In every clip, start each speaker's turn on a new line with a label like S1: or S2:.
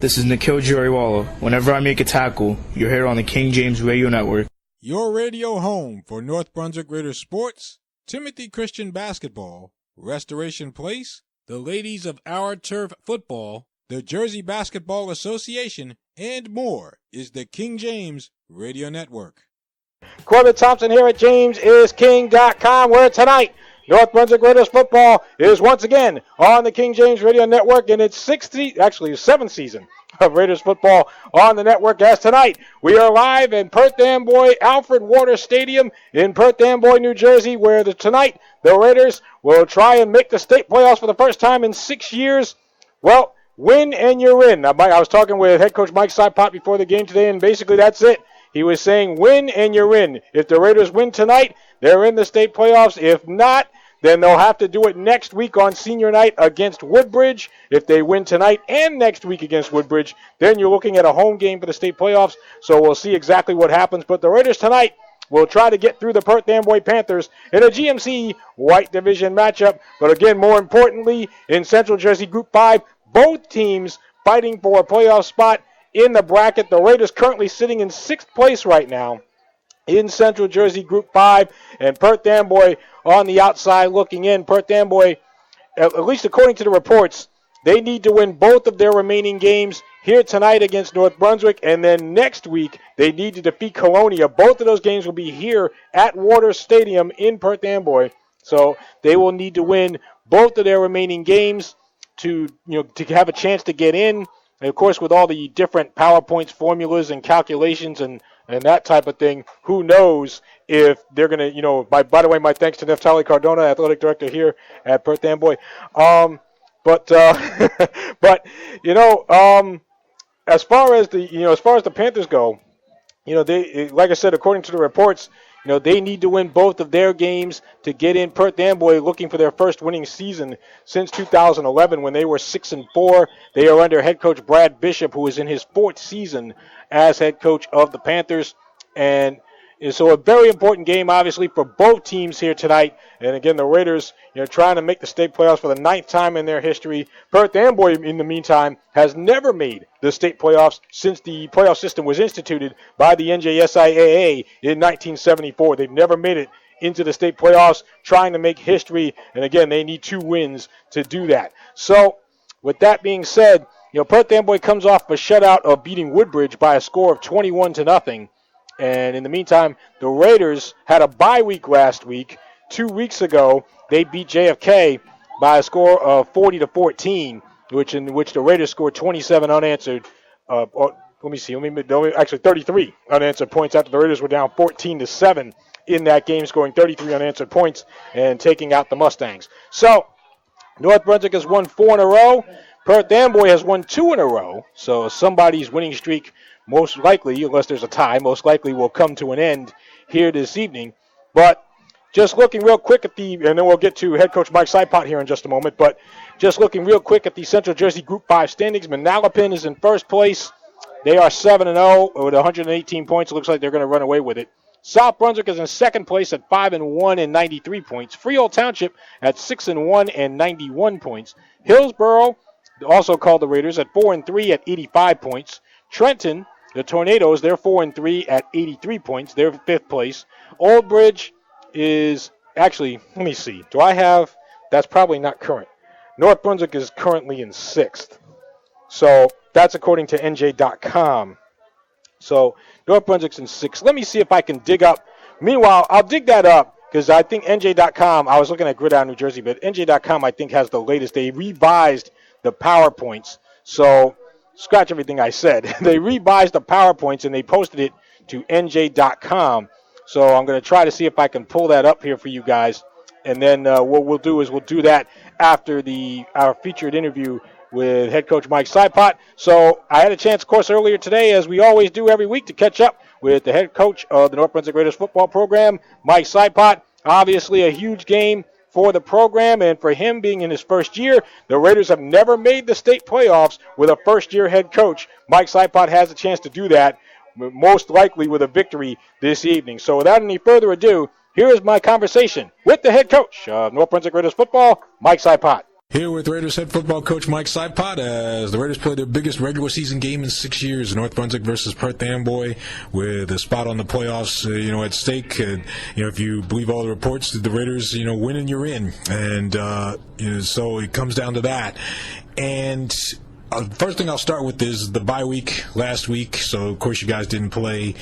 S1: This is Nikhil Jariwala. Whenever I make a tackle, you're here on the King James Radio Network.
S2: Your radio home for North Brunswick Raiders sports, Timothy Christian basketball, Restoration Place, the ladies of Our Turf football, the Jersey Basketball Association, and more is the King James Radio Network.
S3: Corbin Thompson here at JamesIsKing.com, where tonight North Brunswick Raiders football is once again on the King James Radio Network in its seventh season of Raiders football on the network. As tonight, we are live in Perth Amboy Alfred Water Stadium in Perth Amboy, New Jersey, where tonight the Raiders will try and make the state playoffs for the first time in 6 years. Well, win and you're in. Now, I was talking with head coach Mike Sipot before the game today, and basically that's it. He was saying win and you're in. If the Raiders win tonight, they're in the state playoffs. If not, then they'll have to do it next week on senior night against Woodbridge. If they win tonight and next week against Woodbridge, then you're looking at a home game for the state playoffs. So we'll see exactly what happens. But the Raiders tonight will try to get through the Perth Amboy Panthers in a GMC White Division matchup. But again, more importantly, in Central Jersey Group 5, both teams fighting for a playoff spot in the bracket. The Raiders currently sitting in 6th place right now in Central Jersey Group 5, and Perth Amboy on the outside looking in. Perth Amboy, at least according to the reports, they need to win both of their remaining games here tonight against North Brunswick, and then next week they need to defeat Colonia. Both of those games will be here at Water Stadium in Perth Amboy, so they will need to win both of their remaining games to have a chance to get in. And of course, with all the different PowerPoints, formulas, and calculations and that type of thing, who knows if they're going to, by the way, my thanks to Neftali Cardona, athletic director here at Perth Amboy. But as far as the Panthers go, they, like I said, according to the reports, they need to win both of their games to get in. Perth Amboy looking for their first winning season since 2011 when they were 6-4. They are under head coach Brad Bishop, who is in his 4th season as head coach of the Panthers. And so a very important game, obviously, for both teams here tonight. And again, the Raiders, trying to make the state playoffs for the 9th time in their history. Perth Amboy, in the meantime, has never made the state playoffs since the playoff system was instituted by the NJSIAA in 1974. They've never made it into the state playoffs, trying to make history. And again, they need 2 wins to do that. So, with that being said, Perth Amboy comes off a shutout of beating Woodbridge by a score of 21-0. And in the meantime, the Raiders had a bye week last week. 2 weeks ago, they beat JFK by a score of 40-14, in which the Raiders scored 27 unanswered. Actually 33 unanswered points after the Raiders were down 14-7 in that game, scoring 33 unanswered points and taking out the Mustangs. So North Brunswick has won 4 in a row. Perth Amboy has won 2 in a row. So somebody's winning streak, most likely, unless there's a tie, most likely will come to an end here this evening. But just looking real quick at and then we'll get to head coach Mike Sipot here in just a moment, but just looking real quick at the Central Jersey Group 5 standings, Manalapan is in first place. They are 7-0 with 118 points. It looks like they're going to run away with it. South Brunswick is in second place at 5-1 and 93 points. Freehold Township at 6-1 and 91 points. Hillsborough, also called the Raiders, at 4-3 at 85 points. Trenton, the Tornadoes, they're 4-3 at 83 points. They're 5th place. Old Bridge is actually, let me see. That's probably not current. North Brunswick is currently in 6th. So that's according to NJ.com. So North Brunswick's in 6th. Let me see if I can dig up. Meanwhile, I'll dig that up because I think NJ.com, I was looking at Gridiron, New Jersey, but NJ.com I think has the latest. They revised the PowerPoints. So scratch everything I said. They revised the PowerPoints and they posted it to NJ.com. So I'm going to try to see if I can pull that up here for you guys. And then what we'll do is we'll do that after our featured interview with head coach Mike Sipot. So I had a chance, of course, earlier today, as we always do every week, to catch up with the head coach of the North Brunswick Raiders football program, Mike Sipot. Obviously a huge game for the program, and for him being in his first year, the Raiders have never made the state playoffs with a first-year head coach. Mike Sipot has a chance to do that, most likely with a victory this evening. So without any further ado, here is my conversation with the head coach of North Brunswick Raiders football, Mike Sipot.
S2: Here with Raiders head football coach Mike Saipot as the Raiders play their biggest regular season game in 6 years, North Brunswick versus Perth Amboy, with a spot on the playoffs, at stake. And, if you believe all the reports, the Raiders, win and you're in. And so it comes down to that. And first thing I'll start with is the bye week last week. So of course you guys didn't play.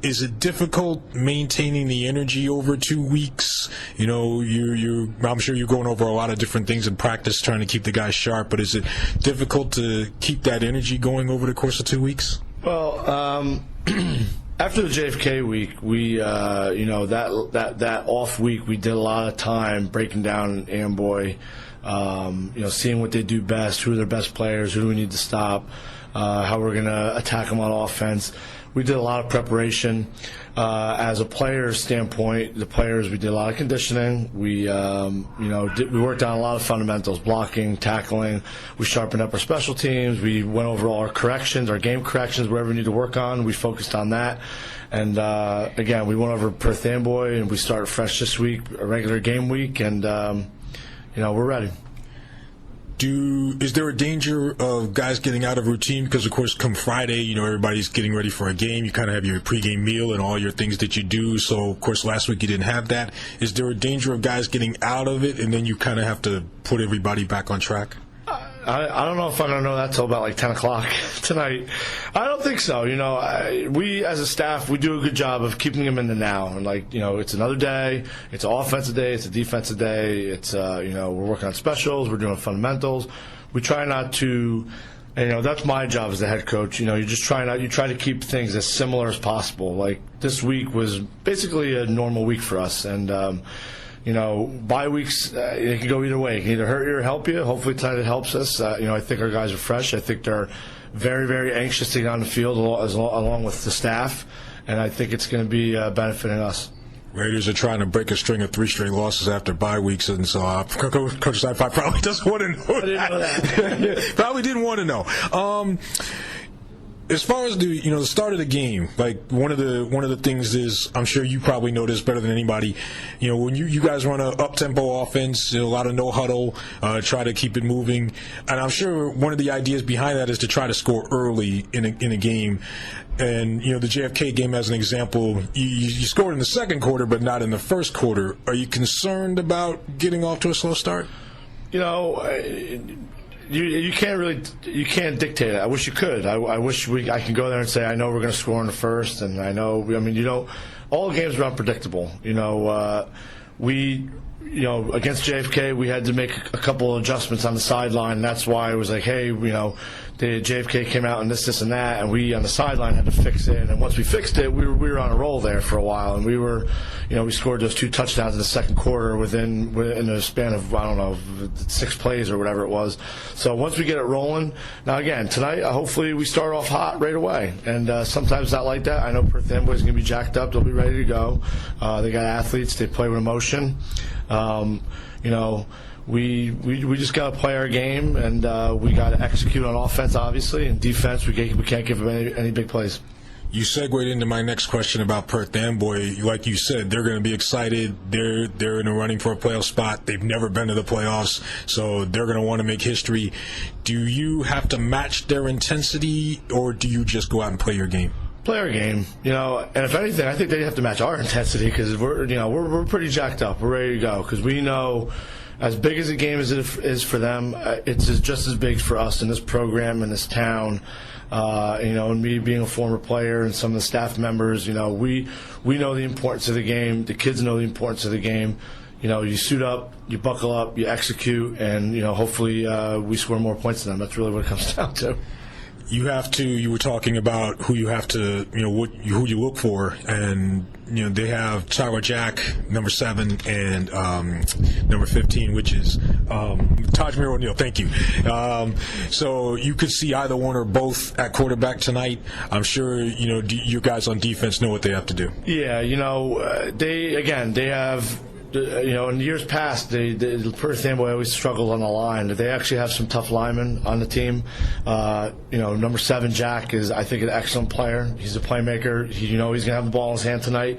S2: Is it difficult maintaining the energy over 2 weeks? I'm sure you're going over a lot of different things in practice, trying to keep the guys sharp. But is it difficult to keep that energy going over the course of 2 weeks?
S4: Well, after the JFK week, we, that off week, we did a lot of time breaking down Amboy, seeing what they do best, who are their best players, who do we need to stop, how we're going to attack them on offense. We did a lot of preparation. As a player's standpoint, we did a lot of conditioning. We worked on a lot of fundamentals, blocking, tackling. We sharpened up our special teams. We went over all our corrections, our game corrections, wherever we need to work on. We focused on that. And, again, we went over Perth Amboy, and we started fresh this week, a regular game week, and, we're ready.
S2: Is there a danger of guys getting out of routine? Because, of course, come Friday, everybody's getting ready for a game. You kind of have your pregame meal and all your things that you do. So, of course, last week you didn't have that. Is there a danger of guys getting out of it and then you kind of have to put everybody back on track?
S4: I don't know if I'm going to know that till about like 10 o'clock tonight. I don't think so. We as a staff, we do a good job of keeping them in the now. And it's another day. It's an offensive day. It's a defensive day. It's, we're working on specials. We're doing fundamentals. We try not to, that's my job as the head coach. You try to keep things as similar as possible. Like this week was basically a normal week for us. And, bye weeks, it can go either way. It can either hurt you or help you. Hopefully tonight it helps us. I think our guys are fresh. I think they're very, very anxious to get on the field along with the staff, and I think it's going to be benefiting us.
S2: Raiders are trying to break a string of 3 straight losses after bye weeks, and so Coach Saipot probably doesn't want to know.
S4: I didn't know that.
S2: Probably didn't want to know. As far as the start of the game, like one of the things is, I'm sure you probably know this better than anybody. When you guys run an up-tempo offense, a lot of no huddle, try to keep it moving, and I'm sure one of the ideas behind that is to try to score early in a game. And the JFK game as an example, you scored in the second quarter, but not in the first quarter. Are you concerned about getting off to a slow start?
S4: You can't dictate it. I wish you could. I wish I could go there and say, I know we're going to score in the first, and I know. All games are unpredictable. Against JFK, we had to make a couple of adjustments on the sideline. That's why it was like, hey, the JFK came out and this, and that, and we on the sideline had to fix it. And once we fixed it, we were on a roll there for a while, and we scored those 2 touchdowns in the second quarter within a span of 6 plays or whatever it was. So once we get it rolling, now again tonight, hopefully we start off hot right away. And sometimes not like that. I know Perth Amboy is going to be jacked up. They'll be ready to go. They got athletes. They play with emotion. We just got to play our game, and we got to execute on offense, obviously, and defense. We can't give them any big plays.
S2: You segued into my next question about Perth Amboy. Like you said, they're going to be excited. They're in a running for a playoff spot. They've never been to the playoffs, so they're going to want to make history. Do you have to match their intensity, or do you just go out and play your game?
S4: Play our game, and if anything, I think they have to match our intensity because we're pretty jacked up. We're ready to go because we know. As big as the game is for them, it's just as big for us in this program, in this town. And me being a former player and some of the staff members, we know the importance of the game. The kids know the importance of the game. You suit up, you buckle up, you execute, and hopefully we score more points than them. That's really what it comes down to.
S2: You were talking about who you have to, who you look for, and, they have Tyler Jack, number 7, and number 15, which is Tajmir O'Neal. Thank you. So you could see either one or both at quarterback tonight. I'm sure, you guys on defense know what they have to do.
S4: Yeah, they have. In years past, the Perth Amboy always struggled on the line. They actually have some tough linemen on the team. Number 7, Jack, is, I think, an excellent player. He's a playmaker. He's going to have the ball in his hand tonight.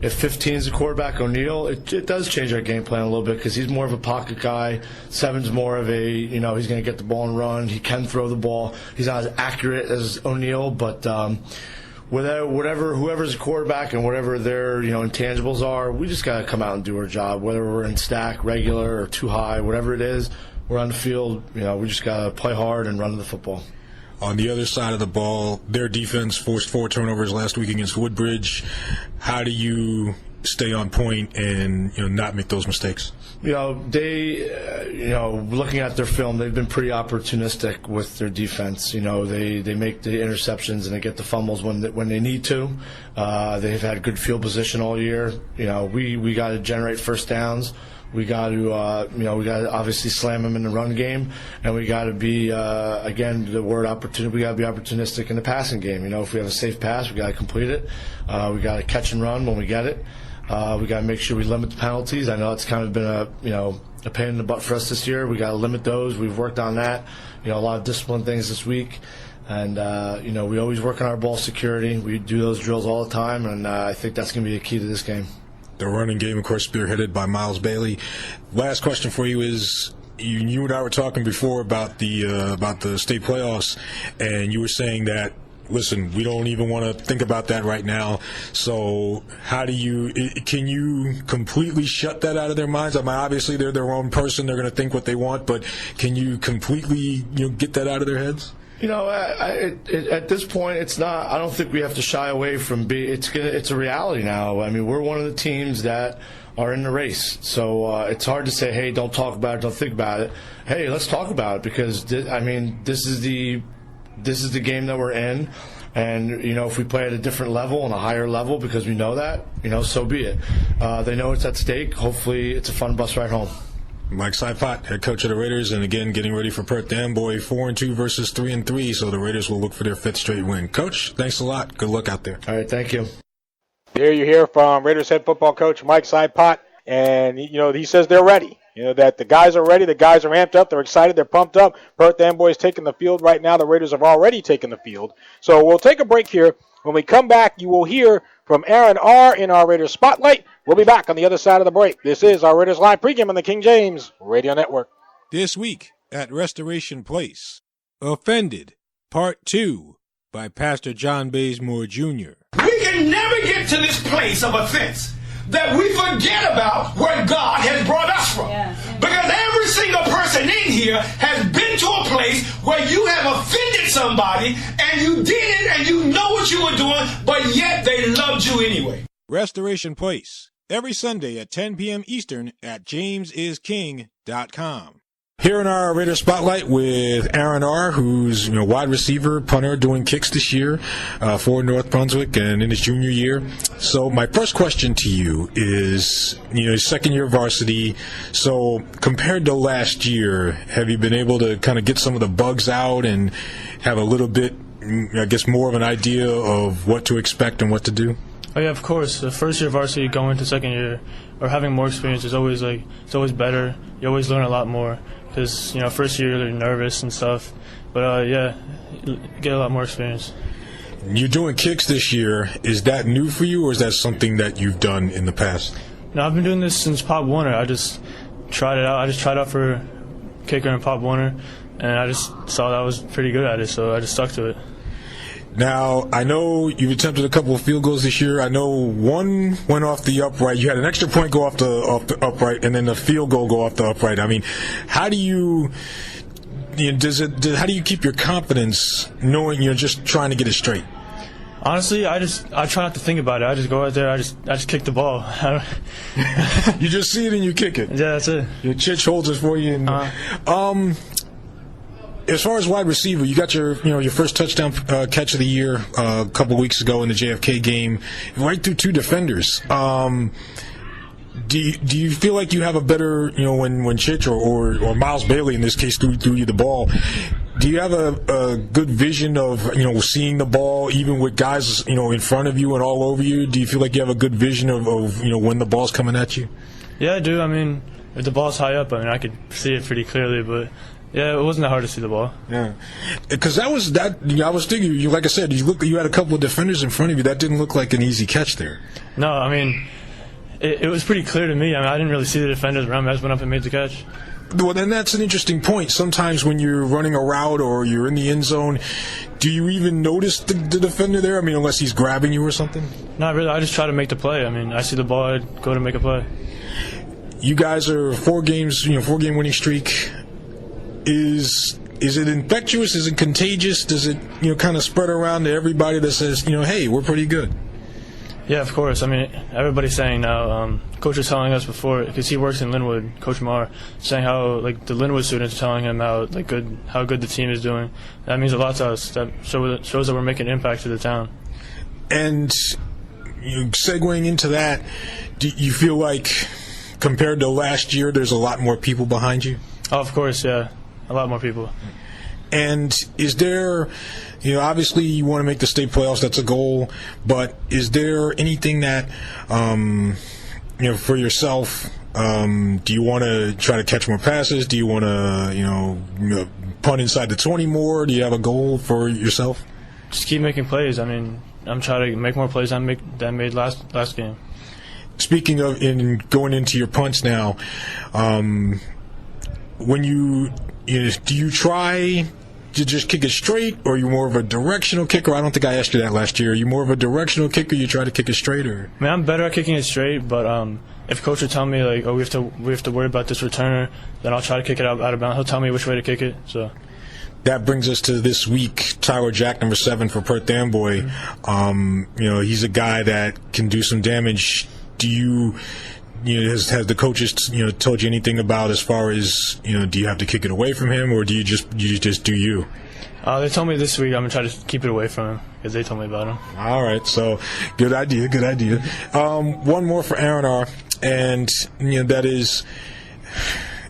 S4: If 15 is the quarterback, O'Neal, it does change our game plan a little bit because he's more of a pocket guy. 7's more of a, he's going to get the ball and run. He can throw the ball. He's not as accurate as O'Neal, but whoever's a quarterback and whatever their intangibles are, we just got to come out and do our job. Whether we're in stack, regular, or too high, whatever it is, we're on the field. We just got to play hard and run the football.
S2: On the other side of the ball, their defense forced 4 turnovers last week against Woodbridge. How do you stay on point and not make those mistakes?
S4: Looking at their film, they've been pretty opportunistic with their defense. They make the interceptions and they get the fumbles when they need to. They've had good field position all year. We got to generate first downs. We got to obviously slam them in the run game, and we got to be again the word opportunity. We got to be opportunistic in the passing game. If we have a safe pass, we got to complete it. We got to catch and run when we get it. We got to make sure we limit the penalties. I know it's kind of been a pain in the butt for us this year. We got to limit those. We've worked on that. A lot of discipline things this week, and we always work on our ball security. We do those drills all the time, and I think that's going to be a key to this game.
S2: The running game, of course, spearheaded by Miles Bailey. Last question for you is, you and I were talking before about the state playoffs, and you were saying that, listen, we don't even want to think about that right now. So can you completely shut that out of their minds? I mean, obviously they're their own person. They're going to think what they want, but can you completely get that out of their heads?
S4: At this point, it's not. I don't think we have to shy away from it's a reality now. I mean, we're one of the teams that are in the race, so it's hard to say, hey, don't talk about it, don't think about it. Hey, let's talk about it because this is the game that we're in, and if we play at a different level and a higher level because we know that, so be it. They know it's at stake. Hopefully, it's a fun bus ride home.
S2: Mike Saipot, head coach of the Raiders, and again getting ready for Perth Amboy, 4-2 versus 3-3. So the Raiders will look for their 5th straight win. Coach, thanks a lot. Good luck out there.
S4: All right, thank you.
S3: There you hear from Raiders head football coach Mike Saipot, and he says they're ready. That the guys are ready, the guys are amped up, they're excited, they're pumped up. Perth Amboy is taking the field right now. The Raiders have already taken the field. So we'll take a break here. When we come back, you will hear from Aaron R. in our Raiders Spotlight. We'll be back on the other side of the break. This is our Raiders Live pregame on the King James Radio Network.
S2: This week at Restoration Place, Offended, Part 2 by Pastor John Bazemore Jr.
S5: We can never get to this place of offense that we forget about where God has brought us from. Because every single person in here has been to a place where you have offended somebody and you did it and you know what you were doing, but yet they loved you anyway.
S2: Restoration Place, every Sunday at 10 p.m. Eastern at jamesisking.com. Here in our Raider Spotlight with Aaron R., who's wide receiver, punter, doing kicks this year for North Brunswick and in his junior year. So my first question to you is, second year varsity. So compared to last year, have you been able to kind of get some of the bugs out and have a little bit, I guess, more of an idea of what to expect and what to do?
S6: Oh yeah, of course. The first year varsity going to second year or having more experience is always it's always better. You always learn a lot more. Because, first year you're nervous and stuff. But, you get a lot more experience.
S2: You're doing kicks this year. Is that new for you, or is that something that you've done in the past?
S6: No, I've been doing this since Pop Warner. I just tried it out. I just tried out for kicker in Pop Warner, and I just saw that I was pretty good at it, so I just stuck to it.
S2: Now, I know you've attempted a couple of field goals this year. I know one went off the upright. You had an extra point go off the upright, and then the field goal go off the upright. I mean, how do you how do you keep your confidence knowing you're just trying to get it straight?
S6: Honestly, I try not to think about it. I just go out there. I just kick the ball.
S2: You just see it and you kick it.
S6: Yeah, that's it.
S2: Your church holds it for you. And, as far as wide receiver, you got your first touchdown catch of the year a couple weeks ago in the JFK game, right through 2 defenders. Do you feel like you have a better, when Chich or Miles Bailey in this case threw you the ball? Do you have a good vision of seeing the ball even with guys in front of you and all over you? Do you feel like you have a good vision of when the ball's coming at you?
S6: Yeah, I do. I mean, if the ball's high up, I could see it pretty clearly, but Yeah, it wasn't that hard to see the ball.
S2: Yeah, because that was that. I was thinking, like I said, you had a couple of defenders in front of you. That didn't look like an easy catch there.
S6: No, I mean, it was pretty clear to me. I mean, I didn't really see the defenders around me. I just went up and made the catch.
S2: Well, then that's an interesting point. Sometimes when you're running a route or you're in the end zone, do you even notice the defender there? I mean, unless he's grabbing you or something?
S6: Not really. I just try to make the play. I mean, I see the ball, I go to make a play.
S2: You guys are 4-game winning streak. Is it infectious? Is it contagious? Does it kind of spread around to everybody that says hey, we're pretty good?
S6: Yeah, of course. I mean, everybody's saying now. Coach was telling us before, because he works in Linwood, Coach Marr, saying how the Linwood students are telling him how good the team is doing. That means a lot to us. That shows that we're making an impact to the town.
S2: And segueing into that, do you feel like compared to last year, there's a lot more people behind you?
S6: Oh, of course, yeah, a lot more people.
S2: And is there, obviously you want to make the state playoffs, that's a goal, but is there anything that, for yourself, do you want to try to catch more passes? Do you want to, punt inside the 20 more? Do you have a goal for yourself?
S6: Just keep making plays. I mean, I'm trying to make more plays than I made last game.
S2: Speaking of going into your punts now, when do you try to just kick it straight, or are you more of a directional kicker? I don't think I asked you that last year. Are you more of a directional kicker? You try to kick it straight, or?
S6: I mean, I'm better at kicking it straight, but if coach would tell me we have to worry about this returner, then I'll try to kick it out of bounds. He'll tell me which way to kick it. So.
S2: That brings us to this week. Tyler Jack, number 7 for Perth Amboy. He's a guy that can do some damage. Do you? Has the coaches told you anything about as far as do you have to kick it away from him, or do you just do you?
S6: They told me this week I'm gonna try to keep it away from him because they told me about him.
S2: All right, so good idea. One more for Aaron R, and that is,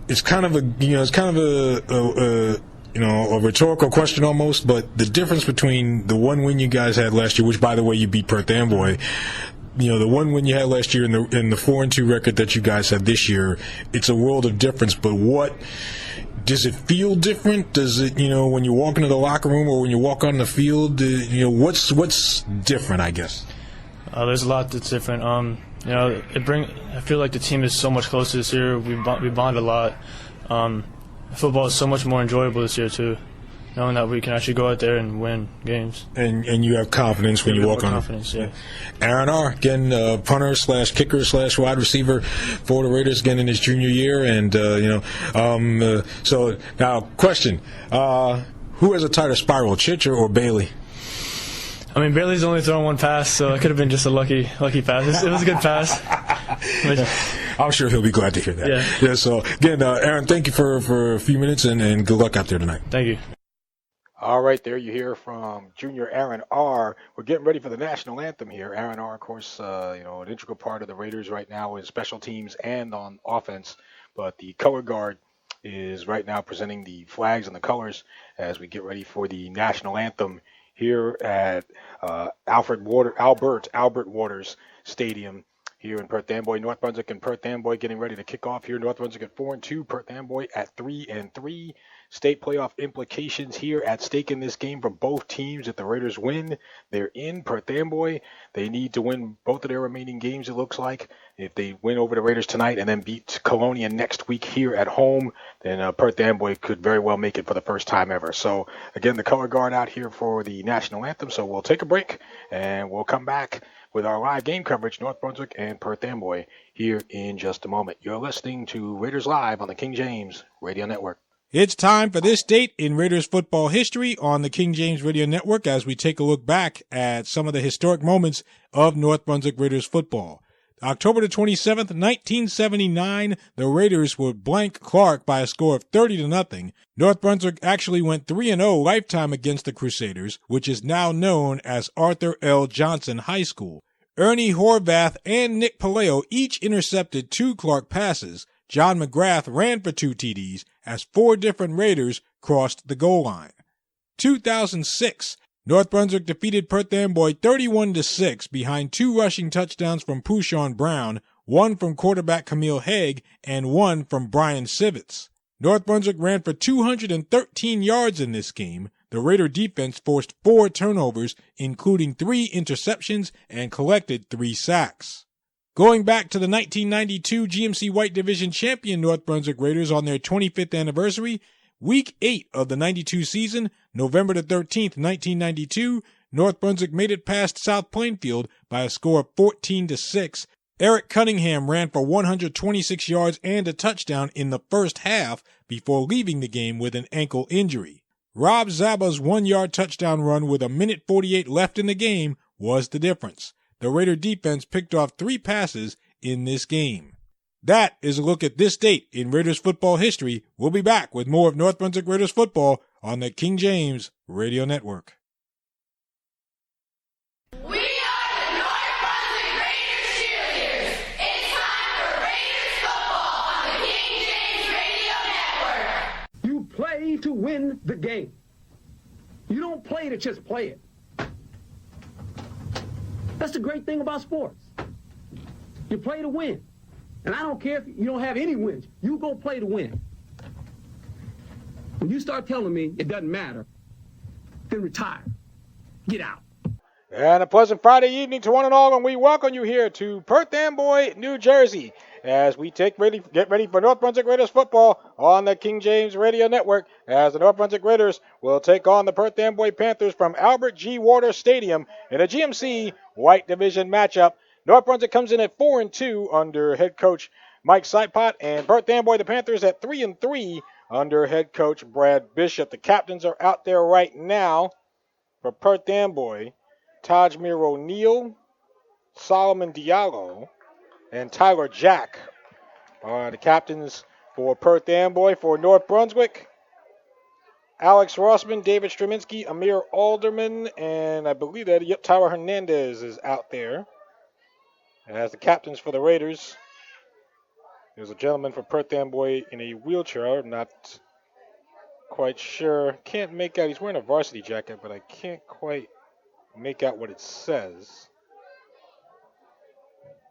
S2: it's kind of a rhetorical question almost, but the difference between the one win you guys had last year, which by the way you beat Perth Amboy. The one win you had last year and the 4-2 record that you guys have this year, it's a world of difference. But what does it feel different? Does it, when you walk into the locker room or when you walk on the field, what's different? I guess.
S6: There's a lot that's different. I feel like the team is so much closer this year. We bond a lot. Football is so much more enjoyable this year too, knowing that we can actually go out there and win games. And
S2: you have confidence when you walk on.
S6: Confidence, yeah.
S2: Aaron R, again, punter / kicker / wide receiver for the Raiders again in his junior year, and so now question: who has a tighter spiral, Chich or Bailey?
S6: I mean, Bailey's only thrown one pass, so it could have been just a lucky pass. It was a good pass.
S2: I'm sure he'll be glad to hear that. Yeah. So again, Aaron, thank you for a few minutes, and good luck out there tonight.
S6: Thank you.
S3: All right, there you hear from junior Aaron R. We're getting ready for the national anthem here. Aaron R, of course, an integral part of the Raiders right now in special teams and on offense. But the color guard is right now presenting the flags and the colors as we get ready for the national anthem here at Albert Waters Stadium here in Perth Amboy. North Brunswick and Perth Amboy getting ready to kick off here. North Brunswick at 4-2, Perth Amboy at 3-3. State playoff implications here at stake in this game for both teams. If the Raiders win, they're in. Perth Amboy, they need to win both of their remaining games, it looks like. If they win over the Raiders tonight and then beat Colonia next week here at home, then Perth Amboy could very well make it for the first time ever. So, again, the color guard out here for the national anthem. So we'll take a break, and we'll come back with our live game coverage, North Brunswick and Perth Amboy, here in just a moment. You're listening to Raiders Live on the King James Radio Network.
S2: It's time for this date in Raiders football history on the King James Radio Network as we take a look back at some of the historic moments of North Brunswick Raiders football. October the 27th, 1979, the Raiders would blank Clark by a score of 30-0. North Brunswick actually went 3-0 lifetime against the Crusaders, which is now known as Arthur L. Johnson High School. Ernie Horvath and Nick Paleo each intercepted 2 Clark passes. John McGrath ran for 2 TDs as 4 different Raiders crossed the goal line. 2006, North Brunswick defeated Perth Amboy 31-6 behind 2 rushing touchdowns from Pushawn Brown, 1 from quarterback Camille Haig, and 1 from Brian Sivitz. North Brunswick ran for 213 yards in this game. The Raider defense forced 4 turnovers, including 3 interceptions, and collected 3 sacks. Going back to the 1992 GMC White Division champion North Brunswick Raiders on their 25th anniversary, Week 8 of the 92 season, November the 13th, 1992, North Brunswick made it past South Plainfield by a score of 14-6. Eric Cunningham ran for 126 yards and a touchdown in the first half before leaving the game with an ankle injury. Rob Zaba's 1-yard touchdown run with a minute 48 left in the game was the difference. The Raider defense picked off 3 passes in this game. That is a look at this date in Raiders football history. We'll be back with more of North Brunswick Raiders football on the King James Radio Network.
S7: We are the North Brunswick Raiders cheerleaders. It's time for Raiders football on the King James Radio Network.
S8: You play to win the game. You don't play to just play it. That's the great thing about sports. You play to win. And I don't care if you don't have any wins. You go play to win. When you start telling me it doesn't matter, then retire. Get out.
S3: And a pleasant Friday evening to one and all, and we welcome you here to Perth Amboy, New Jersey, as we get ready for North Brunswick Raiders football on the King James Radio Network, as the North Brunswick Raiders will take on the Perth Amboy Panthers from Albert G. Waters Stadium in a GMC White Division matchup. North Brunswick comes in at 4-2 under head coach Mike Sipot, and Perth Amboy, the Panthers, at 3-3 under head coach Brad Bishop. The captains are out there right now for Perth Amboy: Tajmir O'Neal, Solomon Diallo, and Tyler Jack are the captains for Perth Amboy. For North Brunswick, Alex Rossman, David Straminsky, Amir Alderman, and I believe that Tyler Hernandez is out there as the captains for the Raiders. There's a gentleman for Perth Amboy in a wheelchair. I'm not quite sure. Can't make out. He's wearing a varsity jacket, but I can't quite make out what it says.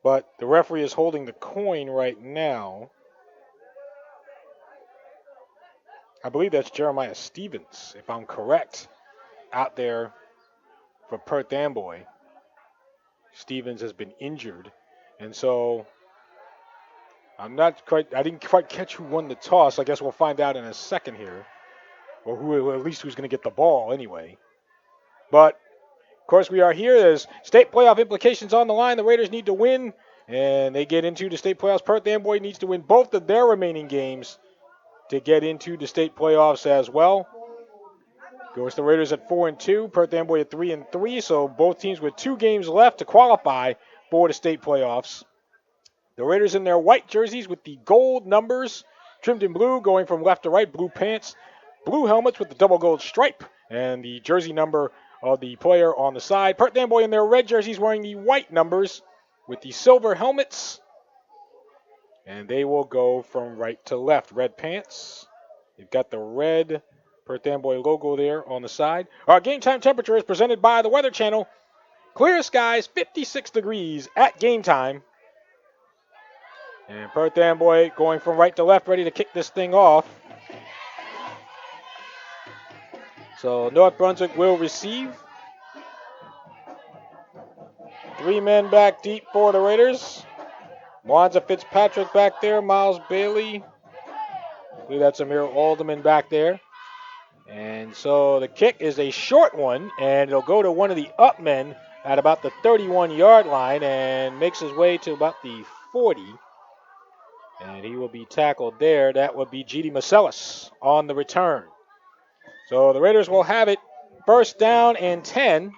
S3: But the referee is holding the coin right now. I believe that's Jeremiah Stevens, if I'm correct, out there for Perth Amboy. Stevens has been injured, and so I didn't quite catch who won the toss. I guess we'll find out in a second here, or at least who's going to get the ball anyway. But of course, we are here. There's state playoff implications on the line. The Raiders need to win, and they get into the state playoffs. Perth Amboy needs to win both of their remaining games to get into the state playoffs as well. Of course, the Raiders at 4-2, Perth Amboy at 3-3, so both teams with 2 games left to qualify for the state playoffs. The Raiders in their white jerseys with the gold numbers trimmed in blue, going from left to right, blue pants, blue helmets with the double gold stripe, and the jersey number of the player on the side. Perth Amboy in their red jerseys wearing the white numbers with the silver helmets, and they will go from right to left. Red pants. You've got the red Perth Amboy logo there on the side. Our game time temperature is presented by the Weather Channel. Clear skies, 56 degrees at game time. And Perth Amboy going from right to left, ready to kick this thing off. So North Brunswick will receive. 3 men back deep for the Raiders. Mwanza Fitzpatrick back there. Miles Bailey. I believe that's Amir Alderman back there. And so the kick is a short one, and it'll go to one of the up men at about the 31-yard line and makes his way to about the 40. And he will be tackled there. That would be G.D. Marcellus on the return. So the Raiders will have it first down and 10.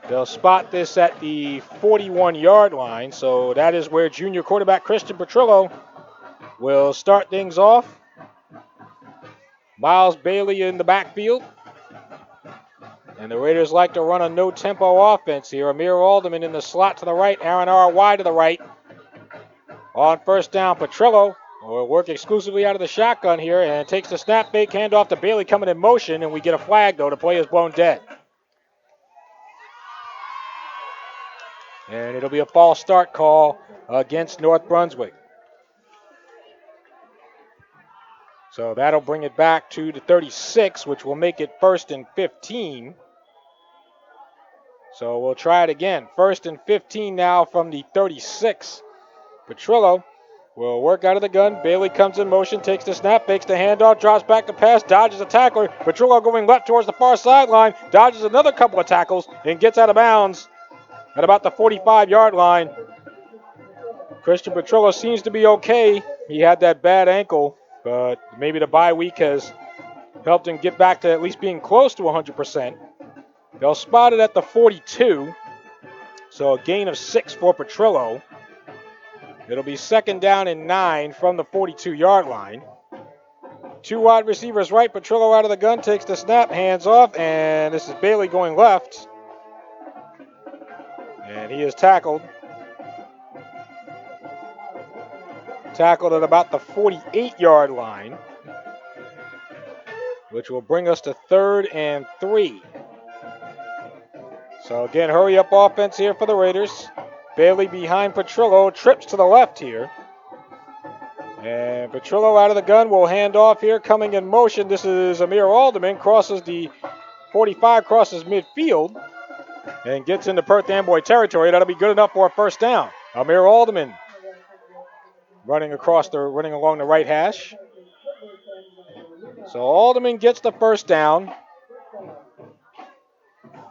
S3: They'll spot this at the 41-yard line. So that is where junior quarterback Christian Petrillo will start things off. Miles Bailey in the backfield. And the Raiders like to run a no-tempo offense here. Amir Alderman in the slot to the right. Aaron R.Y. to the right. On first down, Petrillo will work exclusively out of the shotgun here and takes the snap, fake handoff to Bailey coming in motion, and we get a flag, though. The play is blown dead. And it'll be a false start call against North Brunswick. So that'll bring it back to the 36, which will make it 1st and 15. So we'll try it again. 1st and 15 now from the 36. Petrillo will work out of the gun. Bailey comes in motion, takes the snap, fakes the handoff, drops back to pass, dodges a tackler. Petrillo going left towards the far sideline, dodges another couple of tackles, and gets out of bounds at about the 45-yard line. Christian Petrillo seems to be okay. He had that bad ankle, but maybe the bye week has helped him get back to at least being close to 100%. They'll spot it at the 42, so a gain of 6 for Petrillo. It'll be 2nd down and 9 from the 42-yard line. 2 wide receivers right. Petrillo out of the gun, takes the snap, hands off, and this is Bailey going left. And he is tackled. Tackled at about the 48-yard line, which will bring us to 3rd and 3. So again, hurry up offense here for the Raiders. Bailey behind Petrillo, trips to the left here. And Petrillo out of the gun will hand off here, coming in motion. This is Amir Alderman, crosses the 45, crosses midfield, and gets into Perth Amboy territory. That'll be good enough for a 1st down. Amir Alderman running along the right hash. So Alderman gets the 1st down.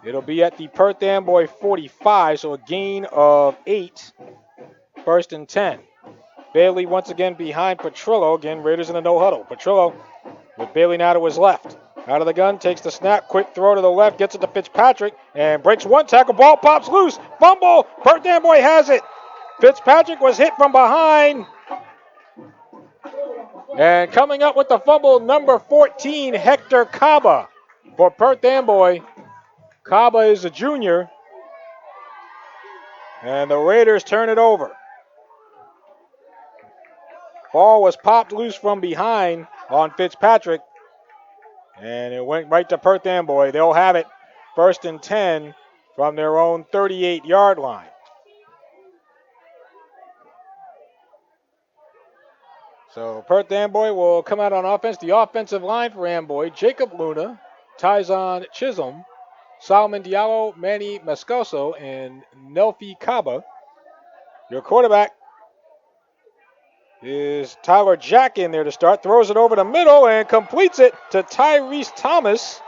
S3: It'll be at the Perth Amboy 45, so a gain of 8. 1st and 10. Bailey once again behind Petrillo. Again, Raiders in a no huddle. Petrillo with Bailey now to his left. Out of the gun, takes the snap, quick throw to the left, gets it to Fitzpatrick, and breaks one tackle. Ball pops loose. Fumble. Perth Amboy has it. Fitzpatrick was hit from behind. And coming up with the fumble, number 14, Hector Caba for Perth Amboy. Caba is a junior. And the Raiders turn it over. Ball was popped loose from behind on Fitzpatrick. And it went right to Perth Amboy. They'll have it 1st and 10 from their own 38-yard line. So Perth Amboy will come out on offense. The offensive line for Amboy, Jacob Luna, Tyzon Chisholm, Solomon Diallo, Manny Moscoso, and Nelfi Caba. Your quarterback is Tyler Jack in there to start. Throws it over the middle and completes it to Tyrese Thomas.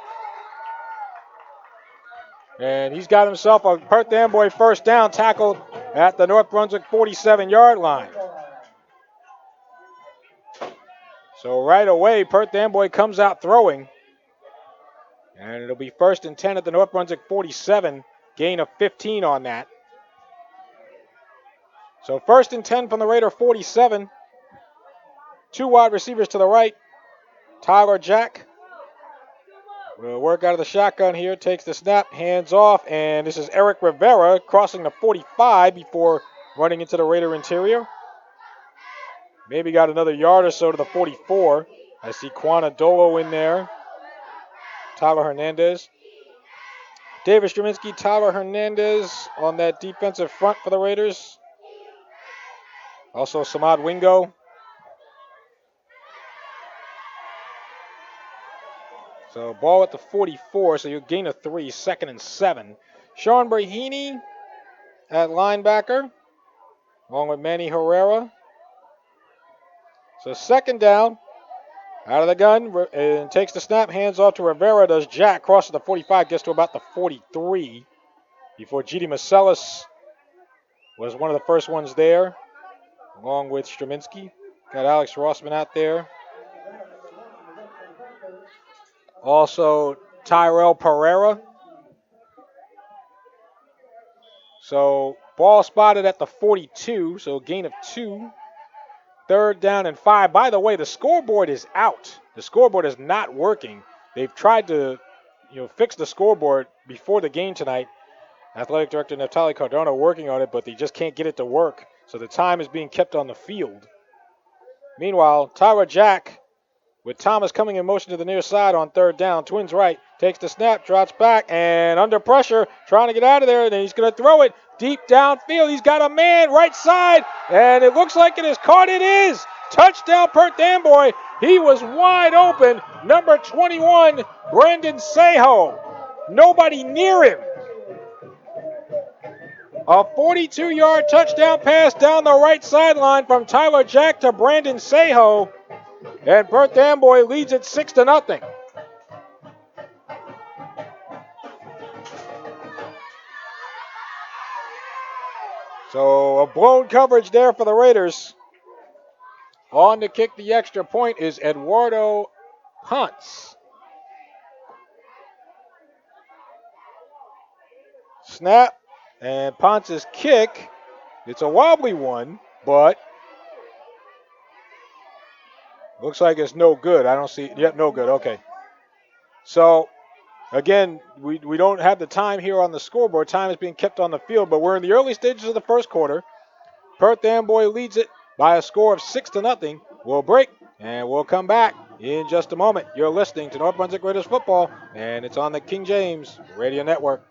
S3: And he's got himself a Perth Amboy 1st down, tackled at the North Brunswick 47-yard line. So right away, Perth Amboy comes out throwing. And it'll be 1st and 10 at the North Brunswick 47. Gain of 15 on that. So 1st and 10 from the Raider 47. 2 wide receivers to the right. Tyler Jack will work out of the shotgun here. Takes the snap, hands off. And this is Eric Rivera crossing the 45 before running into the Raider interior. Maybe got another yard or so to the 44. I see Quana Dolo in there. Tyler Hernandez. David Straminsky, Tyler Hernandez on that defensive front for the Raiders. Also Samad Wingo. So ball at the 44, so you gain a 3, 2nd and 7. Sean Brahini at linebacker, along with Manny Herrera. So 2nd down, out of the gun, and takes the snap, hands off to Rivera, does Jack, crosses the 45, gets to about the 43, before G.D. Marcellus was one of the first ones there, along with Straminsky. Got Alex Rossman out there. Also, Tyrell Pereira. So, ball spotted at the 42, so gain of 2. 3rd down and 5. By the way, the scoreboard is out. The scoreboard is not working. They've tried to, fix the scoreboard before the game tonight. Athletic Director Naftali Cardona working on it, but they just can't get it to work. So the time is being kept on the field. Meanwhile, Tyler Jack, with Thomas coming in motion to the near side on 3rd down. Twins right. Takes the snap, drops back, and under pressure, trying to get out of there, and he's going to throw it deep downfield. He's got a man right side, and it looks like it is caught. It is. Touchdown, Perth Amboy. He was wide open. Number 21, Brandon Sejo. Nobody near him. A 42-yard touchdown pass down the right sideline from Tyler Jack to Brandon Sejo. And Perth Amboy leads it 6-0. So a blown coverage there for the Raiders. On to kick the extra point is Eduardo Ponce. Snap, and Ponce's kick. It's a wobbly one, but looks like it's no good. I don't see. Yep, no good. Okay. So, again, we don't have the time here on the scoreboard. Time is being kept on the field, but we're in the early stages of the first quarter. Perth Amboy leads it by a score of 6-0. We'll break, and we'll come back in just a moment. You're listening to North Brunswick Raiders football, and it's on the King James Radio Network.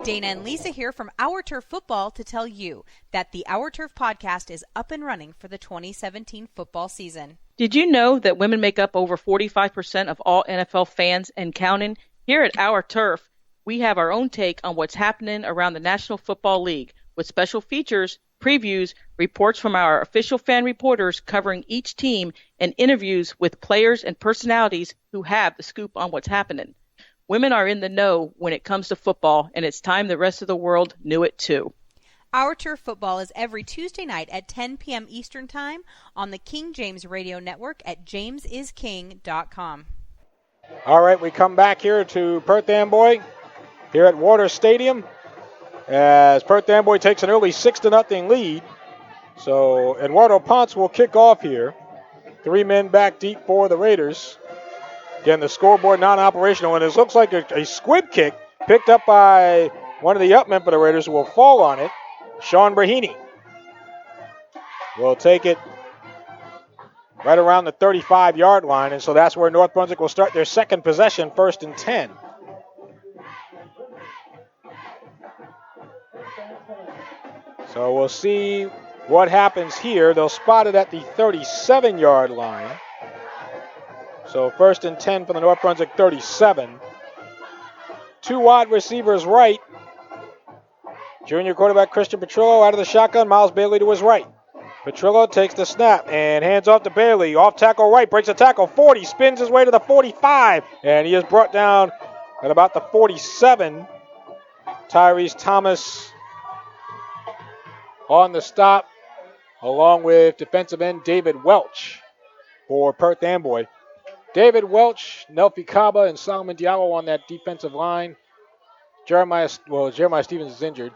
S9: Dana and Lisa here from Our Turf Football to tell you that the Our Turf podcast is up and running for the 2017 football season.
S10: Did you know that women make up over 45% of all NFL fans and counting? Here at Our Turf, we have our own take on what's happening around the National Football League with special features, previews, reports from our official fan reporters covering each team, and interviews with players and personalities who have the scoop on what's happening. Women are in the know when it comes to football, and it's time the rest of the world knew it too.
S9: Our Turf Football is every Tuesday night at 10 p.m. Eastern Time on the King James Radio Network at jamesisking.com.
S3: All right, we come back here to Perth Amboy here at Waters Stadium as Perth Amboy takes an early 6-0 lead. So Eduardo Ponce will kick off here. 3 men back deep for the Raiders. Again, the scoreboard non-operational, and it looks like a squib kick picked up by one of the upmen for the Raiders who will fall on it. Sean Brahini will take it right around the 35-yard line, and so that's where North Brunswick will start their second possession, 1st and 10. So we'll see what happens here. They'll spot it at the 37-yard line. So 1st and 10 for the North Brunswick 37. 2 wide receivers right. Junior quarterback Christian Petrillo out of the shotgun. Miles Bailey to his right. Petrillo takes the snap and hands off to Bailey. Off tackle right, breaks a tackle. 40, spins his way to the 45. And he is brought down at about the 47. Tyrese Thomas on the stop, along with defensive end David Welch for Perth Amboy. David Welch, Nelfi Kaba, and Solomon Diallo on that defensive line. Jeremiah Stevens is injured.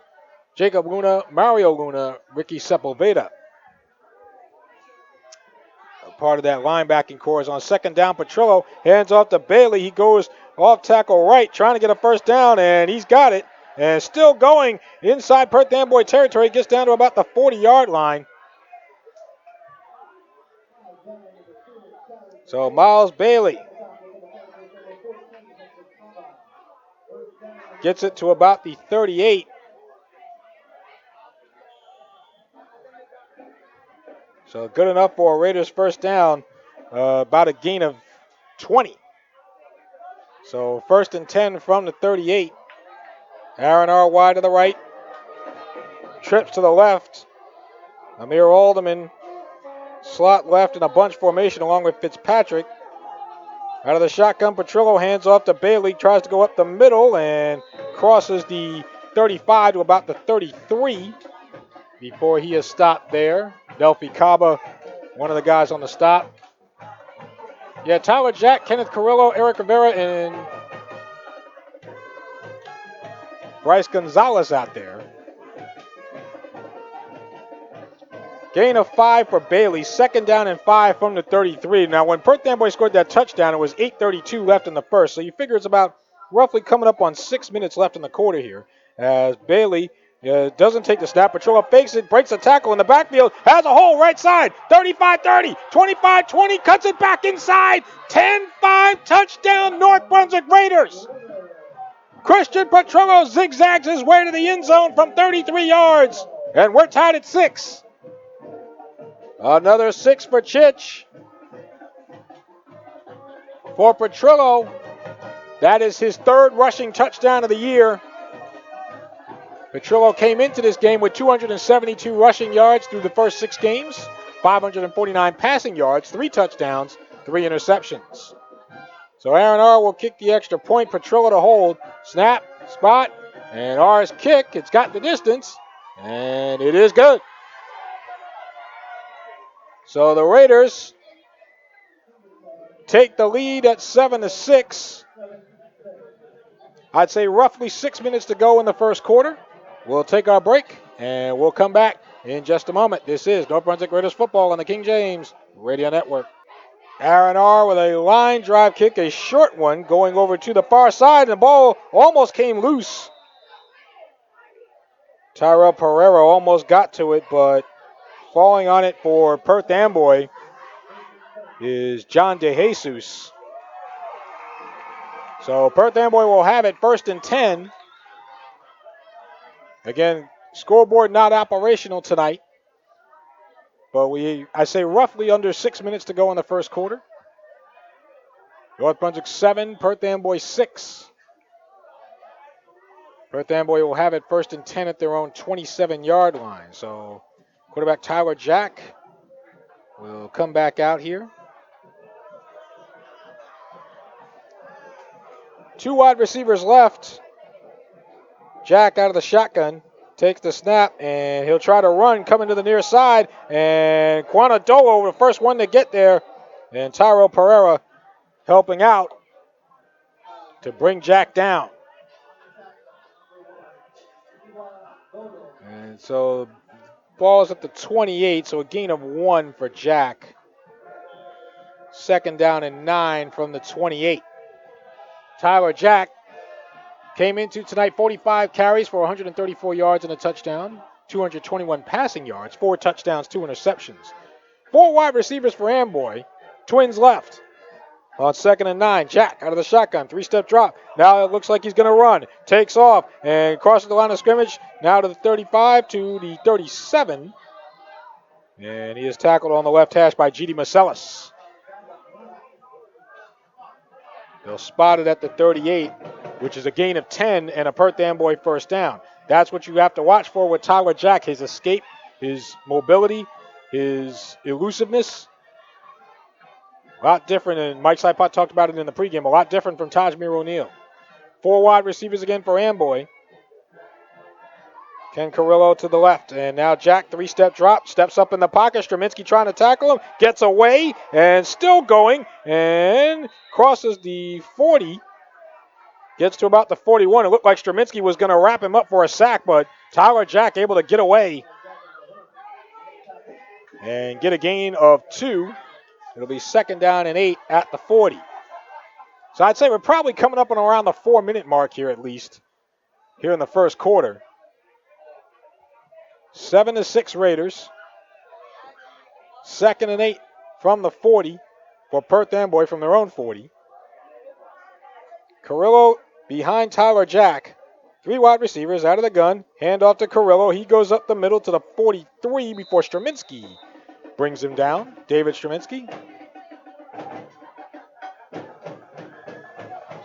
S3: Jacob Luna, Mario Luna, Ricky Sepulveda. Part of that linebacking core is on 2nd down. Petrillo hands off to Bailey. He goes off tackle right, trying to get a first down, and he's got it. And still going inside Perth Amboy territory. Gets down to about the 40-yard line. So Miles Bailey gets it to about the 38. So good enough for a Raiders first down, about a gain of 20. So 1st and 10 from the 38. Aaron R. wide to the right. Trips to the left. Amir Alderman slot left in a bunch formation along with Fitzpatrick. Out of the shotgun, Petrillo hands off to Bailey. Tries to go up the middle and crosses the 35 to about the 33 before he is stopped there. Delphi Kaba, one of the guys on the stop. Yeah, Tyler Jack, Kenneth Carrillo, Eric Rivera, and Bryce Gonzalez out there. Gain of 5 for Bailey. 2nd down and 5 from the 33. Now, when Perth Amboy scored that touchdown, it was 8:32 left in the first. So you figure it's about roughly coming up on 6 minutes left in the quarter here. As Bailey doesn't take the snap. Petrillo fakes it, breaks a tackle in the backfield, has a hole right side. 35-30, 25-20, cuts it back inside. 10-5 touchdown North Brunswick Raiders. Christian Petrillo zigzags his way to the end zone from 33 yards. And we're tied at 6. Another 6 for Chich. For Petrillo, that is his third rushing touchdown of the year. Petrillo came into this game with 272 rushing yards through the first 6 games, 549 passing yards, 3 touchdowns, 3 interceptions. So Aaron R will kick the extra point. Petrillo to hold. Snap, spot, and R's kick. It's got the distance, and it is good. So the Raiders take the lead at 7-6. I'd say roughly 6 minutes to go in the first quarter. We'll take our break, and we'll come back in just a moment. This is North Brunswick Raiders football on the King James Radio Network. Aaron R with a line drive kick, a short one, going over to the far side, and the ball almost came loose. Tyrell Pereira almost got to it, but falling on it for Perth Amboy is John DeJesus. So Perth Amboy will have it 1st and 10. Again, scoreboard not operational tonight. But I say roughly under 6 minutes to go in the first quarter. North Brunswick 7, Perth Amboy 6. Perth Amboy will have it 1st and 10 at their own 27-yard line. So quarterback Tyler Jack will come back out here. 2 wide receivers left. Jack out of the shotgun. Takes the snap, and he'll try to run, coming to the near side, and Quanadolo, the first one to get there, and Tyrell Pereira helping out to bring Jack down. And so ball is at the 28, so a gain of 1 for Jack. 2nd down and 9 from the 28. Tyler Jack came into tonight 45 carries for 134 yards and a touchdown, 221 passing yards, 4 touchdowns, 2 interceptions. 4 wide receivers for Amboy, twins left. On 2nd and 9, Jack out of the shotgun, 3-step drop. Now it looks like he's going to run, takes off, and crosses the line of scrimmage, now to the 35, to the 37. And he is tackled on the left hash by G.D. Marcellus. They'll spot it at the 38, which is a gain of 10 and a Perth Amboy 1st down. That's what you have to watch for with Tyler Jack, his escape, his mobility, his elusiveness. A lot different, and Mike Saipot talked about it in the pregame, a lot different from Tajmir O'Neal. 4 wide receivers again for Amboy. Ken Carrillo to the left, and now Jack, 3-step drop, steps up in the pocket. Straminsky trying to tackle him, gets away, and still going, and crosses the 40. Gets to about the 41. It looked like Straminsky was going to wrap him up for a sack, but Tyler Jack able to get away and get a gain of 2. It'll be 2nd down and 8 at the 40. So I'd say we're probably coming up on around the 4-minute mark here at least, here in the first quarter. 7-6 Raiders. 2nd and 8 from the 40 for Perth Amboy from their own 40. Carrillo behind Tyler Jack. 3 wide receivers out of the gun. Hand off to Carrillo. He goes up the middle to the 43 before Straminsky brings him down. David Straminsky.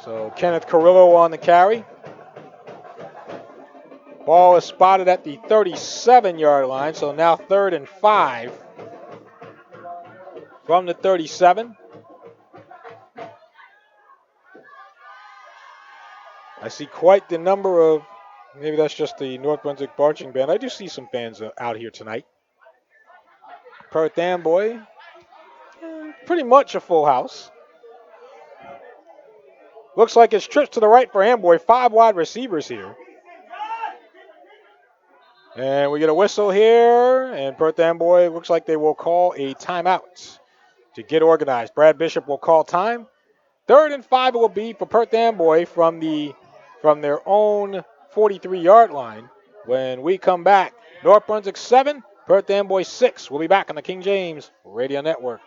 S3: So Kenneth Carrillo on the carry. Ball is spotted at the 37-yard line, so now 3rd and 5 from the 37. I see quite the number of, maybe that's just the North Brunswick Marching Band. I do see some fans out here tonight. Perth Amboy, pretty much a full house. Looks like it's trips to the right for Amboy. 5 wide receivers here. And we get a whistle here, and Perth Amboy looks like they will call a timeout to get organized. Brad Bishop will call time. 3rd and 5 it will be for Perth Amboy from their own 43-yard line. When we come back, North Brunswick 7, Perth Amboy 6. We'll be back on the King James Radio Network.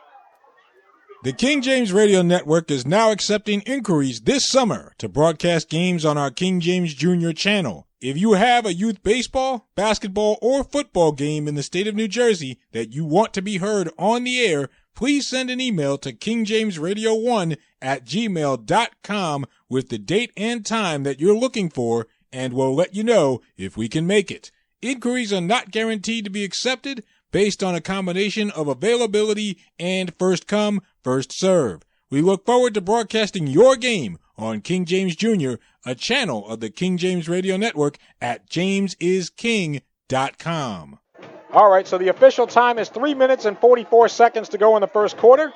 S2: The King James Radio Network is now accepting inquiries this summer to broadcast games on our King James Jr. channel. If you have a youth baseball, basketball, or football game in the state of New Jersey that you want to be heard on the air, please send an email to kingjamesradio1@gmail.com with the date and time that you're looking for, and we'll let you know if we can make it. Inquiries are not guaranteed to be accepted based on a combination of availability and first come, first serve. We look forward to broadcasting your game on King James Jr., a channel of the King James Radio Network at jamesisking.com.
S3: All right, so the official time is 3 minutes and 44 seconds to go in the first quarter.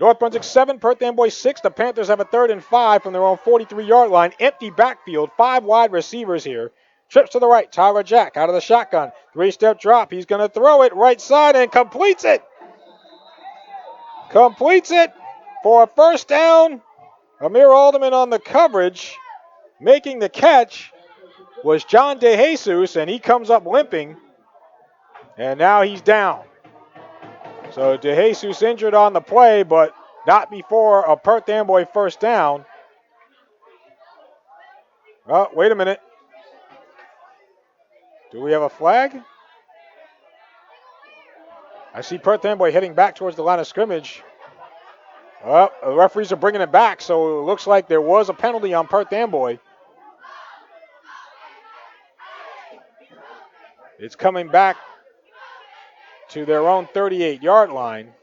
S3: North Brunswick 7, Perth Amboy 6. The Panthers have a 3rd and 5 from their own 43-yard line. Empty backfield, 5 wide receivers here. Trips to the right, Tyler Jack out of the shotgun. 3-step drop, he's going to throw it right side and completes it. Completes it for a first down. Amir Alderman on the coverage. Making the catch was John DeJesus, and he comes up limping. And now he's down. So DeJesus injured on the play, but not before a Perth Amboy first down. Oh, wait a minute. Do we have a flag? I see Perth Amboy heading back towards the line of scrimmage. Well, the referees are bringing it back, so it looks like there was a penalty on Perth Amboy. It's coming back to their own 38-yard line.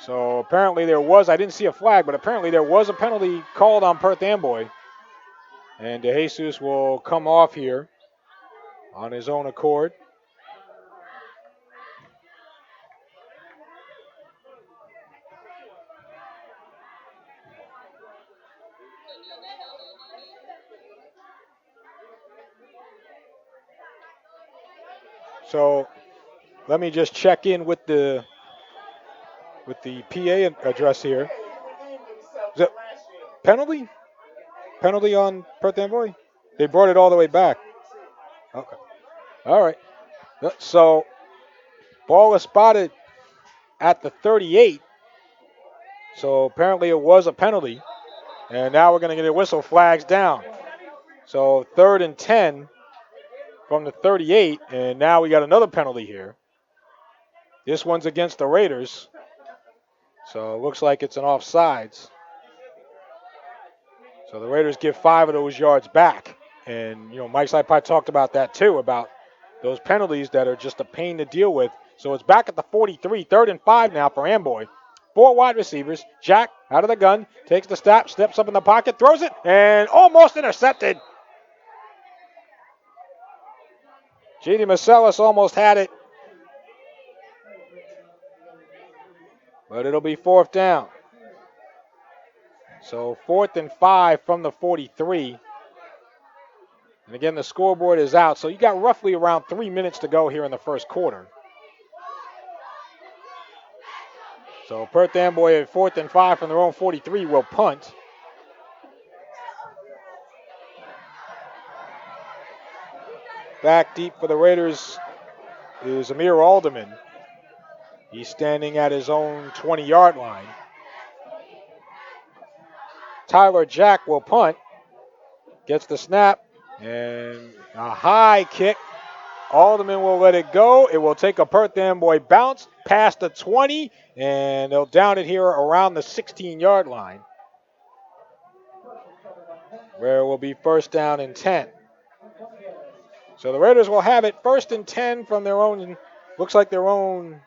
S3: So apparently there was, I didn't see a flag, but apparently there was a penalty called on Perth Amboy. And DeJesus will come off here on his own accord. So let me just check in with the PA address here. Is it penalty? Penalty on Perth Amboy? They brought it all the way back. Okay. All right. So ball is spotted at the 38. So apparently it was a penalty. And now we're going to get a whistle, flags down. So 3rd and 10 from the 38. And now we got another penalty here. This one's against the Raiders. So it looks like it's an offsides. So the Raiders give 5 of those yards back. And, you know, Mike Saipai talked about that too, about those penalties that are just a pain to deal with. So it's back at the 43, 3rd and 5 now for Amboy. 4 wide receivers. Jack out of the gun, takes the snap, steps up in the pocket, throws it, and almost intercepted. J.D. Marcellus almost had it. But it'll be 4th down. So 4th and 5 from the 43. And again, the scoreboard is out. So you got roughly around 3 minutes to go here in the first quarter. So Perth Amboy at 4th and 5 from their own 43 will punt. Back deep for the Raiders is Amir Alderman. He's standing at his own 20-yard line. Tyler Jack will punt. Gets the snap. And a high kick. Alderman will let it go. It will take a Perth Amboy bounce past the 20. And they'll down it here around the 16-yard line, where it will be 1st down and 10. So the Raiders will have it 1st and 10 from their own, looks like their own.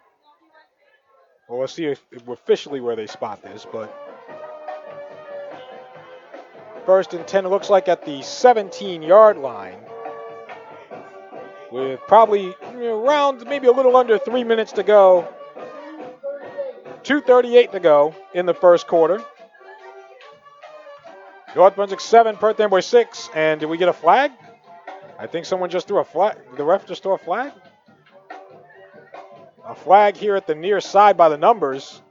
S3: Well, we'll see officially where they spot this, but 1st and 10, it looks like at the 17-yard line, with probably around maybe a little under 3 minutes to go. 2:38 to go in the first quarter. North Brunswick 7, Perth Amboy 6. And did we get a flag? I think someone just threw a flag. Did the ref just throw a flag? A flag here at the near side by the numbers.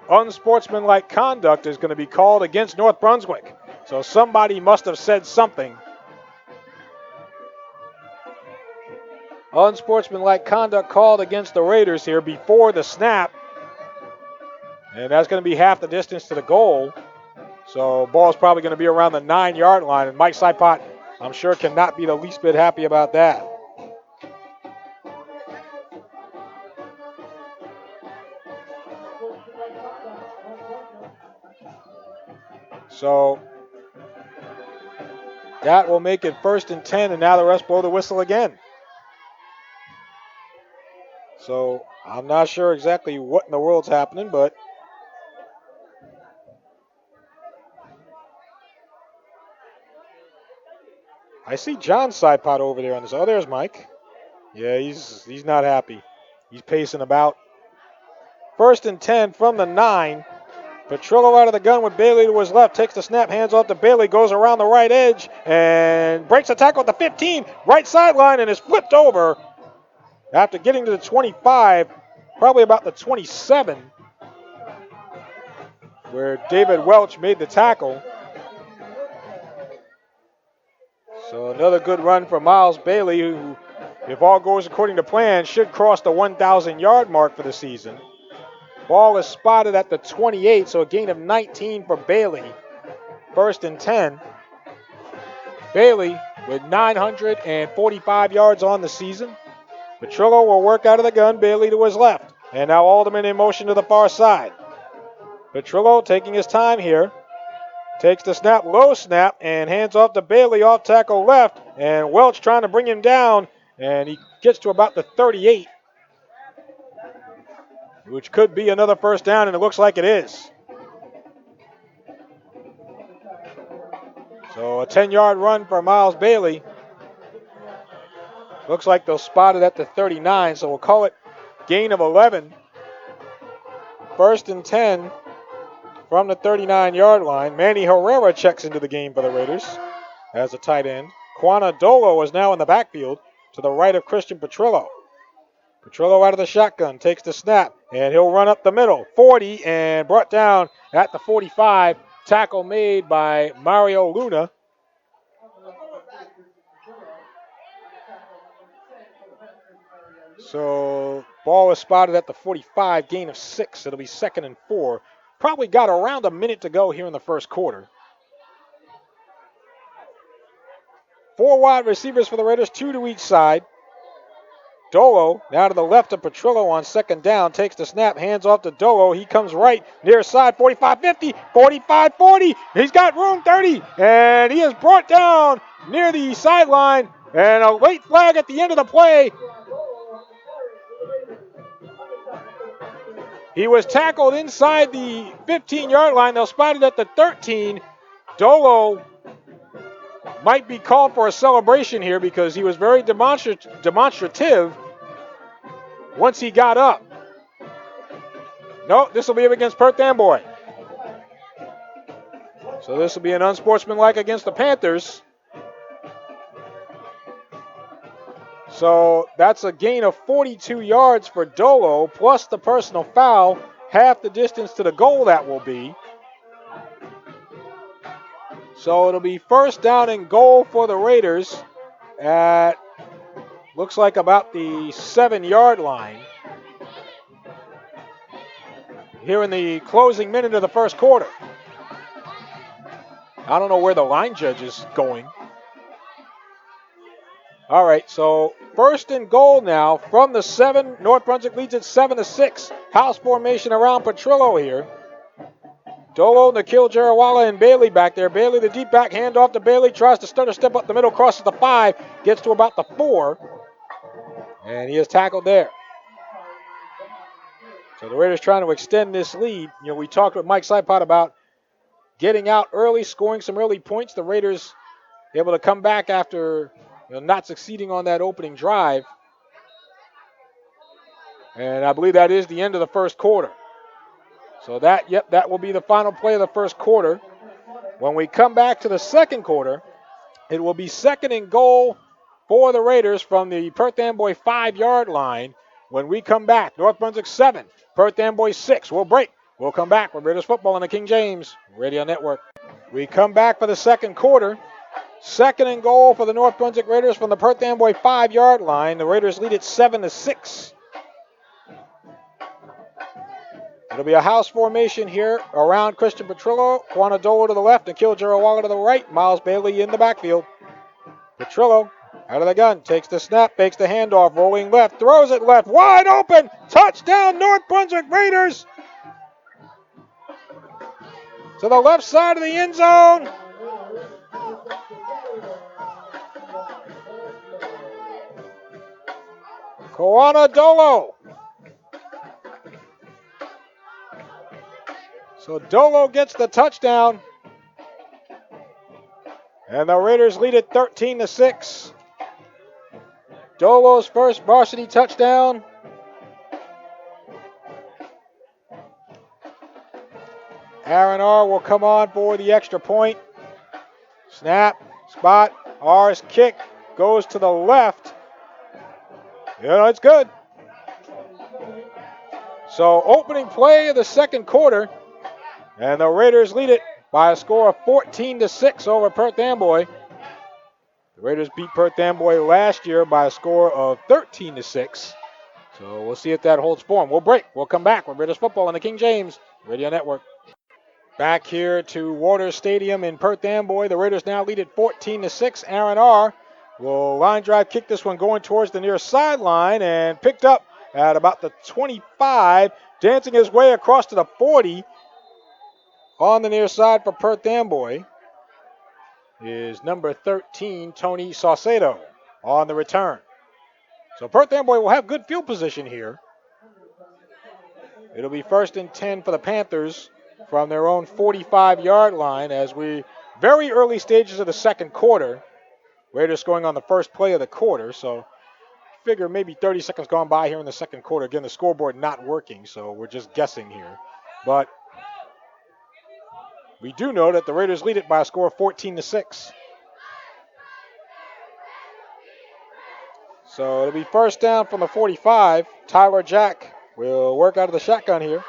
S3: Unsportsmanlike conduct is going to be called against North Brunswick. So somebody must have said something. Unsportsmanlike conduct called against the Raiders here before the snap. And that's going to be half the distance to the goal. So ball's probably going to be around the 9-yard line, and Mike Sipot, I'm sure, cannot be the least bit happy about that. So that will make it 1st and 10, and now the refs blow the whistle again. So I'm not sure exactly what in the world's happening, but I see John Sipot over there on this. Oh, there's Mike. Yeah, he's not happy. He's pacing about. 1st and 10 from the 9. Petrillo out of the gun with Bailey to his left. Takes the snap, hands off to Bailey, goes around the right edge, and breaks a tackle at the 15. Right sideline, and is flipped over after getting to the 25, probably about the 27, where David Welch made the tackle. So another good run for Miles Bailey, who, if all goes according to plan, should cross the 1,000-yard mark for the season. Ball is spotted at the 28, so a gain of 19 for Bailey. 1st and 10. Bailey with 945 yards on the season. Petrillo will work out of the gun, Bailey to his left. And now Alderman in motion to the far side. Petrillo taking his time here. Takes the snap, low snap, and hands off to Bailey off tackle left. And Welch trying to bring him down, and he gets to about the 38. Which could be another 1st down, and it looks like it is. So a 10-yard run for Miles Bailey. Looks like they'll spot it at the 39, so we'll call it gain of 11. 1st and 10 from the 39-yard line. Manny Herrera checks into the game for the Raiders as a tight end. Quana Dolo is now in the backfield to the right of Christian Petrillo. Petrillo out of the shotgun, takes the snap, and he'll run up the middle. 40, and brought down at the 45. Tackle made by Mario Luna. So ball is spotted at the 45, gain of 6. It'll be 2nd and 4. Probably got around a minute to go here in the first quarter. 4 wide receivers for the Raiders, 2 to each side. Dolo now to the left of Petrillo on 2nd down. Takes the snap, hands off to Dolo. He comes right near side, 45-50, 45-40. He's got room, 30, and he is brought down near the sideline. And a late flag at the end of the play. He was tackled inside the 15-yard line. They'll spot it at the 13. Dolo might be called for a celebration here because he was very demonstrative once he got up. No, this will be up against Perth Amboy. So this will be an unsportsmanlike against the Panthers. So that's a gain of 42 yards for Dolo, plus the personal foul, half the distance to the goal that will be. So it'll be 1st down and goal for the Raiders at, looks like about the 7-yard line. Here in the closing minute of the first quarter. I don't know where the line judge is going. All right, so 1st and goal now from the 7. North Brunswick leads it 7-6. House formation around Petrillo here. Dolo, Nikhil Jarawala, and Bailey back there. Bailey, the deep back, handoff to Bailey. Tries to stutter step up the middle, crosses the 5, gets to about the 4. And he is tackled there. So the Raiders trying to extend this lead. You know, we talked with Mike Sipot about getting out early, scoring some early points. The Raiders able to come back after not succeeding on that opening drive. And I believe that is the end of the first quarter. So that will be the final play of the first quarter. When we come back to the second quarter, it will be 2nd and goal for the Raiders from the Perth Amboy 5-yard line. When we come back, North Brunswick 7, Perth Amboy 6. We'll break. We'll come back with Raiders football on the King James Radio Network. We come back for the second quarter. 2nd and goal for the North Brunswick Raiders from the Perth Amboy 5-yard line. The Raiders lead it 7-6. It'll be a house formation here around Christian Petrillo, Quanadolo to the left, and Killjarrow Waller to the right. Miles Bailey in the backfield. Petrillo out of the gun, takes the snap, fakes the handoff, rolling left, throws it left, wide open, touchdown North Brunswick Raiders. To the left side of the end zone. Quanadolo. So Dolo gets the touchdown. And the Raiders lead it 13-6. Dolo's first varsity touchdown. Aaron R will come on for the extra point. Snap, spot, R's kick goes to the left. It's good. So opening play of the second quarter, and the Raiders lead it by a score of 14-6 over Perth Amboy. The Raiders beat Perth Amboy last year by a score of 13-6. So we'll see if that holds form. We'll break. We'll come back with Raiders football on the King James Radio Network. Back here to Waters Stadium in Perth Amboy. The Raiders now lead it 14-6. Aaron R. will line drive kick this one going towards the near sideline and picked up at about the 25, dancing his way across to the 40 on the near side for Perth Amboy is number 13, Tony Saucedo, on the return. So Perth Amboy will have good field position here. It'll be 1st and 10 for the Panthers from their own 45-yard line as we very early stages of the second quarter. Raiders scoring on the first play of the quarter, so figure maybe 30 seconds gone by here in the second quarter. Again, the scoreboard not working, so we're just guessing here. But we do know that the Raiders lead it by a score of 14-6. So it'll be 1st down from the 45. Tyler Jack will work out of the shotgun here.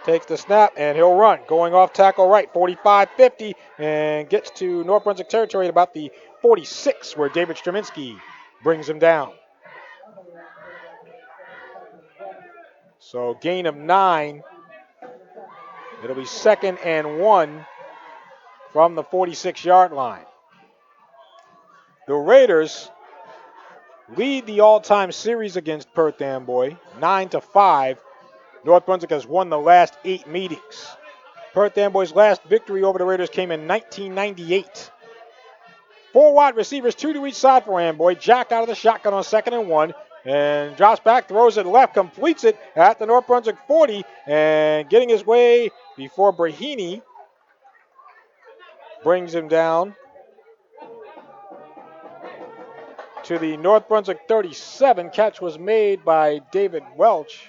S3: Takes the snap, and he'll run. Going off tackle right, 45-50, and gets to North Brunswick territory at about the 46, where David Straminski brings him down. So gain of 9. It'll be 2nd and 1 from the 46-yard line. The Raiders lead the all-time series against Perth Amboy, 9-5. North Brunswick has won the last 8 meetings. Perth Amboy's last victory over the Raiders came in 1998. 4 wide receivers, 2 to each side for Amboy. Jack out of the shotgun on 2nd and 1. And drops back, throws it left, completes it at the North Brunswick 40. And getting his way before Brahini brings him down to the North Brunswick 37. Catch was made by David Welch.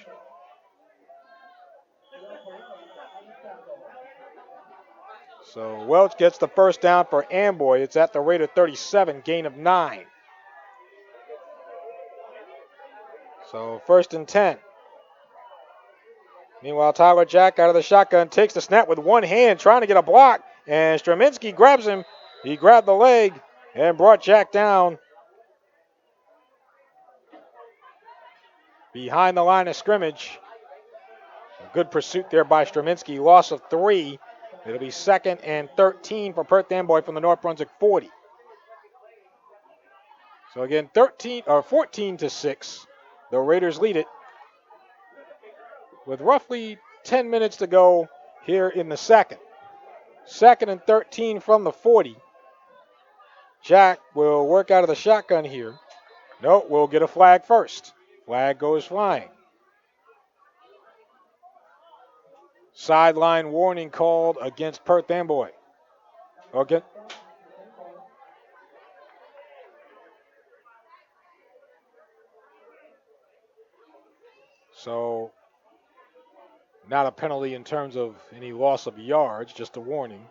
S3: So Welch gets the 1st down for Amboy. It's at the Raider 37, gain of 9. So 1st and 10. Meanwhile, Tyler Jack out of the shotgun takes the snap with one hand, trying to get a block, and Straminski grabs him. He grabbed the leg and brought Jack down behind the line of scrimmage. A good pursuit there by Straminski. Loss of 3. It'll be 2nd and 13 for Perth Amboy from the North Brunswick 40. So again, 14-6. The Raiders lead it with roughly 10 minutes to go here in the second. 2nd and 13 from the 40. Jack will work out of the shotgun here. No, we'll get a flag first. Flag goes flying. Sideline warning called against Perth Amboy. Okay. So, not a penalty in terms of any loss of yards, just a warning.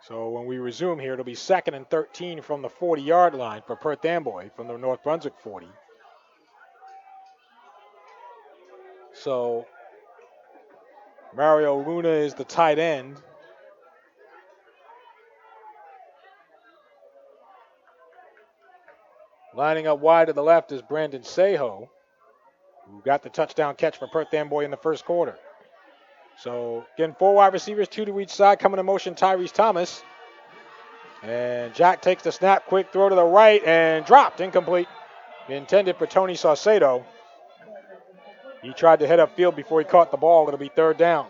S3: So when we resume here, it'll be 2nd and 13 from the 40-yard line for Perth Amboy from the North Brunswick 40. So Mario Luna is the tight end. Lining up wide to the left is Brandon Sejo. who got the touchdown catch for Perth Amboy in the first quarter. So, again, 4 wide receivers, 2 to each side. Coming in motion, Tyrese Thomas. And Jack takes the snap, quick throw to the right, and dropped, incomplete. Intended for Tony Saucedo. He tried to head upfield before he caught the ball. It'll be third down.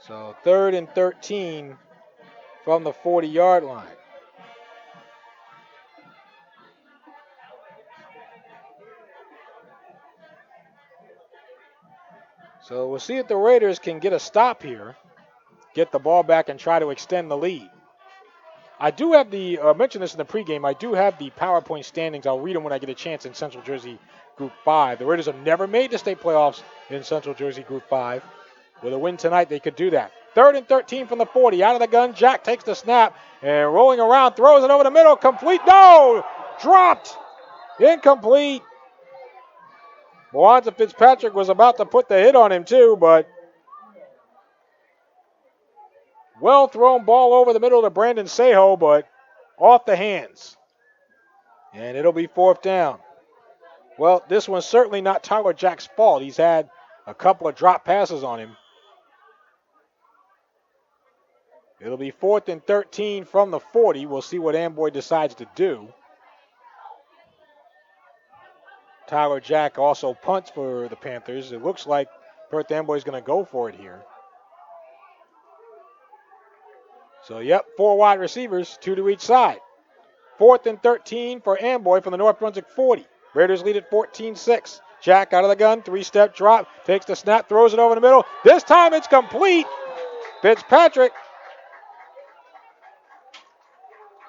S3: So 3rd and 13 from the 40-yard line. So we'll see if the Raiders can get a stop here, get the ball back, and try to extend the lead. I do have I mentioned this in the pregame, I do have the PowerPoint standings. I'll read them when I get a chance in Central Jersey Group 5. The Raiders have never made the state playoffs in Central Jersey Group 5. With a win tonight, they could do that. 3rd and 13 from the 40. Out of the gun, Jack takes the snap and rolling around, throws it over the middle. Complete. No! Dropped. Incomplete. Mwanza Fitzpatrick was about to put the hit on him too, but well thrown ball over the middle to Brandon Sejo, but off the hands. And it'll be 4th down. Well, this one's certainly not Tyler Jack's fault. He's had a couple of drop passes on him. It'll be 4th and 13 from the 40. We'll see what Amboy decides to do. Tyler Jack also punts for the Panthers. It looks like Perth Amboy is going to go for it here. So, 4 wide receivers, 2 to each side. 4th and 13 for Amboy from the North Brunswick 40. Raiders lead at 14-6. Jack out of the gun, 3-step drop, takes the snap, throws it over the middle. This time it's complete. Fitzpatrick.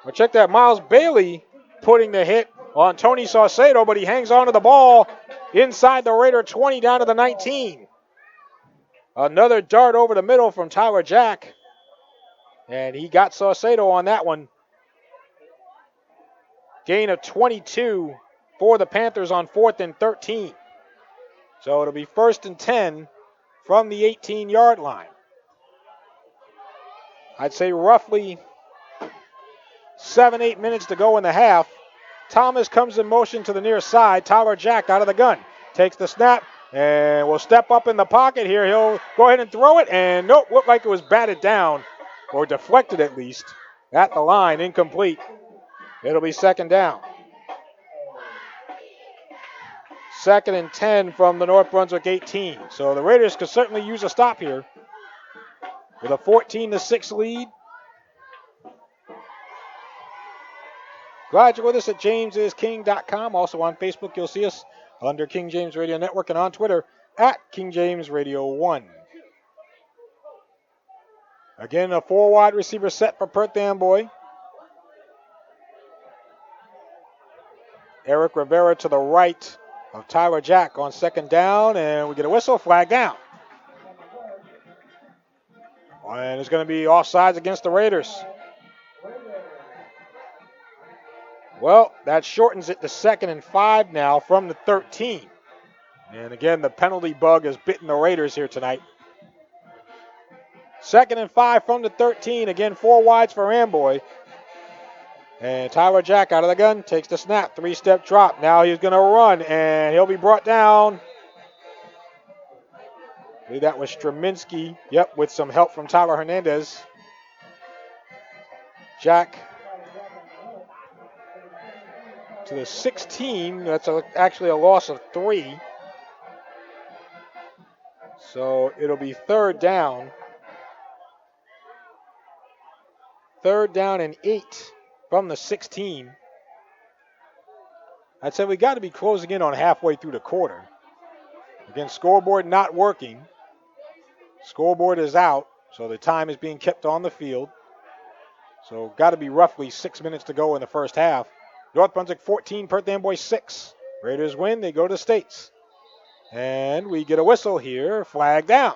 S3: Well, check that. Miles Bailey putting the hit on Tony Saucedo, but he hangs on to the ball inside the Raider 20 down to the 19. Another dart over the middle from Tyler Jack. And he got Saucedo on that one. Gain of 22 for the Panthers on 4th and 13. So it'll be 1st and 10 from the 18-yard line. I'd say roughly 7-8 minutes to go in the half. Thomas comes in motion to the near side. Tyler Jack out of the gun. Takes the snap and will step up in the pocket here. He'll go ahead and throw it. And nope, looked like it was batted down or deflected at least at the line. Incomplete. It'll be 2nd down. 2nd and 10 from the North Brunswick 18. So the Raiders could certainly use a stop here with a 14-6 lead. Glad you're with us at jamesisking.com. Also on Facebook, you'll see us under King James Radio Network and on Twitter at King James Radio 1. Again, a 4 wide receiver set for Perth Amboy. Eric Rivera to the right of Tyler Jack on 2nd down, and we get a whistle, flag down. And it's going to be offsides against the Raiders. Well, that shortens it to 2nd and 5 now from the 13. And again, the penalty bug has bitten the Raiders here tonight. 2nd and 5 from the 13. Again, 4 wides for Amboy. And Tyler Jack out of the gun, takes the snap, 3-step drop. Now he's going to run, and he'll be brought down. I believe that was Straminsky. Yep, with some help from Tyler Hernandez. Jack to the 16. That's actually a loss of 3. So it'll be 3rd down. 3rd down and 8 from the 16. I'd say we got to be closing in on halfway through the quarter. Again, scoreboard not working. Scoreboard is out, so the time is being kept on the field. So got to be roughly 6 minutes to go in the first half. North Brunswick 14, Perth Amboy 6. Raiders win, they go to States. And we get a whistle here, flag down.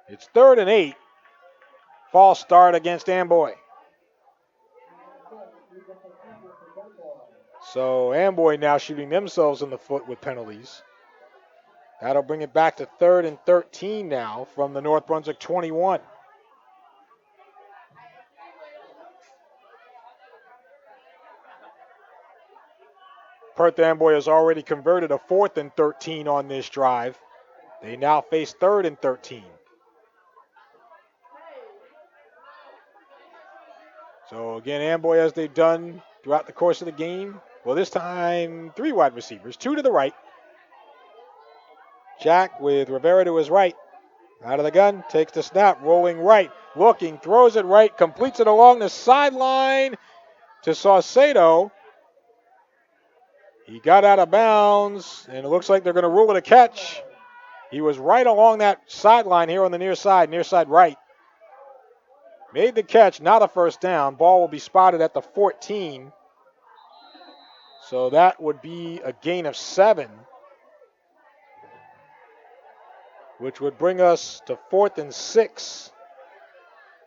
S3: It's 3rd and 8. False start against Amboy. So Amboy now shooting themselves in the foot with penalties. That'll bring it back to 3rd and 13 now from the North Brunswick 21. Perth Amboy has already converted a 4th and 13 on this drive. They now face 3rd and 13. So again, Amboy, as they've done throughout the course of the game, well, this time 3 wide receivers, 2 to the right. Jack with Rivera to his right. Out of the gun, takes the snap, rolling right, looking, throws it right, completes it along the sideline to Saucedo. He got out of bounds, and it looks like they're going to rule it a catch. He was right along that sideline here on the near side right. Made the catch, not a first down. Ball will be spotted at the 14. So that would be a gain of 7, which would bring us to 4th and 6.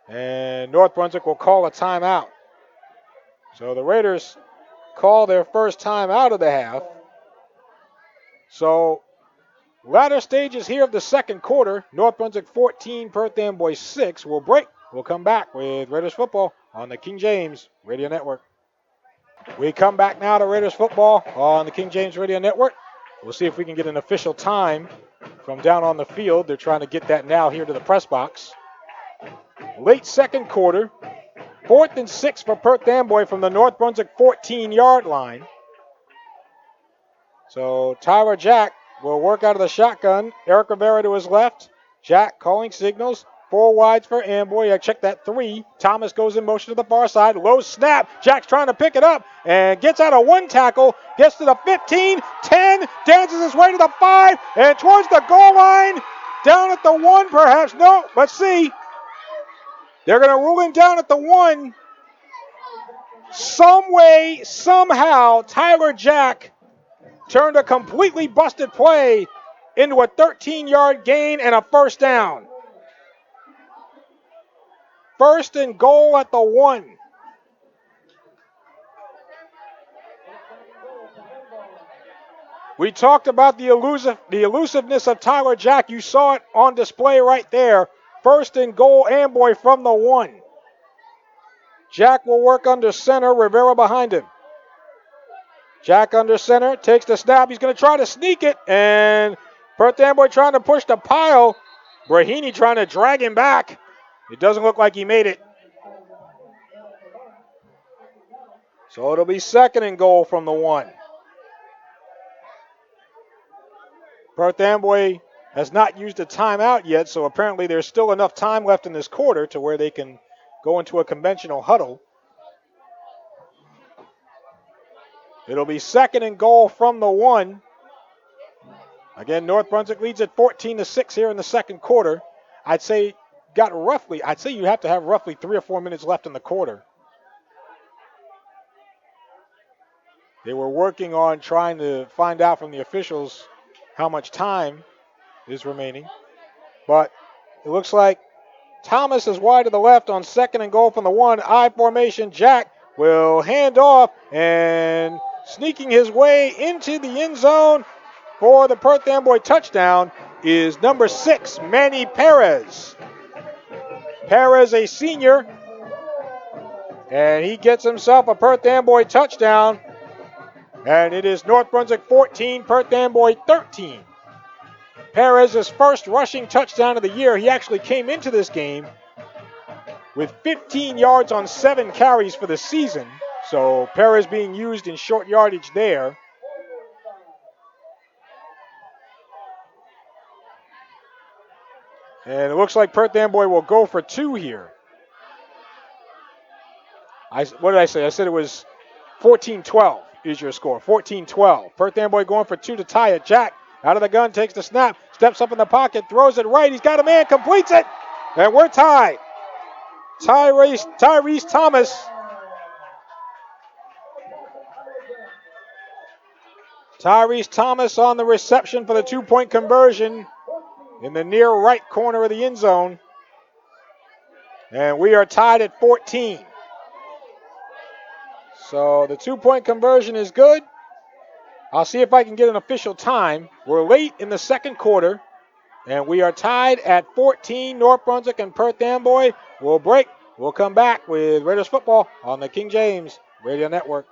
S3: And North Brunswick will call a timeout. So the Raiders call their first timeout of the half. So latter stages here of the second quarter. North Brunswick 14, Perth Amboy 6. We'll break. We'll come back with Raiders football on the King James Radio Network. We come back now to Raiders football on the King James Radio Network. We'll see if we can get an official time from down on the field. They're trying to get that now here to the press box. Late second quarter. 4th and 6 for Perth Amboy from the North Brunswick 14-yard line. So Tyler Jack will work out of the shotgun. Eric Rivera to his left. Jack calling signals. 4 wides for Amboy. I check that 3. Thomas goes in motion to the far side. Low snap. Jack's trying to pick it up and gets out of 1 tackle. Gets to the 15, 10, dances his way to the 5, and towards the goal line. Down at the 1 perhaps. No, let's see. They're going to rule him down at the 1. Some way, somehow, Tyler Jack turned a completely busted play into a 13-yard gain and a first down. First and goal at the 1. We talked about the elusiveness of Tyler Jack. You saw it on display right there. First and goal, Amboy from the 1. Jack will work under center, Rivera behind him. Jack under center, takes the snap. He's going to try to sneak it, and Perth Amboy trying to push the pile. Brahini trying to drag him back. It doesn't look like he made it. So it'll be second and goal from the 1. Perth Amboy has not used a timeout yet, so apparently there's still enough time left in this quarter to where they can go into a conventional huddle. It'll be second and goal from the 1. Again, North Brunswick leads at 14-6 here in the second quarter. I'd say you have to have roughly 3 or 4 minutes left in the quarter. They were working on trying to find out from the officials how much time is remaining. But it looks like Thomas is wide to the left on second and goal from the 1. I formation. Jack will hand off, and sneaking his way into the end zone for the Perth Amboy touchdown is number 6, Manny Perez. Perez, a senior, and he gets himself a Perth Amboy touchdown. And it is North Brunswick 14, Perth Amboy 13. Perez's first rushing touchdown of the year. He actually came into this game with 15 yards on 7 carries for the season. So Perez being used in short yardage there. And it looks like Perth Amboy will go for 2 here. What did I say? I said it was 14-12 is your score. 14-12. Perth Amboy going for 2 to tie it. Jack out of the gun, takes the snap, steps up in the pocket, throws it right. He's got a man, completes it, and we're tied. Tyrese Thomas. Tyrese Thomas on the reception for the 2-point conversion in the near right corner of the end zone. And we are tied at 14. So the 2-point conversion is good. I'll see if I can get an official time. We're late in the second quarter, and we are tied at 14. North Brunswick and Perth Amboy will break. We'll come back with Raiders football on the King James Radio Network.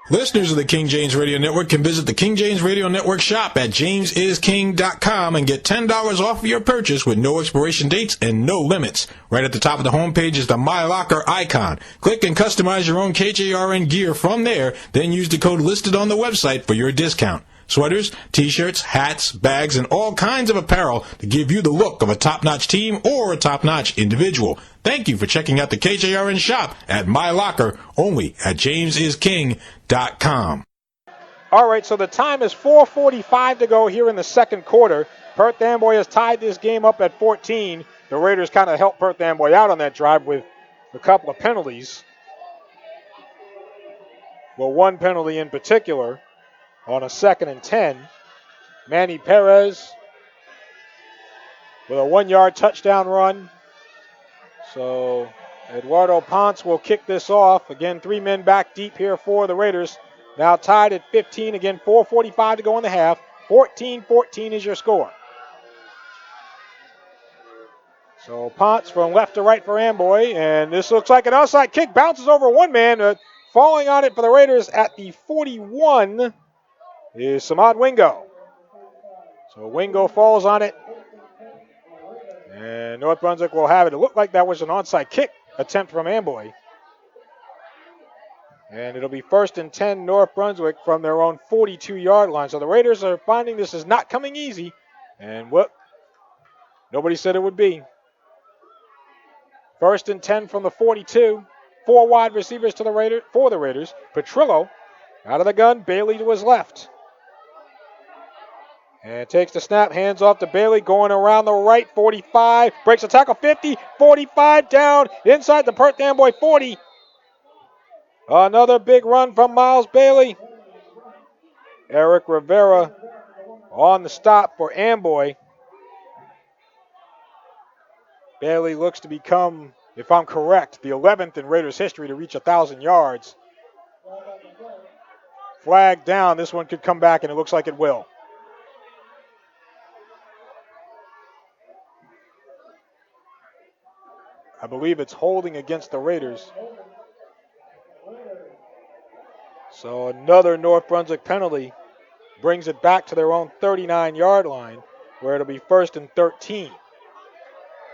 S2: Listeners of the King James Radio Network can visit the King James Radio Network shop at jamesisking.com and get $10 off of your purchase with no expiration dates and no limits. Right at the top of the homepage is the My Locker icon. Click and customize your own KJRN gear from there, then use the code listed on the website for your discount. Sweaters, t-shirts, hats, bags, and all kinds of apparel to give you the look of a top-notch team or a top-notch individual. Thank you for checking out the KJRN shop at My Locker, only at jamesisking.com.
S3: All right, so the time is 4:45 to go here in the second quarter. Perth Amboy has tied this game up at 14. The Raiders kind of helped Perth Amboy out on that drive with a couple of penalties. Well, one penalty in particular on a 2nd and 10. Manny Perez with a 1-yard touchdown run. So Eduardo Ponce will kick this off. Again, 3 men back deep here for the Raiders. Now tied at 15. Again, 4:45 to go in the half. 14-14 is your score. So Ponce from left to right for Amboy. And this looks like an outside kick. Bounces over one man. Falling on it for the Raiders at the 41 is Samad Wingo. So Wingo falls on it. And North Brunswick will have it. It looked like that was an onside kick attempt from Amboy. And it'll be 1st and 10 North Brunswick from their own 42-yard line. So the Raiders are finding this is not coming easy. And what? Nobody said it would be. 1st and 10 from the 42. 4 wide receivers to the Raiders for the Raiders. Petrillo out of the gun. Bailey to his left. And takes the snap, hands off to Bailey, going around the right, 45, breaks a tackle, 50, 45, down, inside the Perth Amboy 40. Another big run from Miles Bailey. Eric Rivera on the stop for Amboy. Bailey looks to become, if I'm correct, the 11th in Raiders history to reach 1,000 yards. Flag down, this one could come back, and it looks like it will. I believe it's holding against the Raiders. So another North Brunswick penalty brings it back to their own 39-yard line, where it'll be 1st and 13.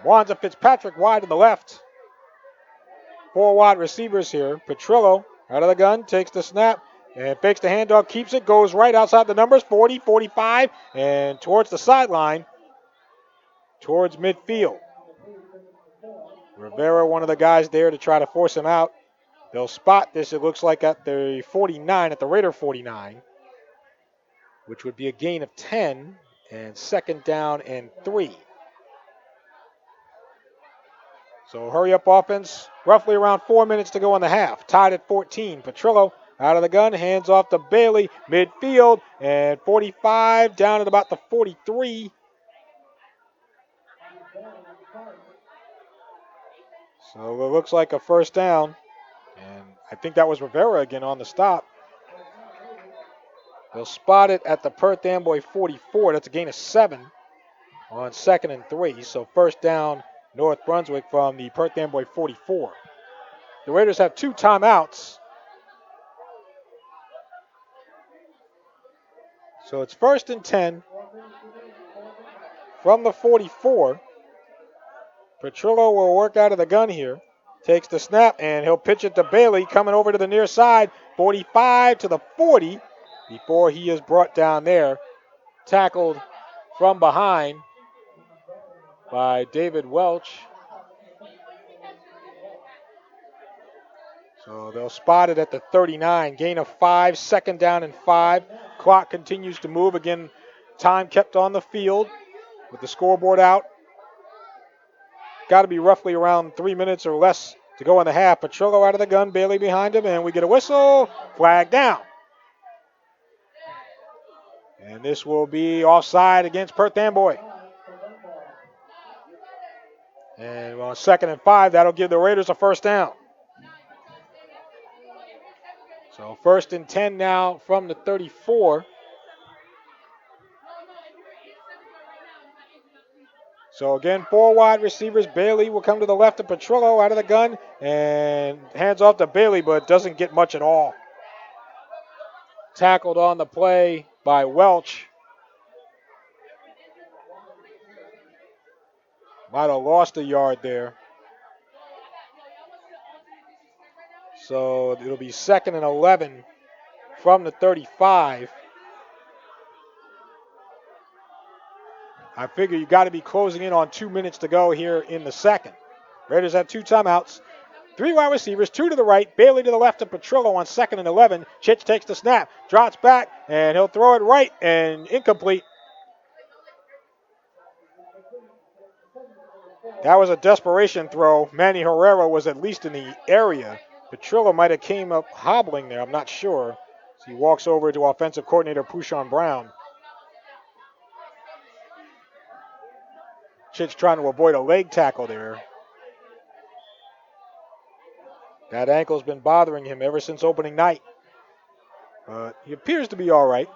S3: Wanza Fitzpatrick wide to the left. 4 wide receivers here. Petrillo out of the gun, takes the snap, and fakes the handoff, keeps it, goes right outside the numbers, 40, 45, and towards the sideline, towards midfield. Rivera, one of the guys there to try to force him out. They'll spot this, it looks like, at the 49, at the Raider 49, which would be a gain of 10, and 2nd down and 3. So hurry up offense, roughly around 4 minutes to go in the half. Tied at 14. Petrillo out of the gun, hands off to Bailey, midfield, and 45 down at about the 43. So it looks like a 1st down. And I think that was Rivera again on the stop. They'll spot it at the Perth Amboy 44. That's a gain of 7 on 2nd and 3. So 1st down North Brunswick from the Perth Amboy 44. The Raiders have 2 timeouts. So it's 1st and 10 from the 44. Petrillo will work out of the gun here. Takes the snap, and he'll pitch it to Bailey, coming over to the near side. 45 to the 40 before he is brought down there. Tackled from behind by David Welch. So they'll spot it at the 39. Gain of 5, 2nd down and 5. Clock continues to move. Again, time kept on the field with the scoreboard out. Got to be roughly around 3 minutes or less to go in the half. Petrillo out of the gun, Bailey behind him, and we get a whistle. Flag down. And this will be offside against Perth Amboy. And on 2nd and 5, that'll give the Raiders a 1st down. So 1st and 10 now from the 34. So again, 4 wide receivers. Bailey will come to the left of Petrillo out of the gun and hands off to Bailey, but doesn't get much at all. tackled on the play by Welch. Might have lost a yard there. So it'll be 2nd and 11 from the 35. I figure you got to be closing in on 2 minutes to go here in the second. Raiders have 2 timeouts. 3 wide receivers, 2 to the right, Bailey to the left of Petrillo on 2nd and 11. Chich takes the snap, drops back, and he'll throw it right and incomplete. That was a desperation throw. Manny Herrera was at least in the area. Petrillo might have came up hobbling there, I'm not sure. So he walks over to offensive coordinator Pushawn Brown. Chich trying to avoid a leg tackle there. That ankle's been bothering him ever since opening night. But he appears to be all right.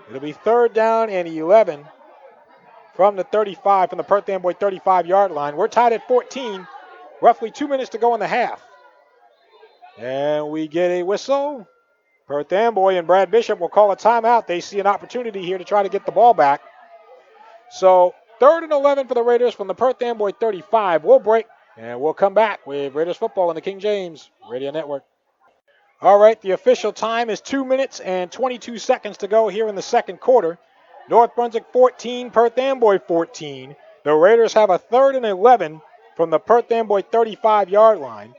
S3: It'll be 3rd down and 11 from the 35, from the Perth Amboy 35-yard line. We're tied at 14, roughly 2 minutes to go in the half. And we get a whistle. Perth Amboy and Brad Bishop will call a timeout. They see an opportunity here to try to get the ball back. So 3rd and 11 for the Raiders from the Perth Amboy 35. We'll break, and we'll come back with Raiders football on the King James Radio Network. All right, the official time is 2 minutes and 22 seconds to go here in the second quarter. North Brunswick 14, Perth Amboy 14. The Raiders have a 3rd and 11 from the Perth Amboy 35-yard line.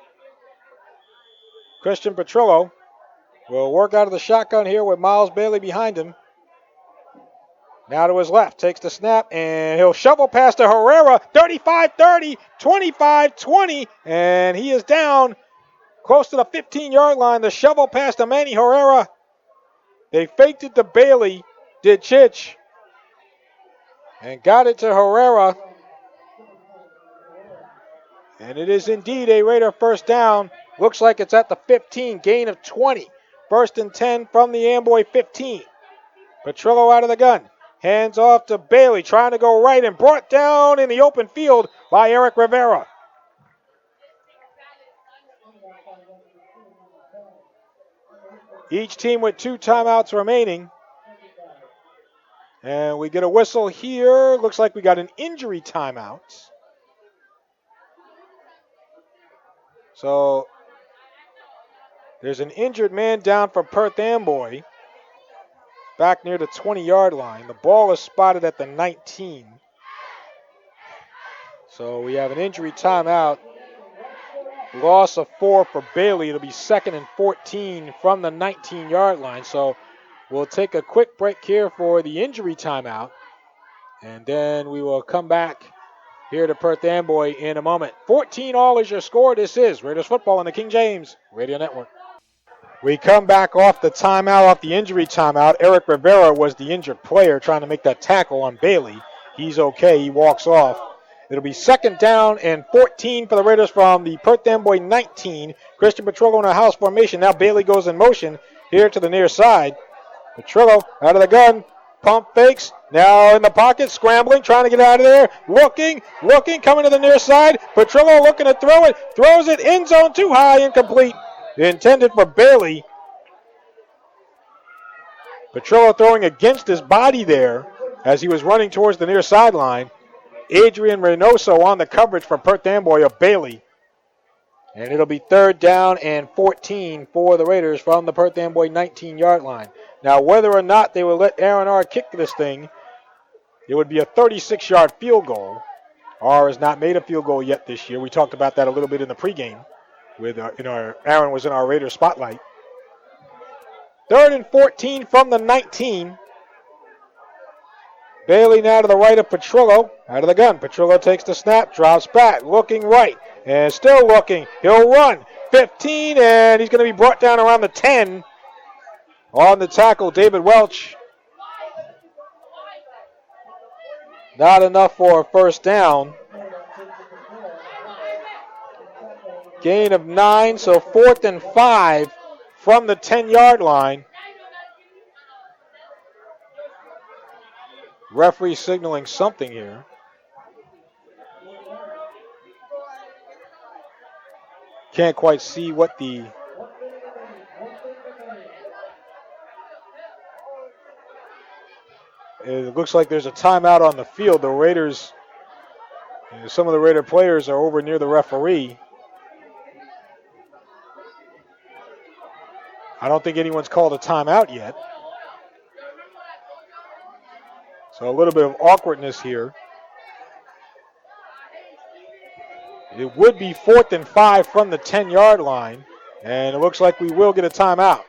S3: Christian Petrillo will work out of the shotgun here with Miles Bailey behind him. Now to his left, takes the snap, and he'll shovel past to Herrera, 35-30, 25-20, and he is down close to the 15-yard line. The shovel pass to Manny Herrera. They faked it to Bailey, did Chich, and got it to Herrera. And it is indeed a Raider first down. Looks like it's at the 15, gain of 20. 1st and 10 from the Amboy 15. Petrillo out of the gun. Hands off to Bailey, trying to go right and brought down in the open field by Eric Rivera. Each team with 2 timeouts remaining. And we get a whistle here. Looks like we got an injury timeout. So there's an injured man down for Perth Amboy, back near the 20-yard line. The ball is spotted at the 19. So we have an injury timeout. Loss of 4 for Bailey. It'll be 2nd and 14 from the 19-yard line. So we'll take a quick break here for the injury timeout. And then we will come back here to Perth Amboy in a moment. 14-all is your score. This is Raiders football on the King James Radio Network. We come back off the timeout, off the injury timeout. Eric Rivera was the injured player trying to make that tackle on Bailey. He's okay. He walks off. It'll be 2nd down and 14 for the Raiders from the Perth Amboy 19. Christian Petrillo in a house formation. Now Bailey goes in motion here to the near side. Petrillo out of the gun. Pump fakes. Now in the pocket, scrambling, trying to get out of there. Looking, coming to the near side. Petrillo looking to throw it. Throws it end zone too high, incomplete. Intended for Bailey. Petrillo throwing against his body there as he was running towards the near sideline. Adrian Reynoso on the coverage for Perth Amboy of Bailey. And it'll be 3rd down and 14 for the Raiders from the Perth Amboy 19-yard line. Now, whether or not they will let Aaron R. kick this thing, it would be a 36-yard field goal. R has not made a field goal yet this year. We talked about that a little bit in the pregame. Aaron was in our Raiders spotlight. 3rd and 14 from the 19. Bailey now to the right of Petrillo. Out of the gun. Petrillo takes the snap, drops back, looking right, and still looking. He'll run. 15, and he's going to be brought down around the 10. On the tackle, David Welch. Not enough for a first down. Gain of 9, so 4th and 5 from the 10-yard line. Referee signaling something here. Can't quite see what the It looks like there's a timeout on the field. The Raiders, some of the Raider players are over near the referee. I don't think anyone's called a timeout yet. So a little bit of awkwardness here. It would be 4th and 5 from the 10-yard line, and it looks like we will get a timeout.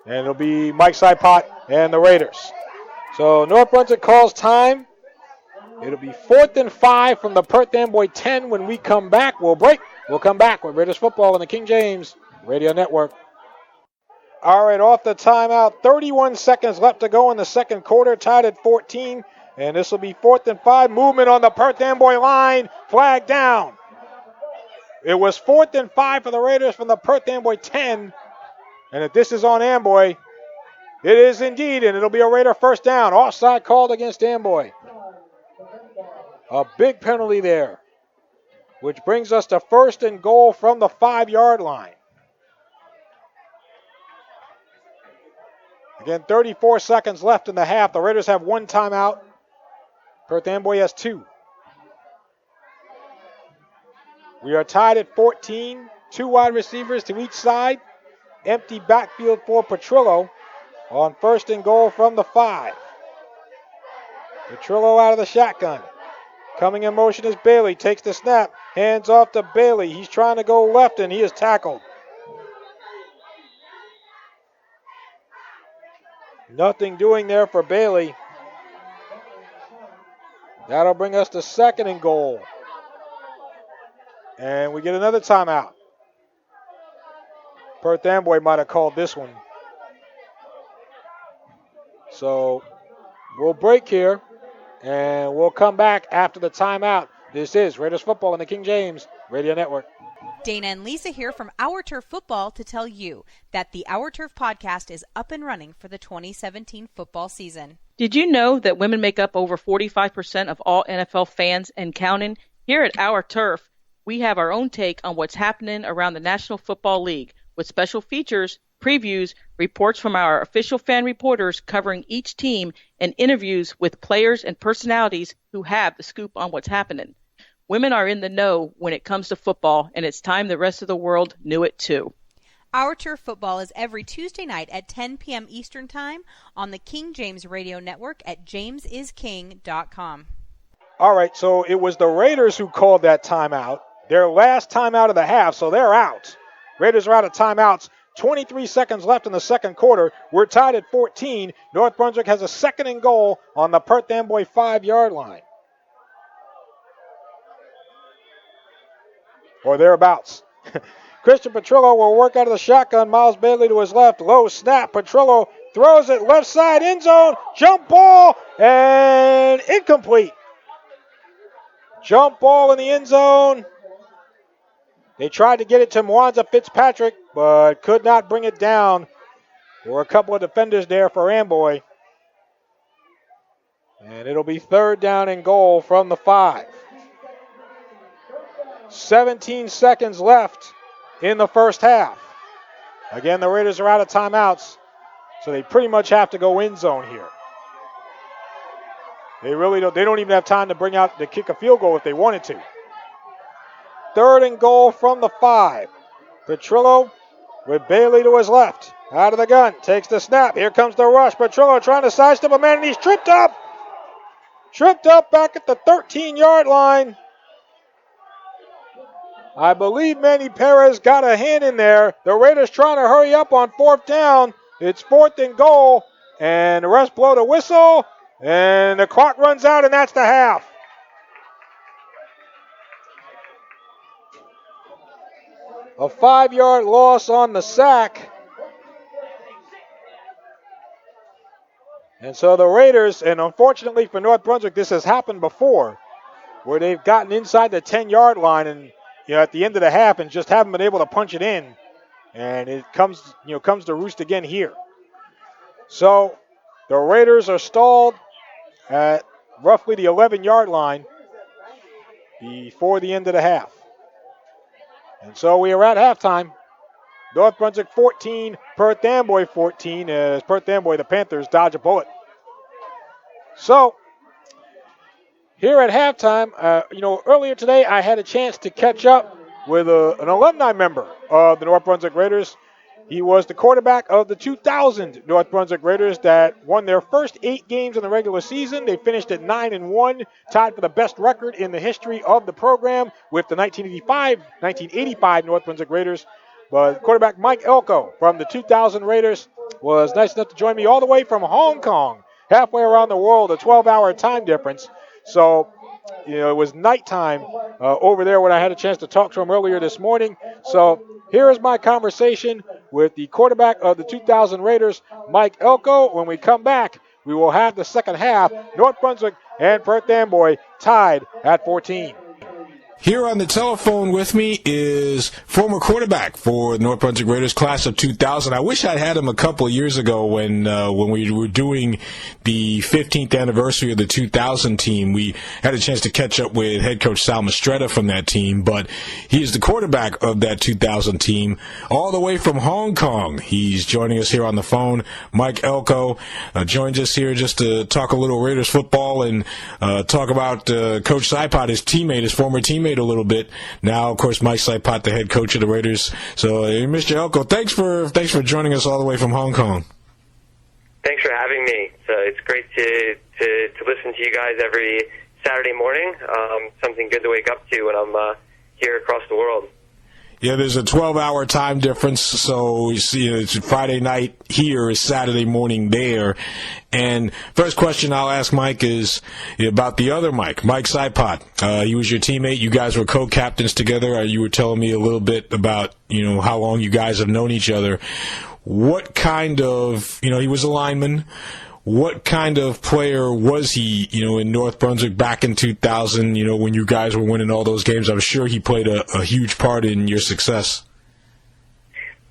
S3: And it'll be Mike Sipot and the Raiders. So North Brunswick calls time. It'll be 4th and 5 from the Perth Amboy 10. When we come back, we'll break. We'll come back with Raiders football on the King James Radio Network. All right, off the timeout. 31 seconds left to go in the second quarter, tied at 14. And this will be 4th and 5. Movement on the Perth Amboy line. Flag down. It was 4th and 5 for the Raiders from the Perth Amboy 10. And if this is on Amboy, it is indeed, and it'll be a Raider first down. Offside called against Amboy. A big penalty there, which brings us to 1st and goal from the 5-yard line. Again, 34 seconds left in the half. The Raiders have 1 timeout. Perth Amboy has 2. We are tied at 14. 2 wide receivers to each side. Empty backfield for Petrillo on 1st and goal from the 5. Petrillo out of the shotgun. Coming in motion is Bailey. Takes the snap. Hands off to Bailey. He's trying to go left, and he is tackled. Nothing doing there for Bailey. That'll bring us to 2nd and goal. And we get another timeout. Perth Amboy might have called this one. So we'll break here, and we'll come back after the timeout. This is Raiders football on the King James Radio Network.
S9: Dana and Lisa here from Our Turf Football to tell you that the Our Turf podcast is up and running for the 2017 football season.
S10: Did you know that women make up over 45% of all NFL fans and counting? Here at Our Turf, we have our own take on what's happening around the National Football League with special features, previews, reports from our official fan reporters covering each team, and interviews with players and personalities who have the scoop on what's happening. Women are in the know when it comes to football, and it's time the rest of the world knew it too.
S9: Our Turf Football is every Tuesday night at 10 p.m. Eastern Time on the King James Radio Network at jamesisking.com.
S3: All right, so it was the Raiders who called that timeout. Their last timeout of the half, so they're out. Raiders are out of timeouts. 23 seconds left in the second quarter. We're tied at 14. North Brunswick has a 2nd and goal on the Perth Amboy 5-yard line. Or thereabouts. Christian Petrillo will work out of the shotgun. Miles Bailey to his left. Low snap. Petrillo throws it left side end zone. Jump ball and incomplete. Jump ball in the end zone. They tried to get it to Mwanza Fitzpatrick, but could not bring it down. There were a couple of defenders there for Amboy. And it'll be 3rd down and goal from the 5. 17 seconds left in the first half. Again, the Raiders are out of timeouts, so they pretty much have to go end zone here. They don't even have time to kick a field goal if they wanted to. 3rd and goal from the 5. Petrillo with Bailey to his left. Out of the gun. Takes the snap. Here comes the rush. Petrillo trying to sidestep a man, and he's tripped up. Tripped up back at the 13-yard line. I believe Manny Perez got a hand in there. The Raiders trying to hurry up on 4th down. It's 4th and goal. And the refs blow the whistle. And the clock runs out, and that's the half. A 5-yard loss on the sack. And so the Raiders, and unfortunately for North Brunswick, this has happened before, where they've gotten inside the 10-yard line and at the end of the half and just haven't been able to punch it in. And it comes to roost again here. So the Raiders are stalled at roughly the 11-yard line before the end of the half. And so we are at halftime. North Brunswick 14, Perth Amboy 14, as Perth Amboy, the Panthers, dodge a bullet. So, here at halftime, earlier today I had a chance to catch up with an alumni member of the North Brunswick Raiders. He was the quarterback of the 2000 North Brunswick Raiders that won their first 8 games in the regular season. They finished at 9-1, tied for the best record in the history of the program with the 1985 North Brunswick Raiders. But quarterback Mike Elko from the 2000 Raiders was nice enough to join me all the way from Hong Kong, halfway around the world, a 12-hour time difference. So, it was nighttime over there when I had a chance to talk to him earlier this morning. So here is my conversation with the quarterback of the 2000 Raiders, Mike Elko. When we come back, we will have the second half. North Brunswick and Perth Amboy tied at 14.
S2: Here on the telephone with me is former quarterback for the North Brunswick Raiders class of 2000. I wish I'd had him a couple of years ago when we were doing the 15th anniversary of the 2000 team. We had a chance to catch up with head coach Sal Mastretta from that team, but he is the quarterback of that 2000 team all the way from Hong Kong. He's joining us here on the phone. Mike Elko joins us here just to talk a little Raiders football and talk about Coach Saipot, his former teammate, a little bit. Now, of course, Mike Saipot, the head coach of the Raiders. So, Mr. Elko, thanks for joining us all the way from Hong Kong.
S11: Thanks for having me. So it's great to listen to you guys every Saturday morning. Something good to wake up to when I'm here across the world.
S2: Yeah, there's a 12-hour time difference, so you see it's Friday night here is Saturday morning there. And first question I'll ask Mike is about the other Mike Saipot. He was your teammate. You guys were co-captains together. You were telling me a little bit about, how long you guys have known each other. What kind of, he was a lineman. What kind of player was he, in North Brunswick back in 2000, when you guys were winning all those games? I'm sure he played a huge part in your success.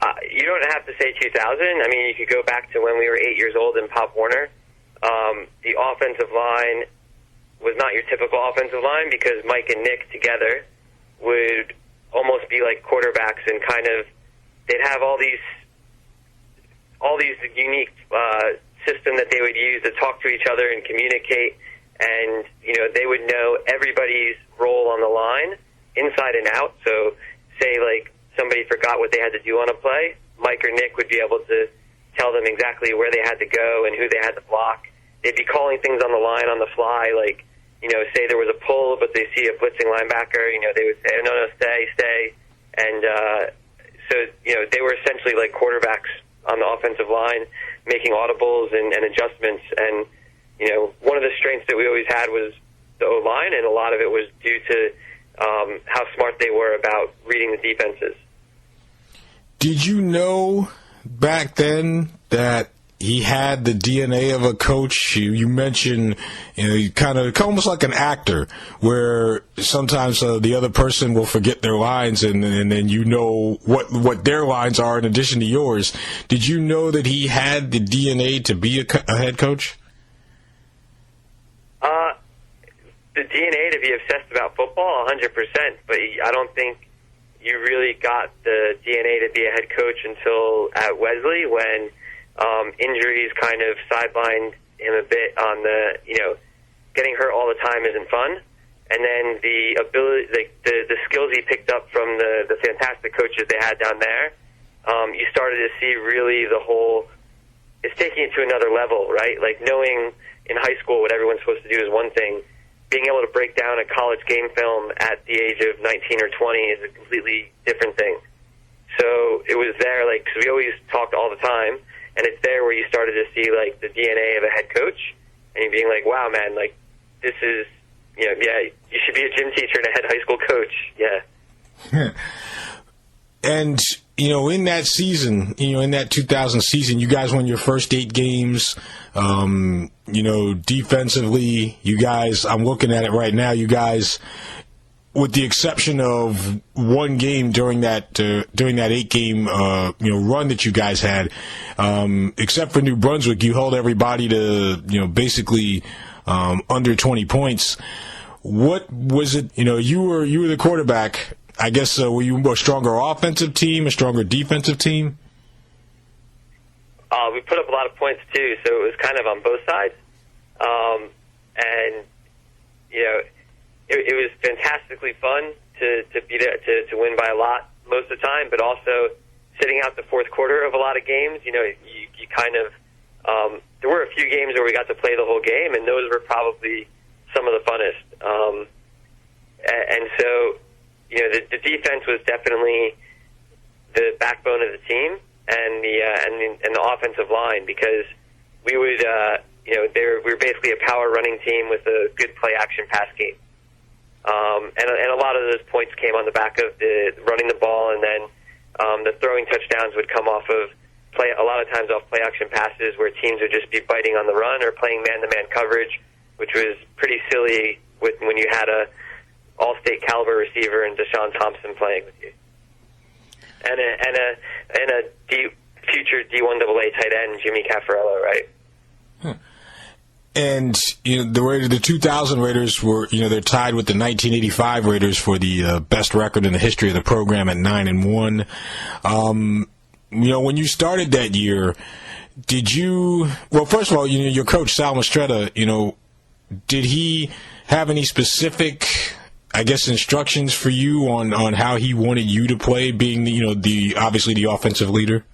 S11: You don't have to say 2000. I mean, you could go back to when we were 8 years old in Pop Warner. The offensive line was not your typical offensive line because Mike and Nick together would almost be like quarterbacks and they'd have all these unique system that they would use to talk to each other and communicate, and they would know everybody's role on the line inside and out. So say like somebody forgot what they had to do on a play, Mike or Nick would be able to tell them exactly where they had to go and who they had to block. They'd be calling things on the line on the fly, like say there was a pull but they see a blitzing linebacker, they would say, no, stay, and so they were essentially like quarterbacks on the offensive line, making audibles and adjustments. And, one of the strengths that we always had was the O-line, and a lot of it was due to how smart they were about reading the defenses.
S2: Did you know back then that he had the DNA of a coach? You mentioned, kind of almost like an actor, where sometimes the other person will forget their lines, and then what their lines are in addition to yours. Did you know that he had the DNA to be a head coach?
S11: The DNA to be obsessed about football, 100%, but I don't think you really got the DNA to be a head coach until at Wesley, when injuries kind of sidelined him a bit on the, getting hurt all the time isn't fun. And then the ability, the skills he picked up from the fantastic coaches they had down there, you started to see really it's taking it to another level, right? Like knowing in high school what everyone's supposed to do is one thing. Being able to break down a college game film at the age of 19 or 20 is a completely different thing. So it was there, because we always talked all the time, and it's there where you started to see, the DNA of a head coach, and you're being like, wow, man, this is, you should be a gym teacher and a head high school coach, yeah.
S2: And, in that season, in that 2000 season, you guys won your first 8 games. Defensively, you guys, I'm looking at it right now, you guys, with the exception of one game during that 8-game run that you guys had, except for New Brunswick, you held everybody to basically under 20 points. What was it? You were the quarterback. I guess were you a stronger offensive team, a stronger defensive team?
S11: We put up a lot of points too, so it was kind of on both sides. And it was fantastically fun to win by a lot most of the time, but also sitting out the fourth quarter of a lot of games. You kind of there were a few games where we got to play the whole game, and those were probably some of the funnest. And so, the defense was definitely the backbone of the team, and the offensive line, because we would, we were basically a power running team with a good play action pass game. And a lot of those points came on the back of the running the ball, and then the throwing touchdowns would come off of a lot of times off play action passes where teams would just be biting on the run or playing man-to-man coverage, which was pretty silly when you had a all-state caliber receiver and Deshaun Thompson playing with you, and a future D1AA tight end, Jimmy Caffarello, right?
S2: And the 2000 Raiders were, they're tied with the 1985 Raiders for the best record in the history of the program at 9-1. When you started that year, did you? Well, first of all, your coach Sal Mistretta, did he have any specific, I guess, instructions for you on how he wanted you to play, being obviously the offensive leader?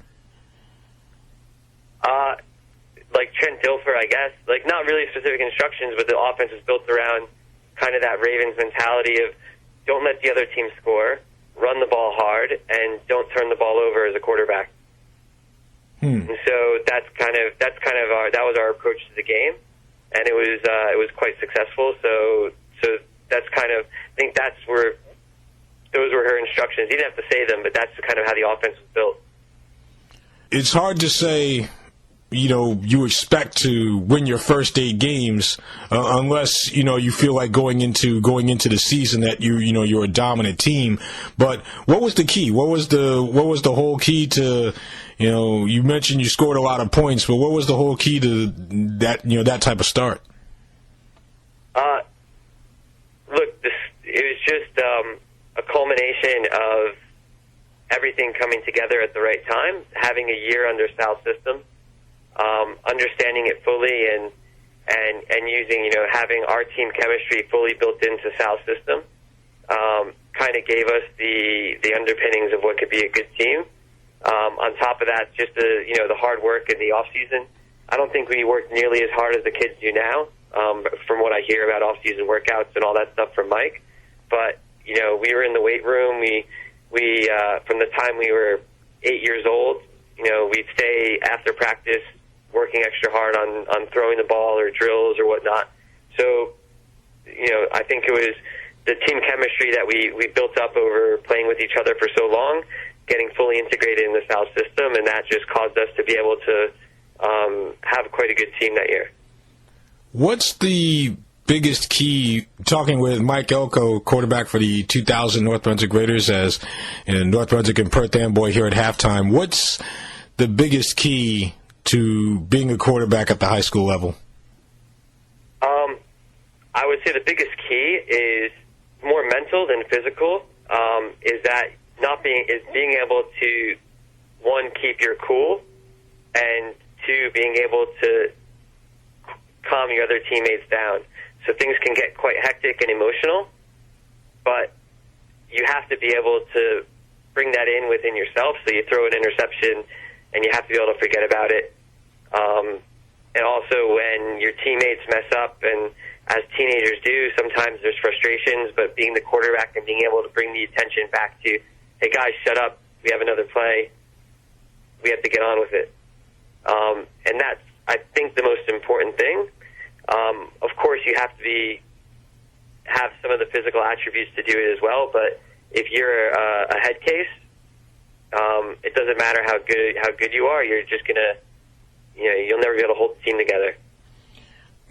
S11: Like Trent Dilfer, I guess. Like, not really specific instructions, but the offense is built around kind of that Ravens mentality of don't let the other team score, run the ball hard, and don't turn the ball over as a quarterback. And so that was our approach to the game, and it was quite successful. So that's kind of, I think that's where those were her instructions. He didn't have to say them, but that's kind of how the offense was built.
S2: It's hard to say, you expect to win your first 8 games unless you feel like going into the season that you're a dominant team. But what was the key? What was the whole key to you mentioned you scored a lot of points, but what was the whole key to that type of start?
S11: Look, it was just a culmination of everything coming together at the right time, having a year under Sal's system. Understanding it fully and using, having our team chemistry fully built into Sal's system, kind of gave us the underpinnings of what could be a good team. On top of that, just the hard work in the off season. I don't think we worked nearly as hard as the kids do now, from what I hear about off season workouts and all that stuff from Mike. But we were in the weight room. We from the time we were 8 years old, we'd stay after practice working extra hard on throwing the ball or drills or whatnot. So, I think it was the team chemistry that we built up over playing with each other for so long, getting fully integrated in the South system, and that just caused us to be able to have quite a good team that year.
S2: What's the biggest key, talking with Mike Elko, quarterback for the 2000 North Brunswick Raiders, as in North Brunswick and Perth Amboy here at halftime, what's the biggest key to being a quarterback at the high school level?
S11: I would say the biggest key is more mental than physical. Is being able to, one, keep your cool, and two, being able to calm your other teammates down. So things can get quite hectic and emotional, but you have to be able to bring that in within yourself. So you throw an interception, and you have to be able to forget about it. And also when your teammates mess up, and as teenagers do, sometimes there's frustrations, but being the quarterback and being able to bring the attention back to, hey guys, shut up, we have another play, we have to get on with it. And that's, I think, the most important thing. Of course, you have to have some of the physical attributes to do it as well, but if you're a head case, it doesn't matter how good you are. You're just gonna, you'll never be able to hold the team together.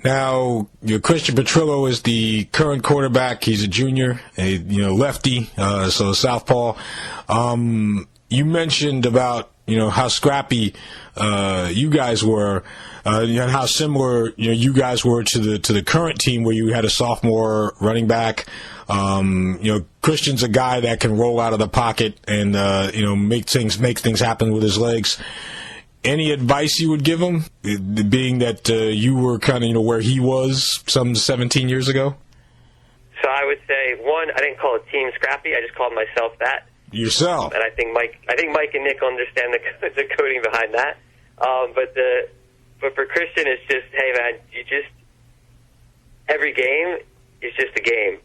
S2: Now, Christian Petrillo is the current quarterback. He's a junior, a lefty, so southpaw. You mentioned about how scrappy you guys were, and how similar you guys were to the current team where you had a sophomore running back. Christian's a guy that can roll out of the pocket and make things happen with his legs. any advice you would give him, being that you were kind of where he was some 17 years ago?
S11: So I would say, one, I didn't call a team scrappy. I just called myself that.
S2: Yourself.
S11: And I think Mike and Nick understand the coding behind that. But for Christian, it's just, hey man, every game is just a game.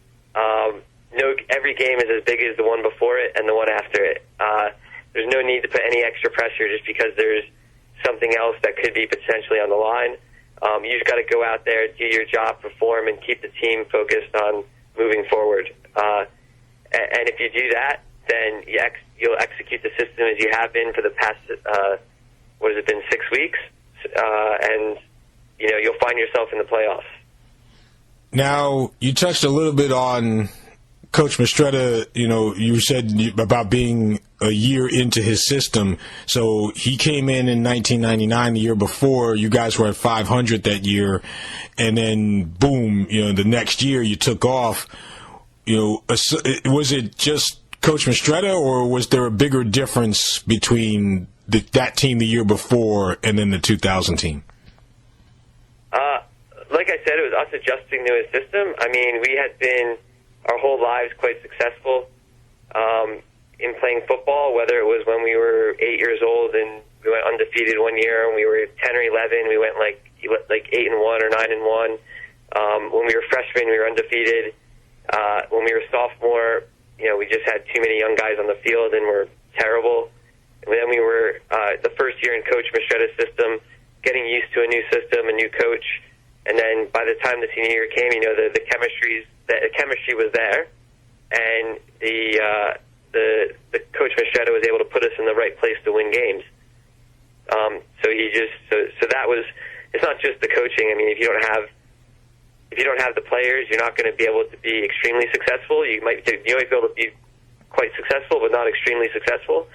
S11: Every game is as big as the one before it and the one after it. There's no need to put any extra pressure just because there's something else that could be potentially on the line. You just got to go out there, do your job, perform, and keep the team focused on moving forward. And if you do that, then you'll execute the system as you have been for the past, 6 weeks? And, you'll find yourself in the playoffs.
S2: Now, you touched a little bit on Coach Mistretta. You said about being a year into his system. So he came in 1999, the year before. You guys were at 500 that year. And then, boom, the next year you took off. Was it just Coach Mistretta, or was there a bigger difference between that team the year before and then the 2000 team?
S11: Like I said, it was us adjusting to his system. I mean, we had been our whole lives quite successful in playing football, whether it was when we were 8 years old and we went undefeated one year, and we were 10 or 11, we went like 8-1 or 9-1. When we were freshmen, we were undefeated. When we were sophomore, we just had too many young guys on the field and were terrible. And then we were the first year in Coach Mistretta's system, getting used to a new system, a new coach. And then by the time the senior year came, the chemistry was there, and the Coach Mistretta was able to put us in the right place to win games. So that was. It's not just the coaching. I mean, if you don't have the players, you're not going to be able to be extremely successful. You might be able to be quite successful, but not extremely successful.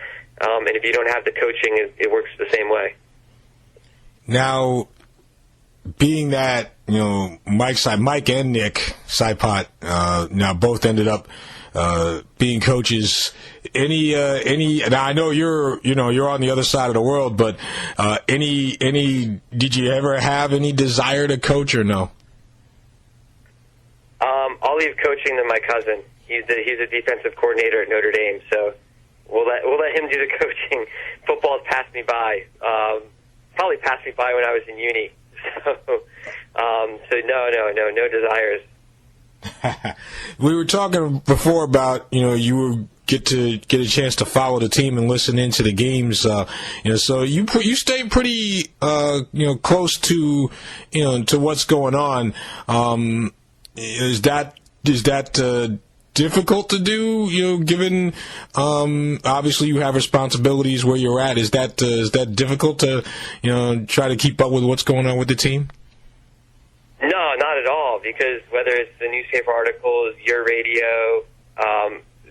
S11: And if you don't have the coaching, it works the same way.
S2: Now, being that Mike and Nick Saipot now both ended up being coaches. Now I know you're on the other side of the world, but did you ever have any desire to coach or no?
S11: I'll leave coaching to my cousin. He's a defensive coordinator at Notre Dame, so we'll let him do the coaching. Football's passed me by. Probably passed me by when I was in uni. So no desires.
S2: We were talking before about you would get a chance to follow the team and listen into the games. So you stay pretty close to to what's going on. Is that difficult to do? Given obviously you have responsibilities where you're at. Is that difficult to try to keep up with what's going on with the team?
S11: No, not at all. Because whether it's the newspaper articles, your radio,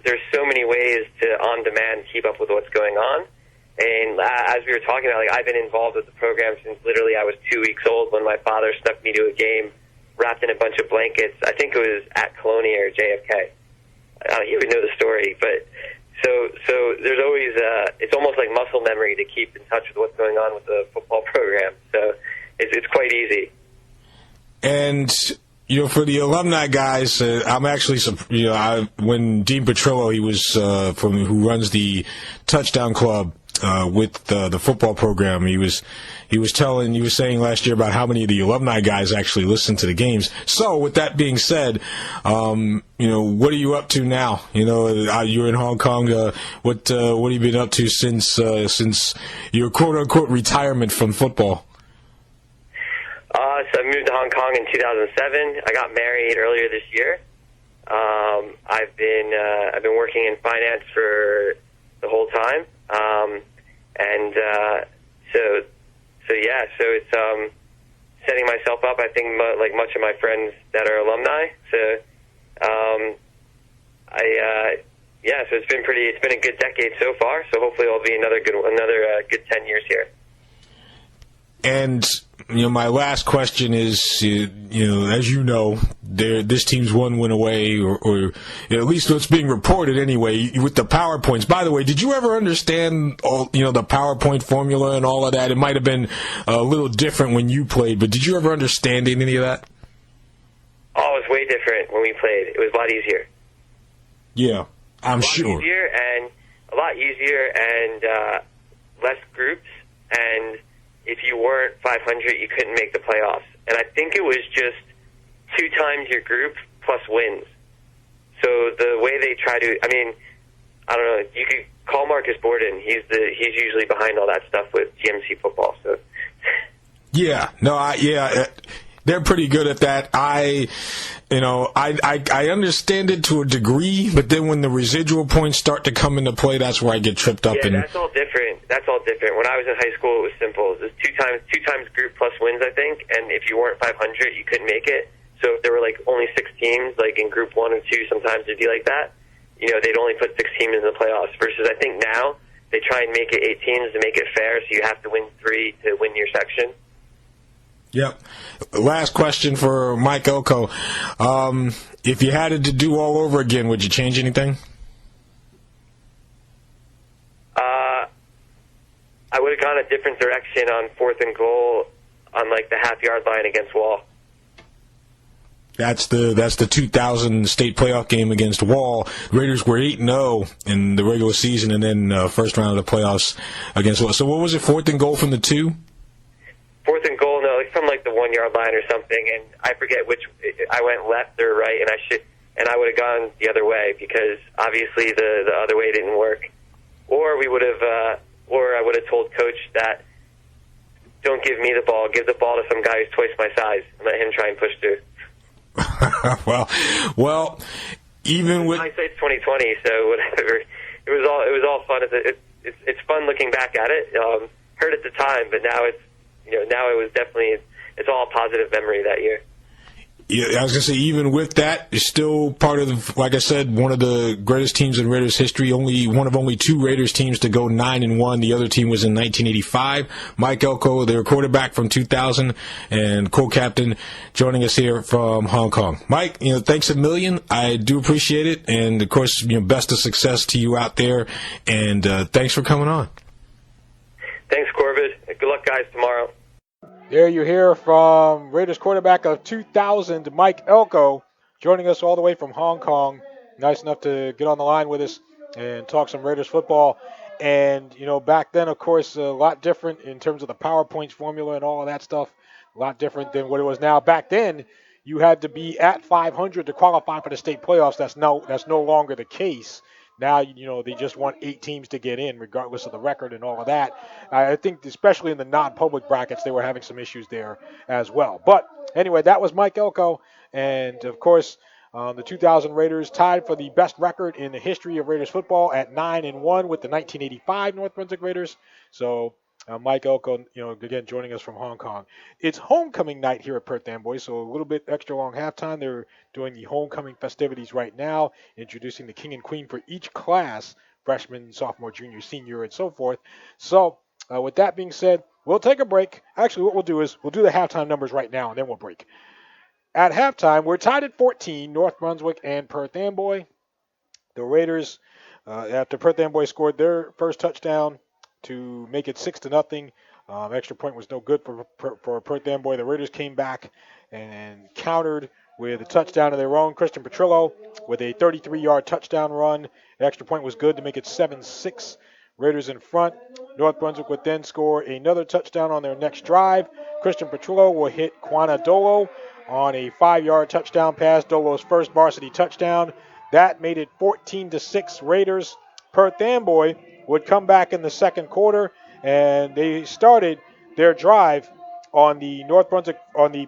S11: there's so many ways to on demand keep up with what's going on. And as we were talking about, I've been involved with the program since literally I was 2 weeks old when my father snuck me to a game wrapped in a bunch of blankets. I think it was at Colonia or JFK. You would know the story, but so there's always it's almost like muscle memory to keep in touch with what's going on with the football program. So it's quite easy.
S2: And for the alumni guys, I'm actually when Dean Petrillo, he was who runs the Touchdown Club with the football program, he was saying last year about how many of the alumni guys actually listen to the games. So with that being said, what are you up to now? You're in Hong Kong. What have you been up to since your quote unquote retirement from football?
S11: So I moved to Hong Kong in 2007. I got married earlier this year. I've been working in finance for the whole time. So it's setting myself up. I think like much of my friends that are alumni. So so it's been a good decade so far. So hopefully it'll be another good 10 years here.
S2: And my last question is, as you know, this team's one win away, or at least what's being reported anyway, with the PowerPoints. By the way, did you ever understand all, the PowerPoint formula and all of that? It might have been a little different when you played, but did you ever understand any of that?
S11: Oh, it was way different when we played. It was a lot easier.
S2: Yeah, I'm sure.
S11: A lot easier and less groups, and if you weren't 500, you couldn't make the playoffs. And I think it was just 2 times your group plus wins. So the way they try to, I don't know, you could call Marcus Borden. He's usually behind all that stuff with GMC football. So.
S2: They're pretty good at that. I understand it to a degree, but then when the residual points start to come into play, that's where I get tripped up.
S11: Yeah, that's all different. When I was in high school, it was simple. It was two times group plus wins, I think, and if you weren't 500, you couldn't make it. So if there were only 6 teams, like in group 1 or 2, sometimes it'd be like that. They'd only put 6 teams in the playoffs. Versus I think now they try and make it 8 teams to make it fair, so you have to win 3 to win your section.
S2: Yep. Last question for Mike Elko. If you had it to do all over again, would you change anything?
S11: I would have gone a different direction on 4th and goal on the half-yard line against Wall.
S2: That's the 2000 state playoff game against Wall. Raiders were 8-0 in the regular season, and then first round of the playoffs against Wall. So what was it? 4th and goal from the 2?
S11: 4th and goal, no, from the 1-yard line or something, and I forget which. I went left or right, and I would have gone the other way because obviously the other way didn't work. Or we would have, or I would have told coach that don't give me the ball, give the ball to some guy who's twice my size, and let him try and push through.
S2: well, even with
S11: hindsight's 2020, so whatever. It was all fun. It's fun looking back at it. Hurt at the time, but now now it was definitely it's all a positive memory that year.
S2: Yeah, I was going to say, even with that, it's still part of, like I said, one of the greatest teams in Raiders history. One of only 2 Raiders teams to go 9-1. The other team was in 1985. Mike Elko, their quarterback from 2000, and co-captain, joining us here from Hong Kong. Mike, thanks a million. I do appreciate it, and of course, best of success to you out there. And thanks for coming on.
S11: Thanks, Corbett. Good luck, guys, tomorrow.
S3: There you hear from Raiders quarterback of 2000, Mike Elko, joining us all the way from Hong Kong. Nice enough to get on the line with us and talk some Raiders football. And, back then, of course, a lot different in terms of the PowerPoints formula and all of that stuff. A lot different than what it was now. Back then, you had to be at 500 to qualify for the state playoffs. That's no longer the case. Now, they just want 8 teams to get in, regardless of the record and all of that. I think, especially in the non-public brackets, they were having some issues there as well. But anyway, that was Mike Elko. And, of course, the 2000 Raiders tied for the best record in the history of Raiders football at 9-1 with the 1985 North Brunswick Raiders. So Mike Elko, again, joining us from Hong Kong. It's homecoming night here at Perth Amboy, so a little bit extra long halftime. They're doing the homecoming festivities right now, introducing the king and queen for each class, freshman, sophomore, junior, senior, and so forth. So with that being said, we'll take a break. Actually, what we'll do is we'll do the halftime numbers right now, and then we'll break. At halftime, we're tied at 14, North Brunswick and Perth Amboy. The Raiders, after Perth Amboy scored their first touchdown to make it 6-0. Extra point was no good for Perth Amboy. The Raiders came back and countered with a touchdown of their own. Christian Petrillo with a 33-yard touchdown run. The extra point was good to make it 7-6. Raiders in front. North Brunswick would then score another touchdown on their next drive. Christian Petrillo will hit Quana Dolo on a 5-yard touchdown pass, Dolo's first varsity touchdown. That made it 14-6 Raiders. Perth Amboy would come back in the second quarter, and they started their drive on the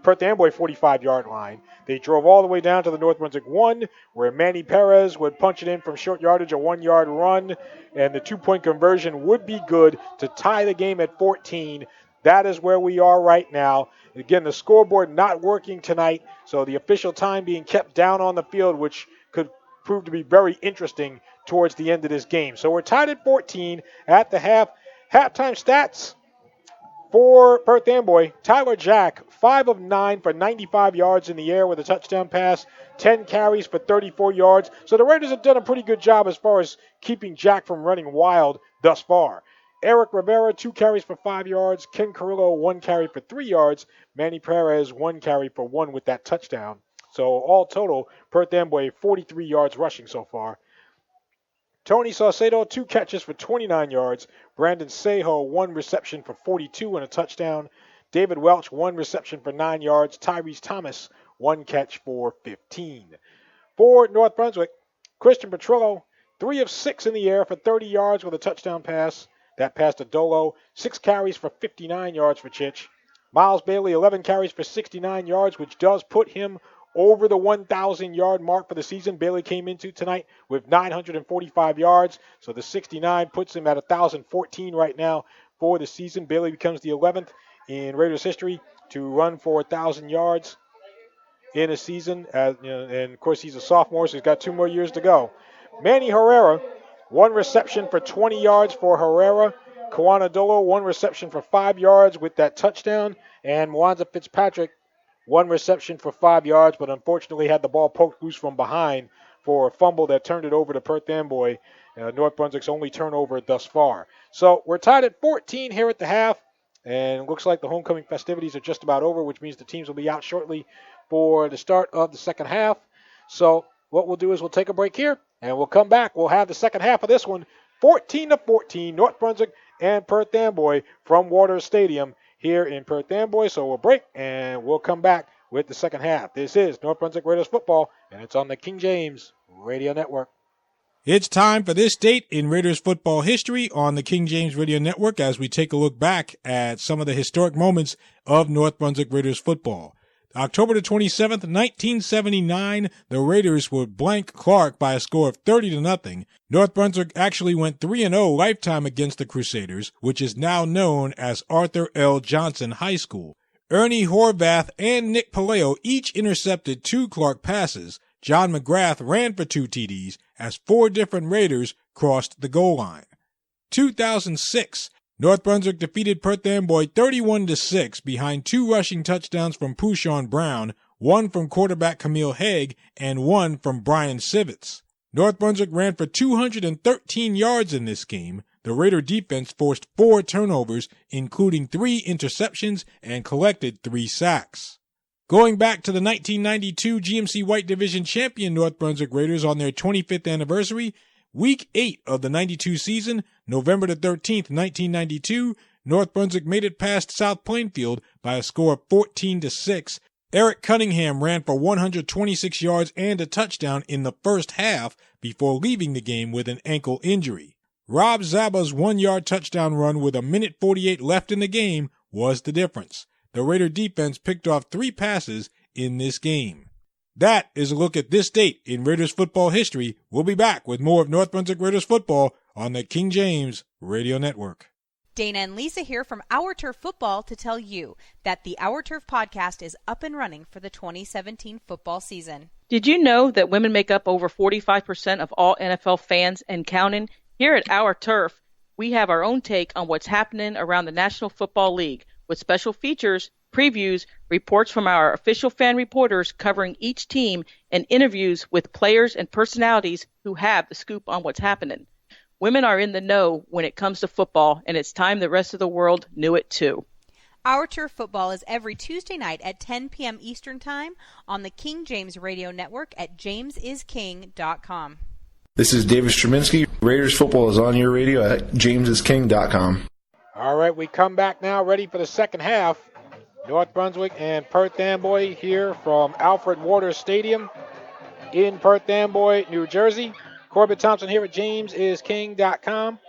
S3: Perth Amboy 45-yard line. They drove all the way down to the North Brunswick 1, where Manny Perez would punch it in from short yardage, a 1-yard run, and the 2-point conversion would be good to tie the game at 14. That is where we are right now. Again, the scoreboard not working tonight, so the official time being kept down on the field, which could prove to be very interesting towards the end of this game. So we're tied at 14 at the half. Halftime stats. For Perth Amboy, Tyler Jack, 5 of 9 for 95 yards in the air with a touchdown pass, 10 carries for 34 yards. So the Raiders have done a pretty good job as far as keeping Jack from running wild thus far. Eric Rivera, 2 carries for 5 yards. Ken Carrillo, 1 carry for 3 yards. Manny Perez, 1 carry for 1 with that touchdown. So all total, Perth Amboy, 43 yards rushing so far. Tony Saucedo, 2 catches for 29 yards. Brandon Sejo, 1 reception for 42 and a touchdown. David Welch, 1 reception for 9 yards. Tyrese Thomas, 1 catch for 15. For North Brunswick, Christian Petrillo, 3 of 6 in the air for 30 yards with a touchdown pass. That pass to Dolo. 6 carries for 59 yards for Chich. Miles Bailey, 11 carries for 69 yards, which does put him over the 1,000-yard mark for the season. Bailey came into tonight with 945 yards, so the 69 puts him at 1,014 right now for the season. Bailey becomes the 11th in Raiders history to run for 1,000 yards in a season. And, of course, he's a sophomore, so he's got 2 more years to go. Manny Herrera, 1 reception for 20 yards for Herrera. Kawana Dolo, 1 reception for 5 yards with that touchdown. And Mwanza Fitzpatrick, 1 reception for 5 yards, but unfortunately had the ball poked loose from behind for a fumble that turned it over to Perth Amboy, North Brunswick's only turnover thus far. So we're tied at 14 here at the half, and it looks like the homecoming festivities are just about over, which means the teams will be out shortly for the start of the second half. So what we'll do is we'll take a break here, and we'll come back. We'll have the second half of this one, 14-14, North Brunswick and Perth Amboy from Waters Stadium here in Perth Amboy. So we'll break, and we'll come back with the second half. This is North Brunswick Raiders football, and it's on the King James Radio Network.
S2: It's time for this date in Raiders football history on the King James Radio Network as we take a look back at some of the historic moments of North Brunswick Raiders football. October the 27th, 1979, the Raiders would blank Clark by a score of 30-0. North Brunswick actually went 3-0 lifetime against the Crusaders, which is now known as Arthur L. Johnson High School. Ernie Horvath and Nick Paleo each intercepted 2 Clark passes. John McGrath ran for 2 TDs as 4 different Raiders crossed the goal line. 2006, North Brunswick defeated Perth Amboy 31-6 behind 2 rushing touchdowns from Pushawn Brown, 1 from quarterback Camille Haig, and 1 from Brian Sivitz. North Brunswick ran for 213 yards in this game. The Raider defense forced 4 turnovers, including 3 interceptions, and collected 3 sacks. Going back to the 1992 GMC White Division champion North Brunswick Raiders on their 25th anniversary, Week 8 of the 92 season, November the 13th, 1992, North Brunswick made it past South Plainfield by a score of 14-6. Eric Cunningham ran for 126 yards and a touchdown in the first half before leaving the game with an ankle injury. Rob Zaba's 1-yard touchdown run with 1:48 left in the game was the difference. The Raider defense picked off 3 passes in this game. That is a look at this date in Raiders football history. We'll be back with more of North Brunswick Raiders football on the King James Radio Network.
S9: Dana and Lisa here from Our Turf Football to tell you that the Our Turf podcast is up and running for the 2017 football season.
S10: Did you know that women make up over 45% of all NFL fans and counting? Here at Our Turf, we have our own take on what's happening around the National Football League with special features, previews, reports from our official fan reporters covering each team, and interviews with players and personalities who have the scoop on what's happening. Women are in the know when it comes to football, and it's time the rest of the world knew it too.
S9: Our Turf Football is every Tuesday night at 10 p.m. Eastern Time on the King James Radio Network at jamesisking.com.
S12: This is David Straminsky. Raiders football is on your radio at jamesisking.com.
S3: All right, we come back now, ready for the second half. North Brunswick and Perth Amboy here from Alfred Waters Stadium in Perth Amboy, New Jersey. Corbett Thompson here at jamesisking.com.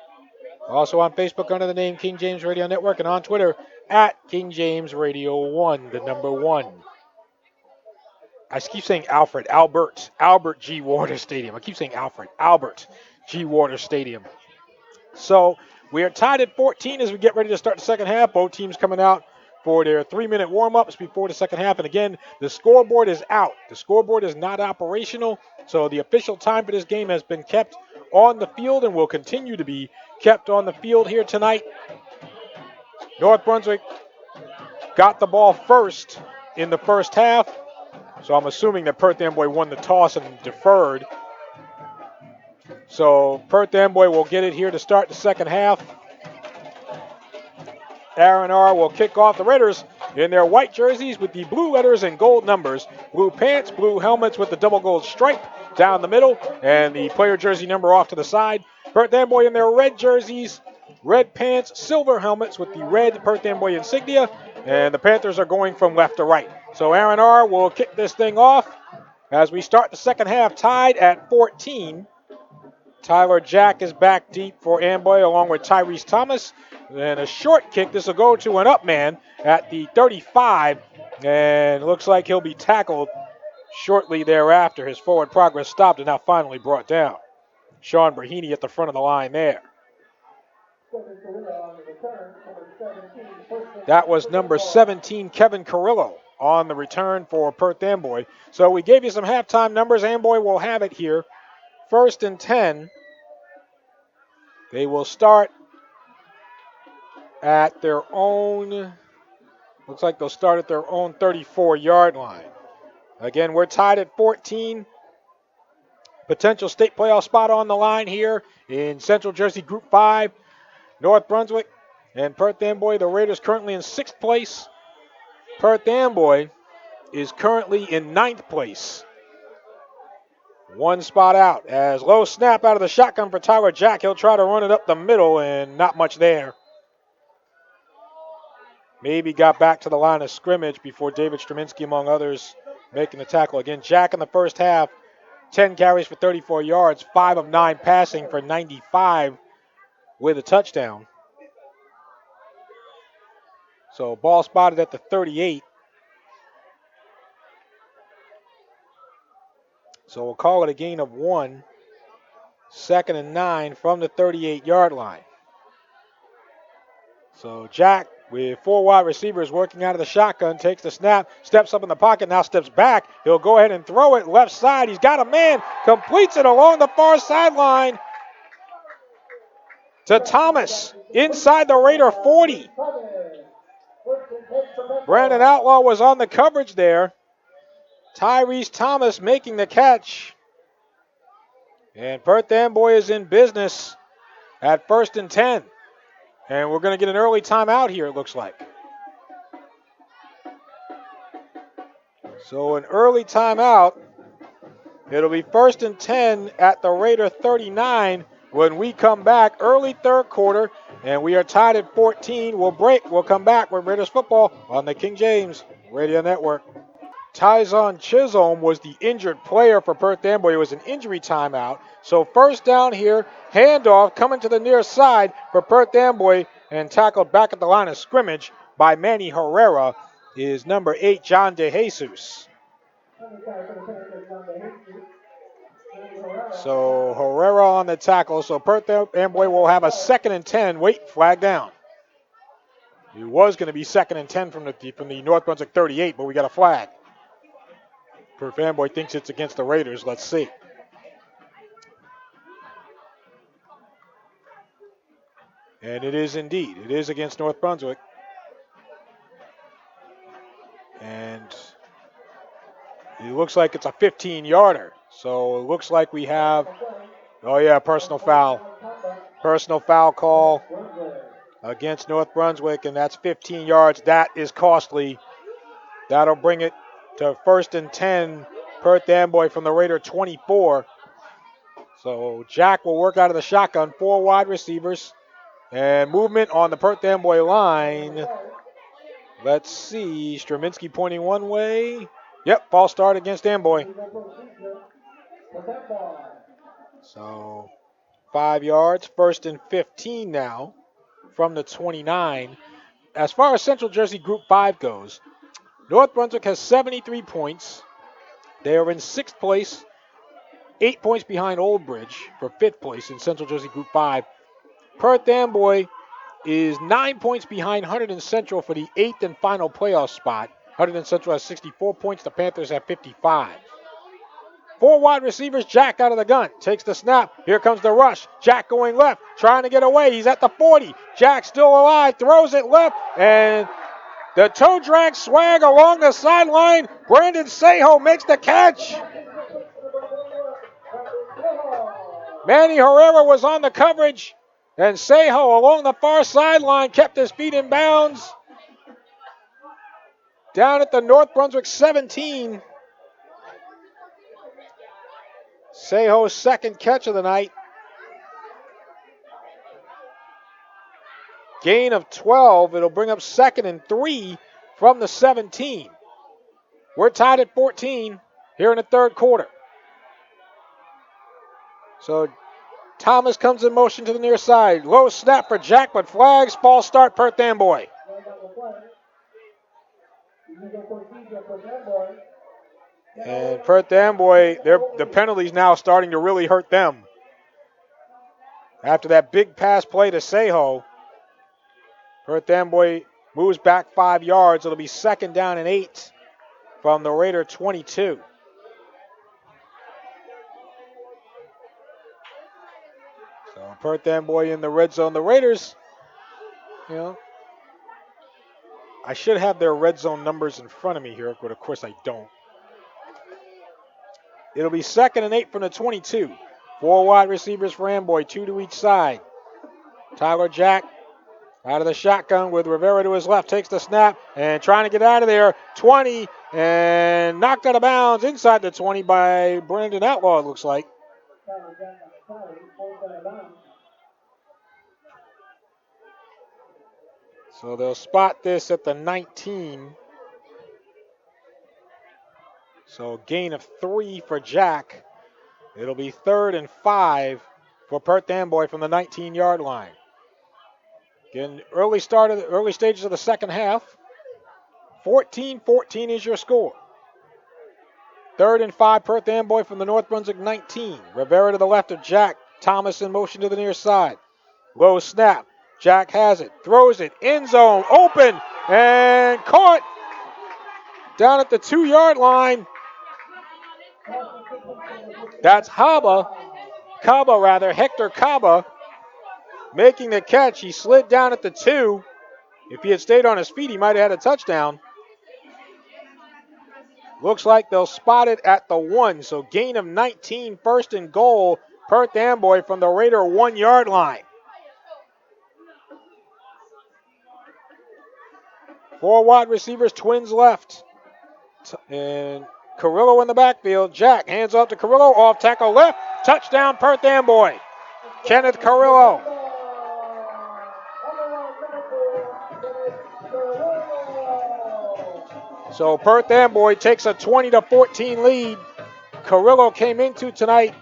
S3: Also on Facebook under the name King James Radio Network, and on Twitter at King James Radio 1, the number 1. I keep saying Albert G. Waters Stadium. I keep saying Albert G. Waters Stadium. So we are tied at 14 as we get ready to start the second half. Both teams coming out for their 3-minute warm-ups before the second half. And again, the scoreboard is out. The scoreboard is not operational. So the official time for this game has been kept on the field and will continue to be kept on the field here tonight. North Brunswick got the ball first in the first half, so I'm assuming that Perth Amboy won the toss and deferred. So Perth Amboy will get it here to start the second half. Aaron R. will kick off. The Raiders in their white jerseys with the blue letters and gold numbers. Blue pants, blue helmets with the double gold stripe down the middle, and the player jersey number off to the side. Perth Amboy in their red jerseys, red pants, silver helmets with the red Perth Amboy insignia, and the Panthers are going from left to right. So Aaron R. will kick this thing off as we start the second half tied at 14. Tyler Jack is back deep for Amboy along with Tyrese Thomas. And a short kick. This will go to an up man at the 35. And it looks like he'll be tackled shortly thereafter. His forward progress stopped and now finally brought down. Sean Brahini at the front of the line there. That was number 17, Kevin Carrillo, on the return for Perth Amboy. So we gave you some halftime numbers. Amboy will have it here. 1st and 10. They will start at their own, looks like they'll start at their own 34-yard line. Again, we're tied at 14. Potential state playoff spot on the line here in Central Jersey Group 5. North Brunswick and Perth Amboy, the Raiders currently in 6th place. Perth Amboy is currently in 9th place. One spot out as low snap out of the shotgun for Tyler Jack. He'll try to run it up the middle and not much there. Maybe got back to the line of scrimmage before David Straminsky, among others, making the tackle. Again, Jack in the first half, 10 carries for 34 yards, 5 of 9 passing for 95 with a touchdown. So ball spotted at the 38. So we'll call it a gain of 1. 2nd and 9 from the 38-yard line. So Jack, with 4 wide receivers working out of the shotgun, takes the snap, steps up in the pocket, now steps back. He'll go ahead and throw it left side. He's got a man, completes it along the far sideline to Thomas inside the Raider 40. Brandon Outlaw was on the coverage there. Tyrese Thomas making the catch. And Perth Amboy is in business at 1st and 10. And we're going to get an early timeout here, it looks like. So an early timeout. It'll be 1st and 10 at the Raider 39 when we come back. Early third quarter, and we are tied at 14. We'll break. We'll come back with Raiders football on the King James Radio Network. Tyson Chisholm was the injured player for Perth Amboy. It was an injury timeout. So first down here, handoff coming to the near side for Perth Amboy and tackled back at the line of scrimmage by Manny Herrera is number 8, John DeJesus. So Herrera on the tackle. So Perth Amboy will have a 2nd and 10. Wait, flag down. It was going to be 2nd and 10 from the North Brunswick 38, but we got a flag. Perth Amboy thinks it's against the Raiders. Let's see. And it is indeed. It is against North Brunswick. And it looks like it's a 15-yarder. So it looks like we have, personal foul. Personal foul call against North Brunswick, and that's 15 yards. That is costly. That'll bring it to 1st and 10. Perth Amboy from the Raider 24. So Jack will work out of the shotgun. 4 wide receivers. And movement on the Perth Amboy line. Let's see. Straminsky pointing one way. Yep, false start against Amboy. So 5 yards. 1st and 15 now from the 29. As far as Central Jersey Group 5 goes, North Brunswick has 73 points. They are in 6th place, 8 points behind Old Bridge for 5th place in Central Jersey Group 5. Perth Amboy is 9 points behind Hunterdon Central for the 8th and final playoff spot. Hunterdon Central has 64 points. The Panthers have 55. 4 wide receivers. Jack out of the gun. Takes the snap. Here comes the rush. Jack going left. Trying to get away. He's at the 40. Jack still alive. Throws it left. And the toe drag swag along the sideline. Brandon Sejo makes the catch. Manny Herrera was on the coverage. And Sejo along the far sideline kept his feet in bounds. Down at the North Brunswick 17. Sejo's second catch of the night. Gain of 12. It'll bring up 2nd and 3 from the 17. We're tied at 14 here in the third quarter. So Thomas comes in motion to the near side. Low snap for Jack, but flags. False start, Perth Amboy. And Perth Amboy, the penalties now starting to really hurt them. After that big pass play to Sejo, Perth Amboy moves back 5 yards. It'll be 2nd down and 8 from the Raider 22. So Perth Amboy in the red zone. The Raiders, I should have their red zone numbers in front of me here, but of course I don't. It'll be 2nd and 8 from the 22. 4 wide receivers for Amboy, 2 to each side. Tyler Jack out of the shotgun with Rivera to his left, takes the snap and trying to get out of there. 20 and knocked out of bounds inside the 20 by Brandon Outlaw, it looks like. So they'll spot this at the 19. So gain of 3 for Jack. It'll be 3rd and 5 for Perth Amboy from the 19-yard line. Again, early stages of the second half. 14-14 is your score. 3rd and 5, Perth Amboy from the North Brunswick 19. Rivera to the left of Jack. Thomas in motion to the near side. Low snap. Jack has it. Throws it. End zone. Open. And caught. Down at the 2-yard line. That's Hector Caba making the catch. He slid down at the 2. If he had stayed on his feet, he might have had a touchdown. Looks like they'll spot it at the 1. So gain of 19, 1st and goal. Perth Amboy from the Raider 1-yard line. 4 wide receivers, twins left. And Carrillo in the backfield. Jack hands off to Carrillo. Off tackle left. Touchdown, Perth Amboy. Kenneth Carrillo. So Perth Amboy takes a 20-14 lead. Carrillo came into tonight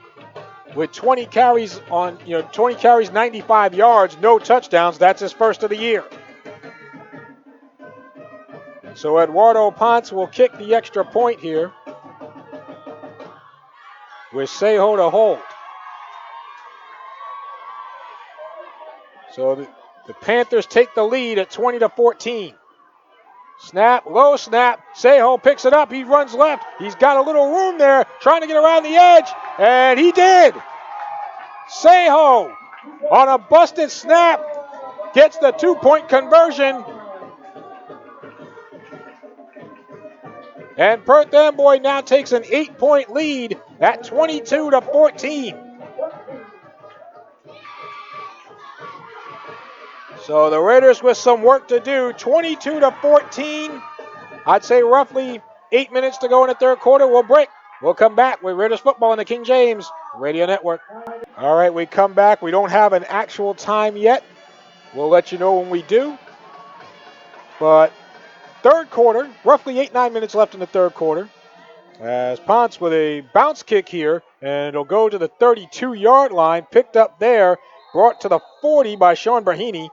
S3: with 20 carries, 95 yards, no touchdowns. That's his first of the year. So Eduardo Ponce will kick the extra point here with Sejo to hold. So the Panthers take the lead at 20-14. Snap, low snap. Sejo picks it up. He runs left. He's got a little room there, trying to get around the edge, and he did. Sejo on a busted snap gets the 2-point conversion. And Perth Amboy now takes an 8-point lead at 22-14. So the Raiders with some work to do, 22-14. I'd say roughly 8 minutes to go in the third quarter. We'll break. We'll come back with Raiders football on the King James Radio Network. All right, we come back. We don't have an actual time yet. We'll let you know when we do. But third quarter, roughly 8-9 minutes left in the third quarter. As Ponce with a bounce kick here, and it'll go to the 32-yard line, picked up there, brought to the 40 by Sean Brahini.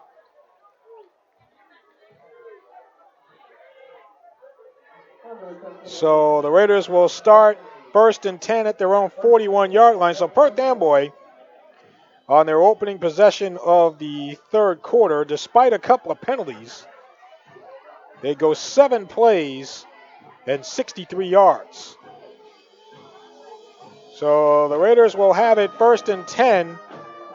S3: So the Raiders will start 1st and 10 at their own 41-yard line. So Perth Amboy, on their opening possession of the third quarter, despite a couple of penalties, they go 7 plays and 63 yards. So the Raiders will have it 1st and 10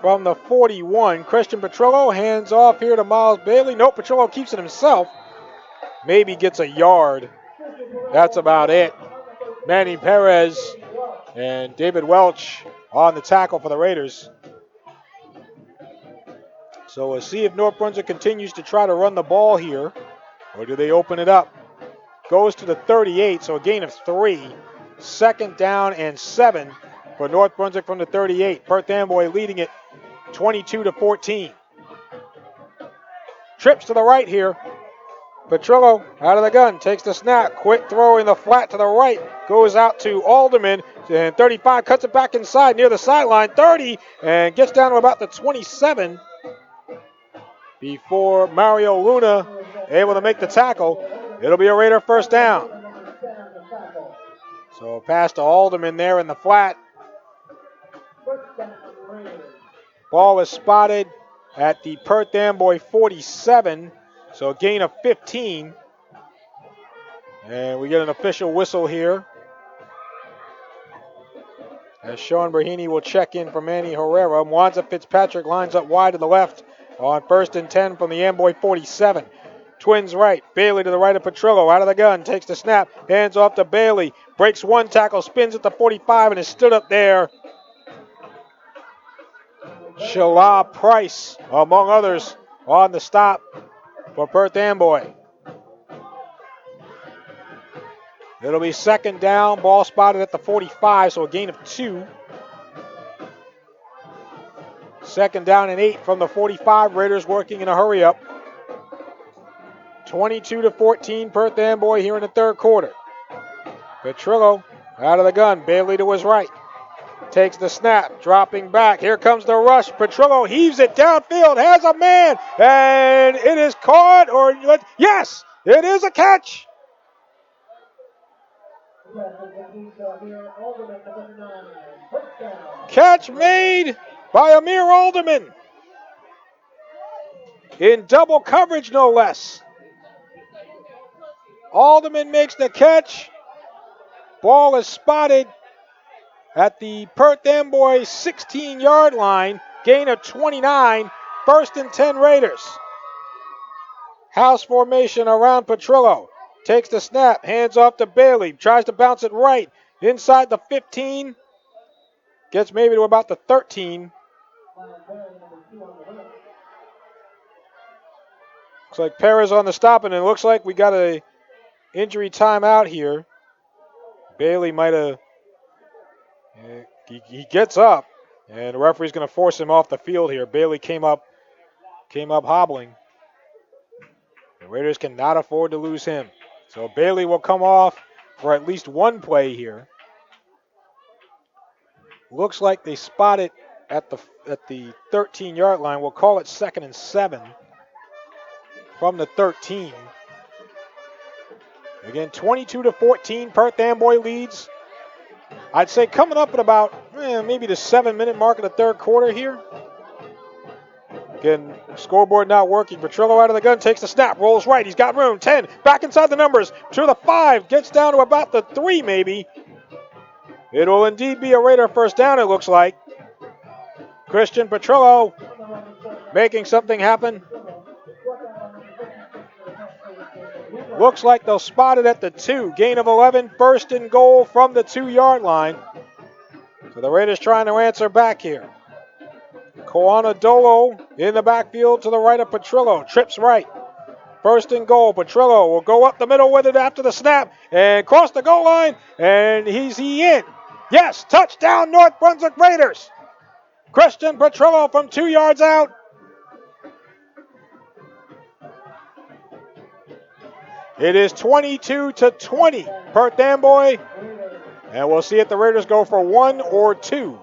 S3: from the 41. Christian Petrillo hands off here to Miles Bailey. Nope, Petrillo keeps it himself. Maybe gets a yard. That's about it. Manny Perez and David Welch on the tackle for the Raiders. So we'll see if North Brunswick continues to try to run the ball here, or do they open it up? Goes to the 38, so a gain of 3. 2nd down and 7 for North Brunswick from the 38. Perth Amboy leading it 22-14. Trips to the right here. Petrillo out of the gun, takes the snap. Quick throw in the flat to the right. Goes out to Alderman. And 35 cuts it back inside near the sideline. 30 and gets down to about the 27 before Mario Luna able to make the tackle. It'll be a Raider 1st down. So pass to Alderman there in the flat. Ball is spotted at the Perth Amboy 47. So a gain of 15. And we get an official whistle here, as Sean Brahini will check in for Manny Herrera. Mwanza Fitzpatrick lines up wide to the left on 1st and 10 from the Amboy 47. Twins right. Bailey to the right of Petrillo. Out of the gun. Takes the snap. Hands off to Bailey. Breaks one tackle. Spins at the 45 and is stood up there. Shala Price, among others, on the stop for Perth Amboy. It'll be 2nd down. Ball spotted at the 45, so a gain of 2. 2nd down and 8 from the 45. Raiders working in a hurry up. 22-14, Perth Amboy here in the 3rd quarter. Petrillo out of the gun. Bailey to his right. Takes the snap, dropping back. Here comes the rush. Petrillo heaves it downfield, has a man, and it is caught, or yes, it is a catch. Catch made by Amir Alderman. In double coverage, no less. Alderman makes the catch. Ball is spotted at the Perth Amboy 16-yard line. Gain of 29. 1st and 10 Raiders. House formation around Petrillo. Takes the snap. Hands off to Bailey. Tries to bounce it right. Inside the 15. Gets maybe to about the 13. Looks like Perez on the stop, and it looks like we got a injury timeout here. Bailey might have. He gets up, and the referee's going to force him off the field here. Bailey came up hobbling. The Raiders cannot afford to lose him. So Bailey will come off for at least one play here. Looks like they spot it at the 13-yard line. We'll call it 2nd and 7 from the 13. Again, 22-14. Perth Amboy leads. I'd say coming up at about maybe the 7-minute mark of the 3rd quarter here. Again, scoreboard not working. Petrillo out of the gun, takes the snap, rolls right. He's got room. 10, back inside the numbers. To the 5, gets down to about the 3 maybe. It will indeed be a Raider 1st down, it looks like. Christian Petrillo making something happen. Looks like they'll spot it at the 2. Gain of 11, 1st and goal from the 2-yard line. So the Raiders trying to answer back here. Koana Dolo in the backfield to the right of Petrillo. Trips right. 1st and goal. Petrillo will go up the middle with it after the snap and cross the goal line. And he's in. Yes, touchdown North Brunswick Raiders. Christian Petrillo from 2 yards out. It is 22-20, Perth Amboy. And we'll see if the Raiders go for 1 or 2.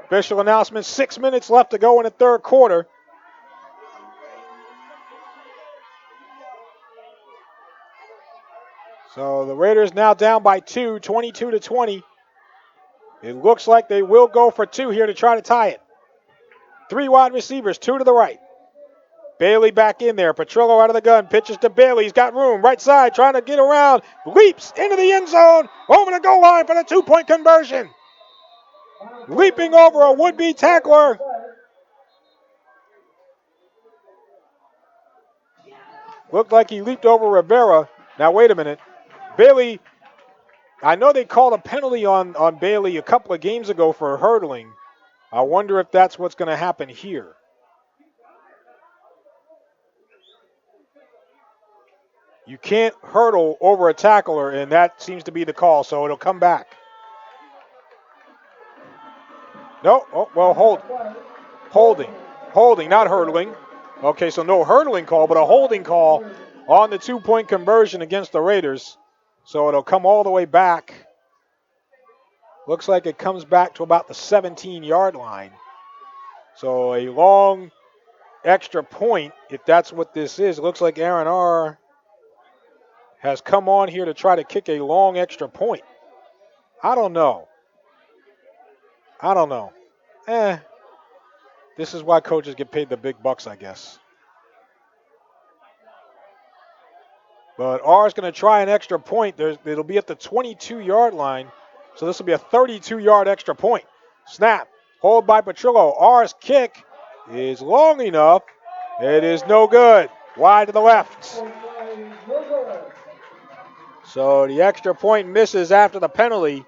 S3: Official announcement, 6 minutes left to go in the 3rd quarter. So the Raiders now down by 2, 22-20. It looks like they will go for 2 here to try to tie it. 3 wide receivers, 2 to the right. Bailey back in there. Petrillo out of the gun. Pitches to Bailey. He's got room. Right side. Trying to get around. Leaps into the end zone. Over the goal line for the 2-point conversion. Leaping over a would-be tackler. Looked like he leaped over Rivera. Now, wait a minute. Bailey, I know they called a penalty on Bailey a couple of games ago for hurdling. I wonder if that's what's going to happen here. You can't hurdle over a tackler, and that seems to be the call, so it'll come back. No, oh, well, holding, not hurdling. Okay, so no hurdling call, but a holding call on the 2-point conversion against the Raiders. So it'll come all the way back. Looks like it comes back to about the 17-yard line. So a long extra point, if that's what this is. It looks like Aaron R. has come on here to try to kick a long extra point. I don't know. This is why coaches get paid the big bucks, I guess. But R is going to try an extra point. It'll be at the 22-yard line. So this will be a 32-yard extra point. Snap. Hold by Petrillo. R's kick is long enough. It is no good. Wide to the left. So the extra point misses after the penalty,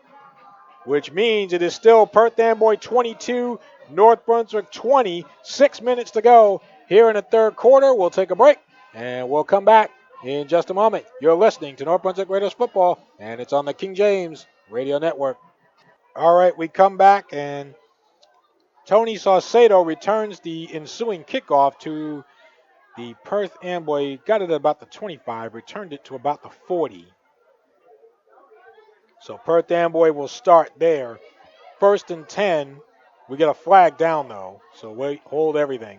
S3: which means it is still Perth Amboy 22, North Brunswick 20. 6 minutes to go here in the third quarter. We'll take a break, and we'll come back in just a moment. You're listening to North Brunswick Raiders football, and it's on the King James Radio Network. All right, we come back, and Tony Saucedo returns the ensuing kickoff to the Perth Amboy. Got it at about the 25, returned it to about the 40. So Perth Amboy will start there. 1st and 10. We get a flag down, though, so wait, hold everything.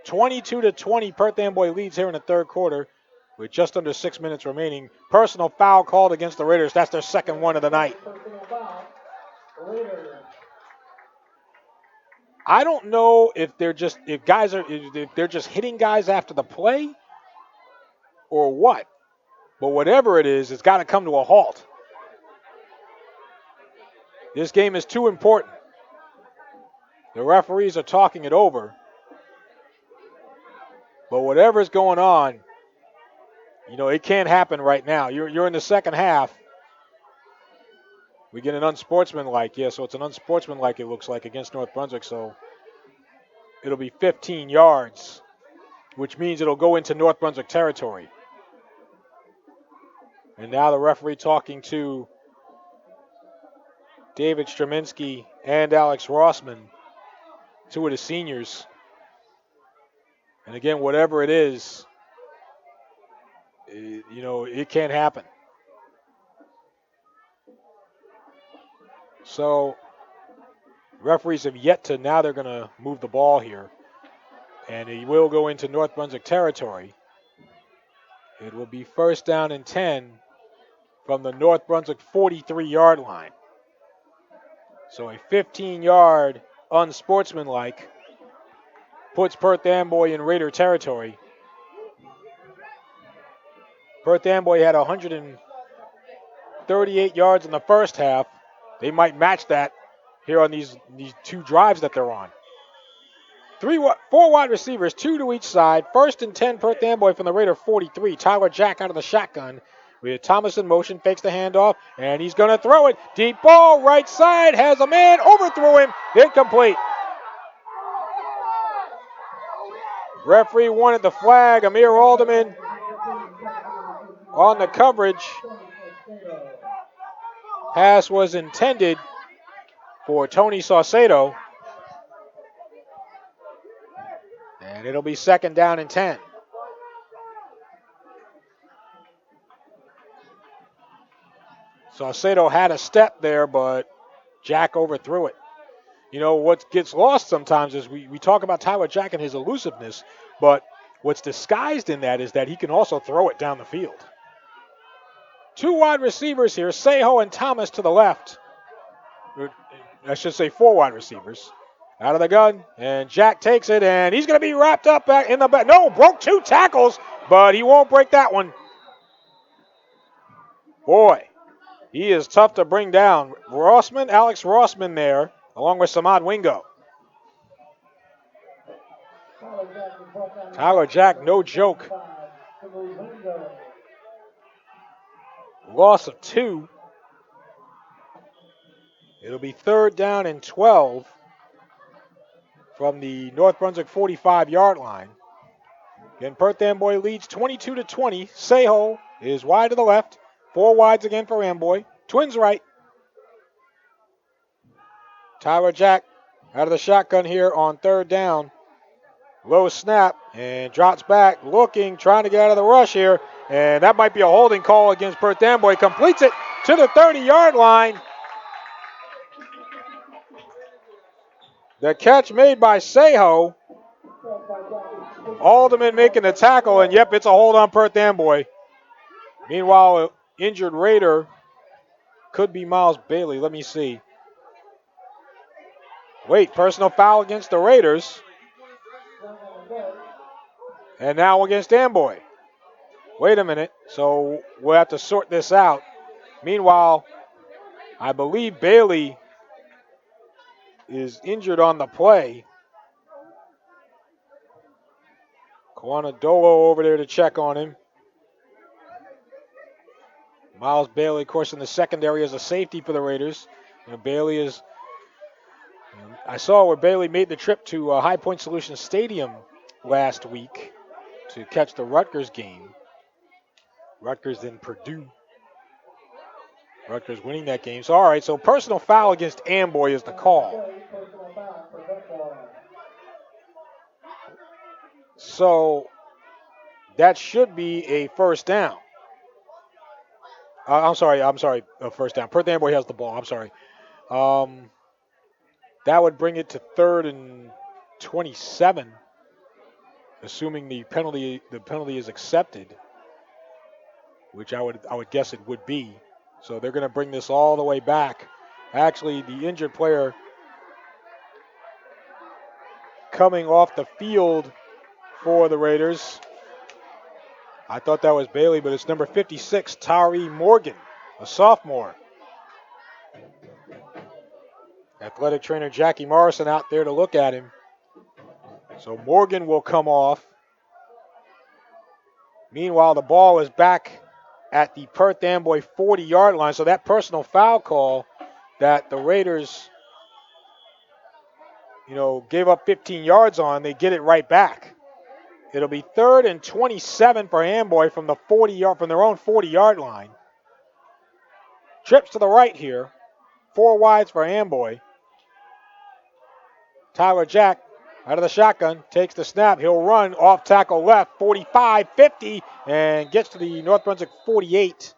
S3: 22-20, Perth Amboy leads here in the third quarter with just under 6 minutes remaining. Personal foul called against the Raiders. That's their second one of the night. I don't know if they're just if they're just hitting guys after the play or what. But whatever it is, it's got to come to a halt. This game is too important. The referees are talking it over. But whatever's going on, it can't happen right now. You're in the second half. We get an unsportsmanlike. Yeah, so it's an unsportsmanlike, it looks like, against North Brunswick. So it'll be 15 yards, which means it'll go into North Brunswick territory. And now the referee talking to David Straminsky and Alex Rossman, two of the seniors. And again, whatever it is, it can't happen. So referees have yet to, now they're going to move the ball here. And he will go into North Brunswick territory. It will be 1st down and 10 from the North Brunswick 43-yard line. So a 15-yard unsportsmanlike puts Perth Amboy in Raider territory. Perth Amboy had 138 yards in the first half. They might match that here on these two drives that they're on. 4 wide receivers, 2 to each side. 1st and 10, Perth Amboy from the Raider 43. Tyler Jack out of the shotgun. With Thomas in motion, fakes the handoff, and he's going to throw it. Deep ball, right side, has a man, overthrew him, incomplete. Referee wanted the flag. Amir Alderman on the coverage. Pass was intended for Tony Saucedo. And it'll be 2nd down and 10. Saucedo had a step there, but Jack overthrew it. What gets lost sometimes is we talk about Tyler Jack and his elusiveness, but what's disguised in that is that he can also throw it down the field. 2 wide receivers here, Sejo and Thomas to the left. I should say 4 wide receivers. Out of the gun, and Jack takes it, and he's going to be wrapped up back in the back. No, broke 2 tackles, but he won't break that one. Boy, he is tough to bring down. Alex Rossman there, along with Samad Wingo. Tyler Jack, no joke. Loss of 2. It'll be 3rd down and 12 from the North Brunswick 45-yard line. Again, Perth Amboy leads 22-20. Seho is wide to the left. 4 wides again for Amboy. Twins right. Tyler Jack out of the shotgun here on 3rd down. Low snap and drops back, looking, trying to get out of the rush here. And that might be a holding call against Perth Amboy. Completes it to the 30-yard line. The catch made by Seho. Alderman making the tackle, and yep, it's a hold on Perth Amboy. Meanwhile, injured Raider could be Miles Bailey. Let me see. Wait, personal foul against the Raiders. And now against Amboy. Wait a minute. So we'll have to sort this out. Meanwhile, I believe Bailey is injured on the play. Kwanadolo over there to check on him. Miles Bailey, of course, in the secondary as a safety for the Raiders. Bailey is, I saw where Bailey made the trip to High Point Solutions Stadium last week to catch the Rutgers game. Rutgers in Purdue. Rutgers winning that game. So, all right, so personal foul against Amboy is the call. So that should be a first down. I'm sorry, first down. Perth Amboy has the ball. I'm sorry. That would bring it to 3rd and 27, assuming the penalty is accepted, which I would guess it would be. So they're going to bring this all the way back. Actually, the injured player coming off the field for the Raiders, I thought that was Bailey, but it's number 56, Tari Morgan, a sophomore. Athletic trainer Jackie Morrison out there to look at him. So Morgan will come off. Meanwhile, the ball is back at the Perth Amboy 40-yard line. So that personal foul call that the Raiders, gave up 15 yards on, they get it right back. It'll be 3rd and 27 for Amboy from their own 40-yard line. Trips to the right here. 4 wides for Amboy. Tyler Jack out of the shotgun, takes the snap. He'll run off tackle left, 45, 50, and gets to the North Brunswick 48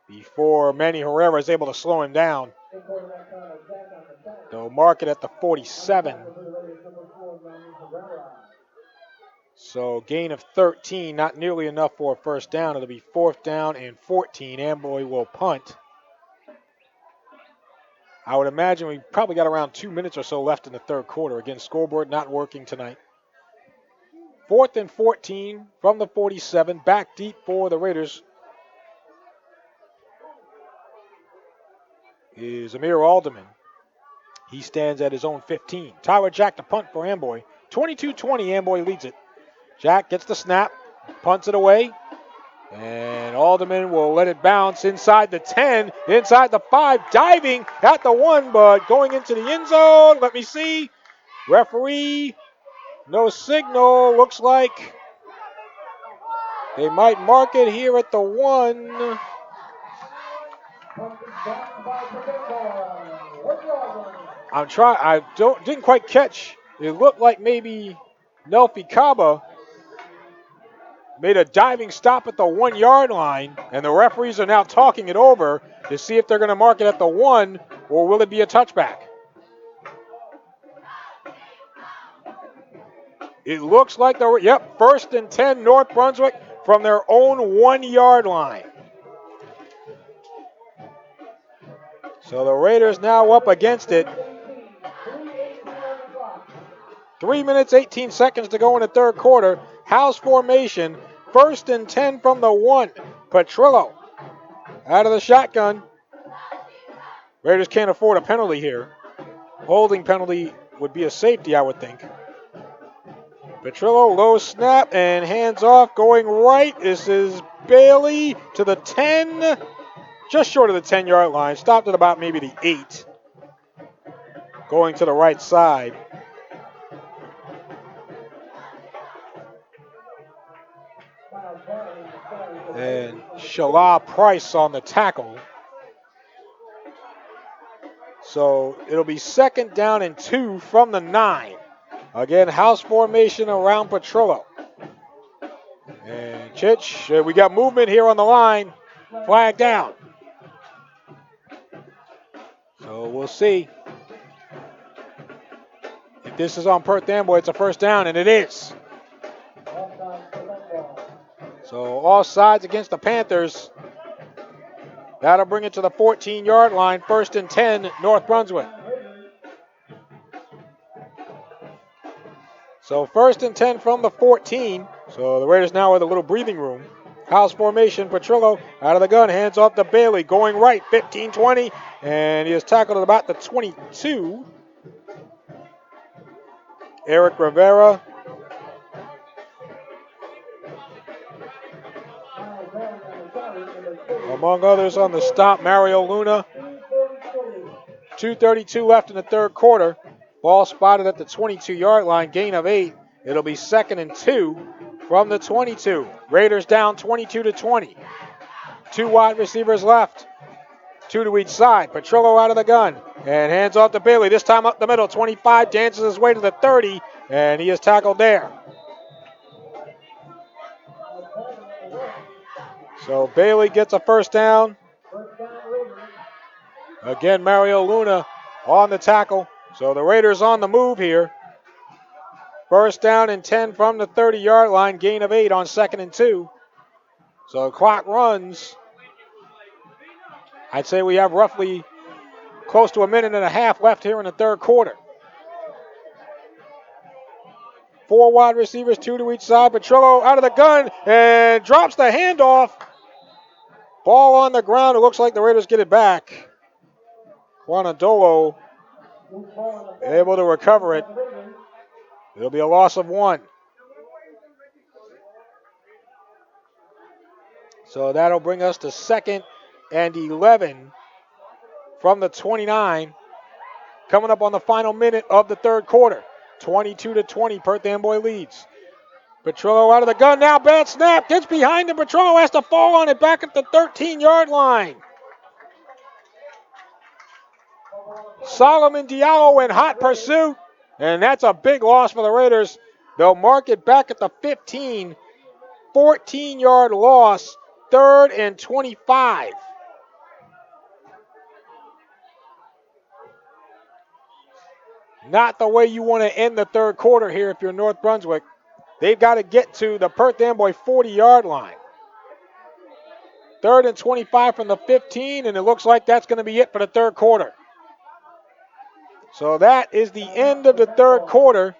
S3: before Manny Herrera is able to slow him down. They'll mark it at the 47. So gain of 13, not nearly enough for a first down. It'll be 4th down and 14. Amboy will punt. I would imagine we probably got around 2 minutes or so left in the 3rd quarter. Again, scoreboard not working tonight. 4th and 14 from the 47. Back deep for the Raiders is Amir Alderman. He stands at his own 15. Tyler Jack to punt for Amboy. 22-20, Amboy leads it. Jack gets the snap, punts it away, and Alderman will let it bounce inside the 10, inside the 5, diving at the 1, but going into the end zone. Let me see. Referee, no signal. Looks like they might mark it here at the 1. I didn't quite catch. It looked like maybe Nelfi Kaba made a diving stop at the 1-yard line, and the referees are now talking it over to see if they're going to mark it at the 1 or will it be a touchback. It looks like 1st and 10 North Brunswick from their own 1-yard line. So the Raiders now up against it. 3 minutes, 18 seconds to go in the third quarter. House formation. 1st and 10 from the 1. Petrillo out of the shotgun. Raiders can't afford a penalty here. Holding penalty would be a safety, I would think. Petrillo, low snap and hands off, going right. This is Bailey to the 10, just short of the 10-yard line. Stopped at about maybe the 8. Going to the right side. And Shala Price on the tackle. So it'll be 2nd down and 2 from the 9. Again, house formation around Petrillo. And Chich, we got movement here on the line. Flag down. So we'll see. If this is on Perth Amboy, it's a 1st down, and it is. So all sides against the Panthers. That'll bring it to the 14-yard line. 1st and 10, North Brunswick. So 1st and 10 from the 14. So the Raiders now with a little breathing room. House formation, Petrillo out of the gun, hands off to Bailey, going right, 15-20, and he is tackled at about the 22. Eric Rivera. Among others on the stop, Mario Luna. 2:32 left in the third quarter. Ball spotted at the 22-yard line, gain of 8. It'll be 2nd and 2 from the 22. Raiders down 22-20. 2 wide receivers left. 2 to each side. Petrillo out of the gun and hands off to Bailey. This time up the middle. 25 dances his way to the 30, and he is tackled there. So Bailey gets a 1st down. Again, Mario Luna on the tackle. So the Raiders on the move here. 1st down and 10 from the 30-yard line. Gain of 8 on 2nd and 2. So the clock runs. I'd say we have roughly close to a minute and a half left here in the third quarter. 4 wide receivers, 2 to each side. Petrillo out of the gun and drops the handoff. Ball on the ground. It looks like the Raiders get it back. Guanadolo able to recover it. It'll be a loss of 1. So that'll bring us to 2nd and 11 from the 29. Coming up on the final minute of the third quarter. 22-20, Perth Amboy leads. Petrillo out of the gun now, bad snap, gets behind him. Petrillo has to fall on it back at the 13-yard line. Solomon Diallo in hot pursuit, and that's a big loss for the Raiders. They'll mark it back at the 15. 14-yard loss, 3rd and 25. Not the way you want to end the third quarter here if you're North Brunswick. They've got to get to the Perth Amboy 40-yard line. 3rd and 25 from the 15, and it looks like that's going to be it for the third quarter. So that is the end of the third quarter.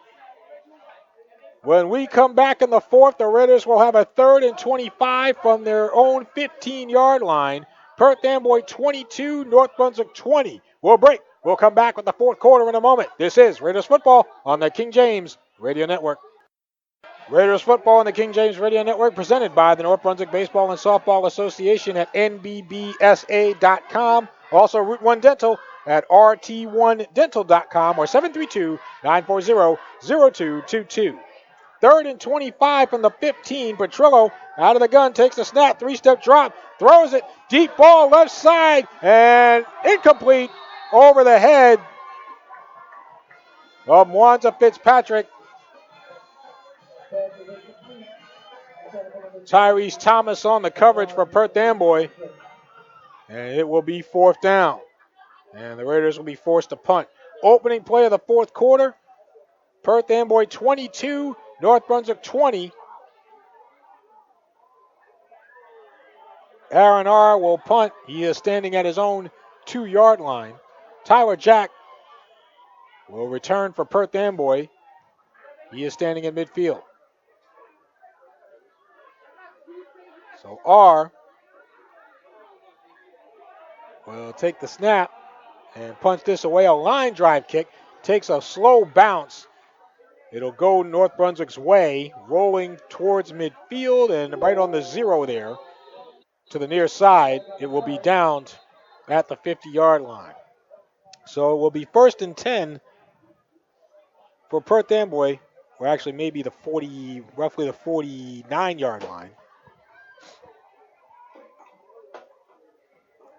S3: When we come back in the fourth, the Raiders will have a 3rd and 25 from their own 15-yard line. Perth Amboy 22, North Brunswick 20. We'll break. We'll come back with the fourth quarter in a moment. This is Raiders football on the King James Radio Network. Raiders football on the King James Radio Network presented by the North Brunswick Baseball and Softball Association at nbbsa.com. Also Route 1 Dental at rt1dental.com or 732-940-0222. 3rd and 25 from the 15. Petrillo out of the gun, takes the snap, 3-step drop, throws it, deep ball left side, and incomplete over the head of Mwanza Fitzpatrick. Tyrese Thomas on the coverage for Perth Amboy, and it will be 4th down. And the Raiders will be forced to punt. Opening play of the fourth quarter, Perth Amboy 22, North Brunswick 20. Aaron R. will punt. He is standing at his own 2-yard line. Tyler Jack will return for Perth Amboy. He is standing in midfield. So R will take the snap and punch this away. A line drive kick. Takes a slow bounce. It'll go North Brunswick's way, rolling towards midfield and right on the 0 there to the near side. It will be downed at the 50-yard line. So it will be 1st and 10 for Perth Amboy, or actually maybe roughly the 49-yard line.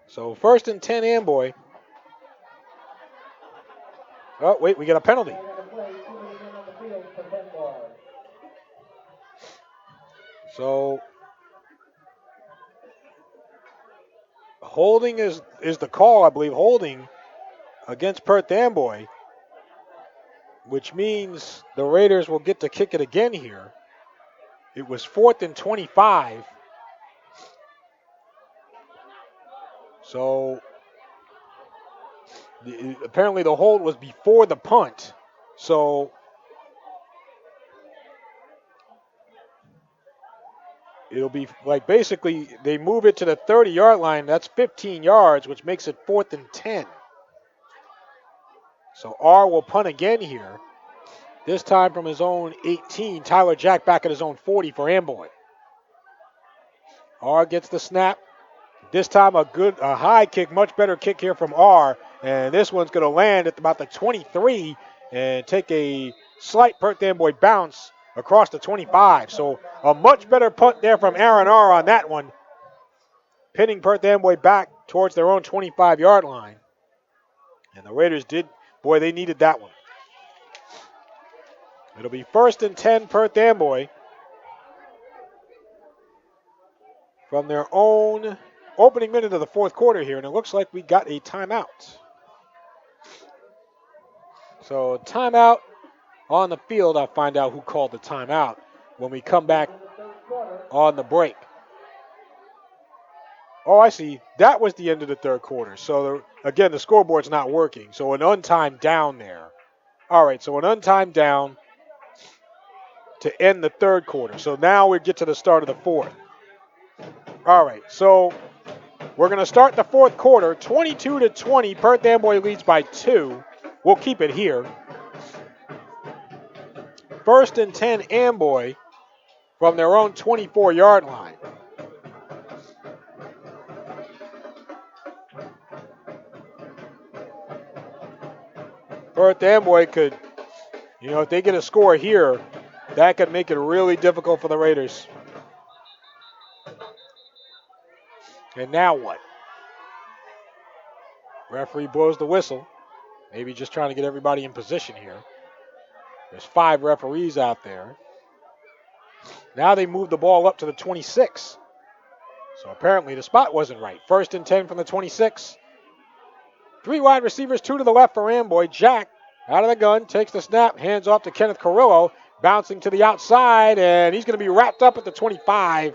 S3: So 1st and 10 Amboy. Oh, wait, we get a penalty. So holding is the call, I believe, holding against Perth Amboy, which means the Raiders will get to kick it again here. It was 4th and 25. So apparently the hold was before the punt. So it'll be like basically they move it to the 30-yard line. That's 15 yards, which makes it 4th and 10. So R will punt again here. This time from his own 18. Tyler Jack back at his own 40 for Amboy. R gets the snap. This time a high kick, much better kick here from R. And this one's going to land at about the 23 and take a slight Perth Amboy bounce across the 25. So a much better punt there from Aaron R on that one, pinning Perth Amboy back towards their own 25-yard line. And the Raiders they needed that one. It'll be 1st and 10 Perth Amboy from their own opening minute of the 4th quarter here, and it looks like we got a timeout. So timeout on the field. I'll find out who called the timeout when we come back on the break. Oh, I see. That was the end of the 3rd quarter. So, again, the scoreboard's not working. So an untimed down there. All right, so an untimed down to end the 3rd quarter. So now we get to the start of the 4th. All right, so we're going to start the 4th quarter. 22-20. Perth Amboy leads by 2. We'll keep it here. 1st and 10 Amboy from their own 24-yard line. Perth Amboy could, if they get a score here, that could make it really difficult for the Raiders. And now what? Referee blows the whistle. Maybe just trying to get everybody in position here. There's 5 referees out there. Now they move the ball up to the 26. So apparently the spot wasn't right. 1st and 10 from the 26. 3 wide receivers, 2 to the left for Amboy. Jack out of the gun, takes the snap, hands off to Kenneth Carrillo, bouncing to the outside, and he's going to be wrapped up at the 25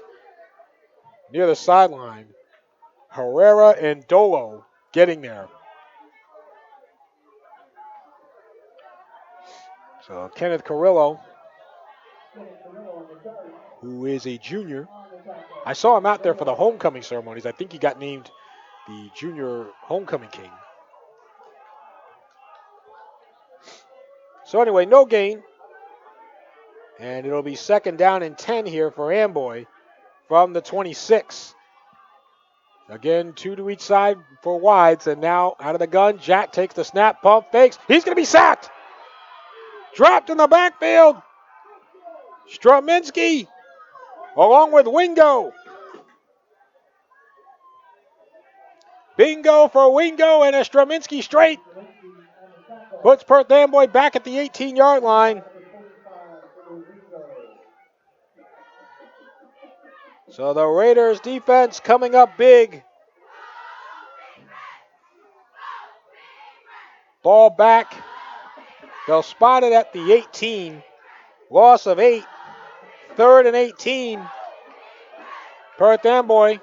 S3: near the sideline. Herrera and Dolo getting there. So Kenneth Carrillo, who is a junior. I saw him out there for the homecoming ceremonies. I think he got named the junior homecoming king. So anyway, no gain. And it'll be 2nd down and 10 here for Amboy from the 26. Again, 2 to each side for wides. And now out of the gun, Jack takes the snap, pump, fakes. He's going to be sacked. Dropped in the backfield. Strominski along with Wingo. Bingo for Wingo and a Strominski straight. Puts Perth Amboy back at the 18-yard line. So the Raiders defense coming up big. Ball back. They'll spot it at the 18. Loss of 8. 3rd and 18. Perth Amboy.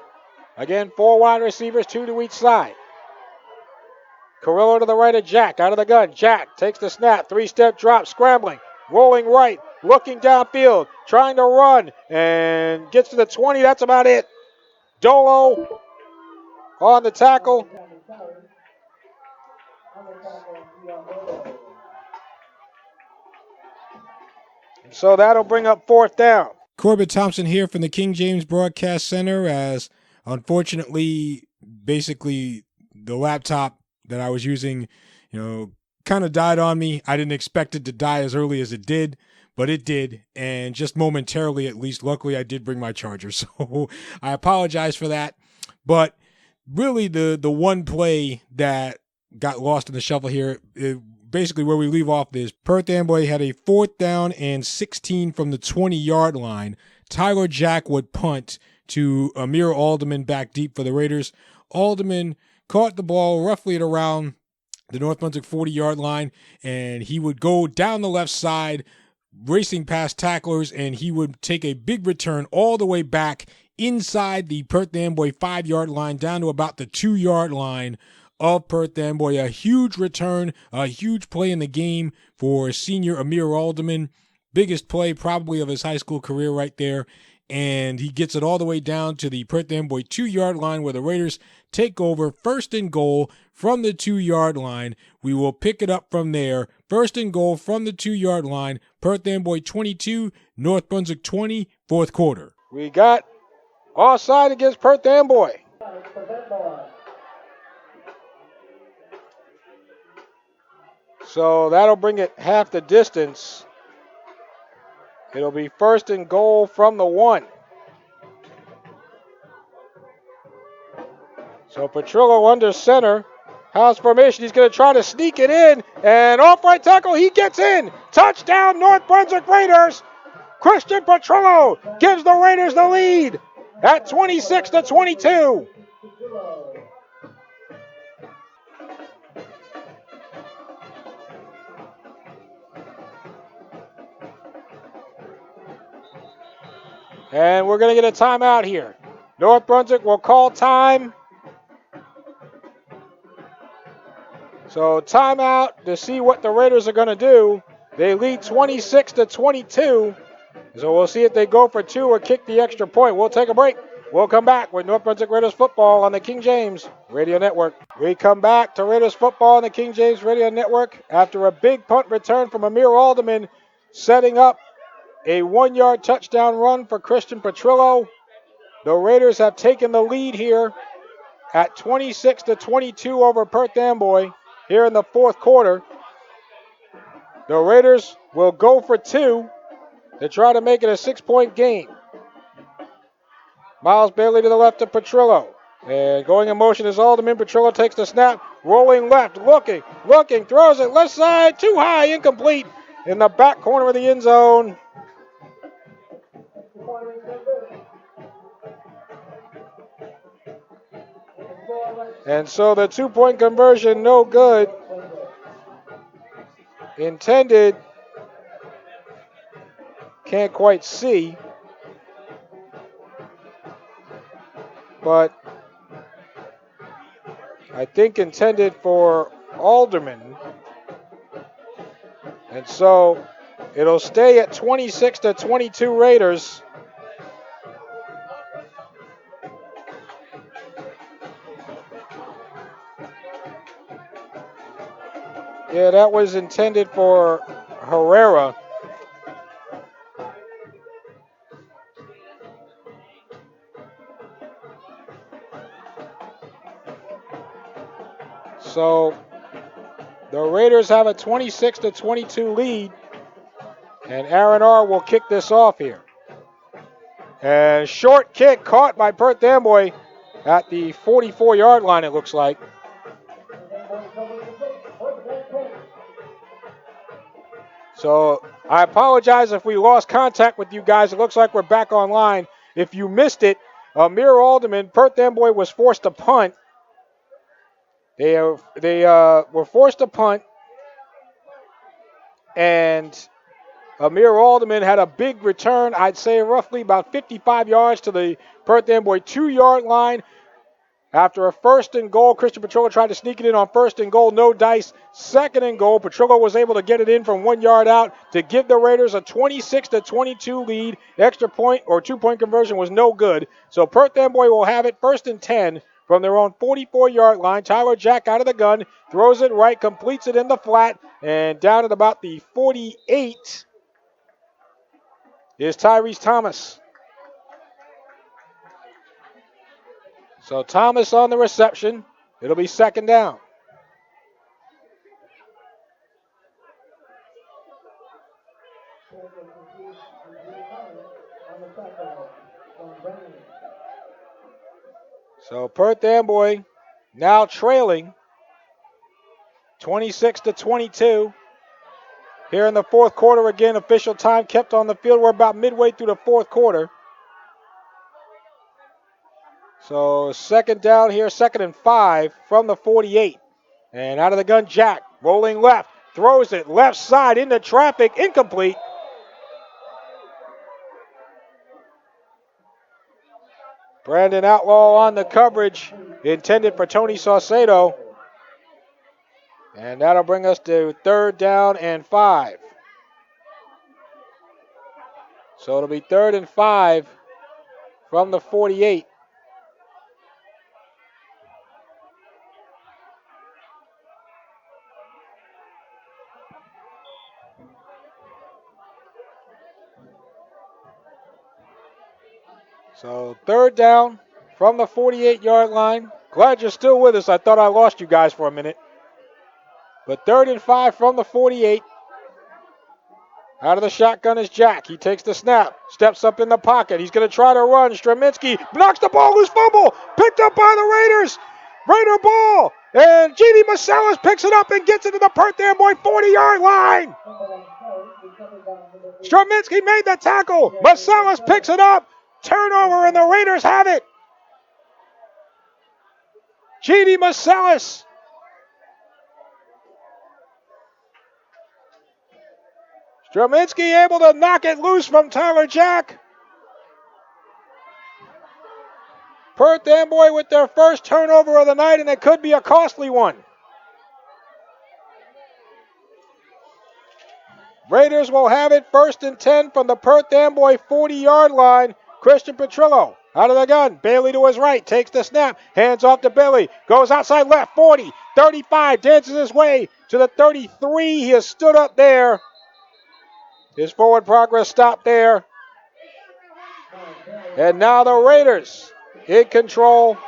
S3: Again, 4 wide receivers, 2 to each side. Carrillo to the right of Jack. Out of the gun. Jack takes the snap. 3-step drop. Scrambling. rolling right, looking downfield, trying to run, and gets to the 20. That's about it. Dolo on the tackle. So that'll bring up fourth down.
S2: Corbett Thompson here from the King James Broadcast Center, as unfortunately, basically the laptop that I was using, kind of died on me. I didn't expect it to die as early as it did, but it did, and just momentarily at least. Luckily, I did bring my charger, so I apologize for that. But really, the one play that got lost in the shuffle here, basically where we leave off is Perth Amboy had a 4th down and 16 from the 20-yard line. Tyler Jack would punt to Amir Alderman back deep for the Raiders. Alderman caught the ball roughly at around the North Brunswick 40-yard line, and he would go down the left side, racing past tacklers, and he would take a big return all the way back inside the Perth Amboy 5-yard line down to about the 2-yard line of Perth Amboy. A huge return, a huge play in the game for senior Amir Alderman. Biggest play probably of his high school career right there. And he gets it all the way down to the Perth Amboy 2-yard line where the Raiders take over, 1st and goal from the 2-yard line. We will pick it up from there. 1st and goal from the 2-yard line. Perth Amboy 22, North Brunswick 20, 4th quarter.
S3: We got offside against Perth Amboy. So that'll bring it half the distance. It'll be 1st and goal from the 1. So Petrillo under center. House formation. He's going to try to sneak it in. And off right tackle. He gets in. Touchdown, North Brunswick Raiders. Christian Petrillo gives the Raiders the lead at 26-22. And we're going to get a timeout here. North Brunswick will call time. So timeout to see what the Raiders are going to do. They lead 26-22. So we'll see if they go for 2 or kick the extra point. We'll take a break. We'll come back with North Brunswick Raiders football on the King James Radio Network. We come back to Raiders football on the King James Radio Network after a big punt return from Amir Alderman, setting up a 1-yard touchdown run for Christian Petrillo. The Raiders have taken the lead here at 26-22 over Perth Amboy here in the 4th quarter. The Raiders will go for 2 to try to make it a 6-point game. Miles Bailey to the left of Petrillo. And going in motion is Alderman. Petrillo takes the snap, rolling left, looking, throws it left side, too high, incomplete in the back corner of the end zone. And so the 2-point conversion, no good. Intended, can't quite see. But I think intended for Alderman. And so it'll stay at 26-22 Raiders. Yeah, that was intended for Herrera. So the Raiders have a 26-22 lead, and Aaron R. will kick this off here. And short kick caught by Perth Amboy at the 44-yard line, it looks like. So I apologize if we lost contact with you guys. It looks like we're back online. If you missed it, Amir Alderman, Perth Amboy was forced to punt. They were forced to punt, and Amir Alderman had a big return, I'd say roughly about 55 yards to the Perth Amboy 2-yard line. After a first and goal, Christian Petrillo tried to sneak it in on first and goal, no dice. Second and goal, Petrillo was able to get it in from 1 yard out to give the Raiders a 26-22 lead. Extra point or 2-point conversion was no good. So Perth Amboy will have it first and 10 from their own 44-yard line. Tyler Jack out of the gun, throws it right, completes it in the flat, and down at about the 48 is Tyrese Thomas. So Thomas on the reception. It'll be second down. So Perth Amboy now trailing 26-22. Here in the fourth quarter again, official time kept on the field. We're about midway through the fourth quarter. So second down here, 2nd and 5 from the 48. And out of the gun, Jack rolling left, throws it left side into traffic, incomplete. Brandon Outlaw on the coverage, intended for Tony Saucedo. And that'll bring us to 3rd down and 5. So it'll be 3rd and 5 from the 48. So 3rd down from the 48-yard line. Glad you're still with us. I thought I lost you guys for a minute. But 3rd and 5 from the 48. Out of the shotgun is Jack. He takes the snap, steps up in the pocket. He's going to try to run. Strominski knocks the ball loose, fumble, picked up by the Raiders. Raider ball. And G.D. Masalas picks it up and gets it to the Perth Amboy 40-yard line. Strominski made the tackle. Masalas picks it up. Turnover, and the Raiders have it. G.D. Masalas. Strominski able to knock it loose from Tyler Jack. Perth Amboy with their first turnover of the night, and it could be a costly one. Raiders will have it 1st and 10 from the Perth Amboy 40-yard line. Christian Petrillo out of the gun. Bailey to his right, takes the snap, hands off to Bailey, goes outside left, 40, 35, dances his way to the 33. He has stood up there. His forward progress stopped there. And now the Raiders in control.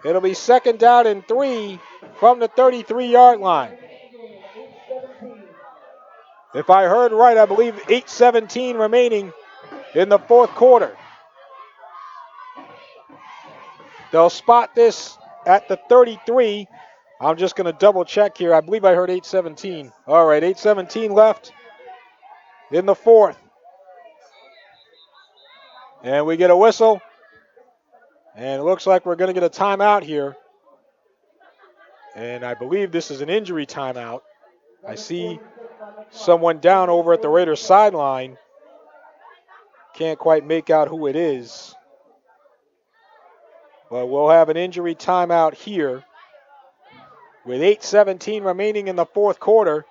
S3: It'll be 2nd down and 3 from the 33-yard line. If I heard right, I believe 8:17 remaining in the fourth quarter. They'll spot this at the 33. I'm just going to double check here. I believe I heard 8:17. All right, 8:17 left in the fourth. And we get a whistle. And it looks like we're going to get a timeout here. And I believe this is an injury timeout. I see someone down over at the Raiders sideline. Can't quite make out who it is. But we'll have an injury timeout here with 8:17 remaining in the fourth quarter.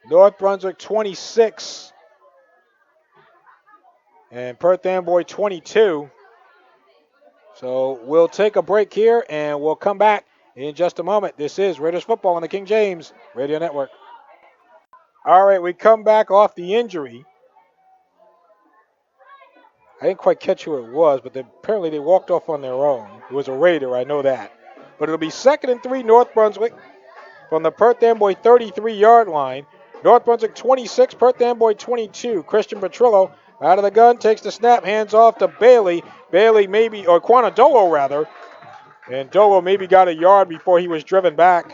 S3: North Brunswick 26 and Perth Amboy 22. So we'll take a break here and we'll come back in just a moment. This is Raiders football on the King James Radio Network. All right, we come back off the injury. I didn't quite catch who it was, but apparently they walked off on their own. It was a Raider, I know that. But it'll be 2nd and 3 North Brunswick from the Perth Amboy 33-yard line. North Brunswick 26, Perth Amboy 22. Christian Petrillo out of the gun, takes the snap, hands off to Bailey. Bailey maybe, or Quanadolo rather. And Dolo maybe got a yard before he was driven back.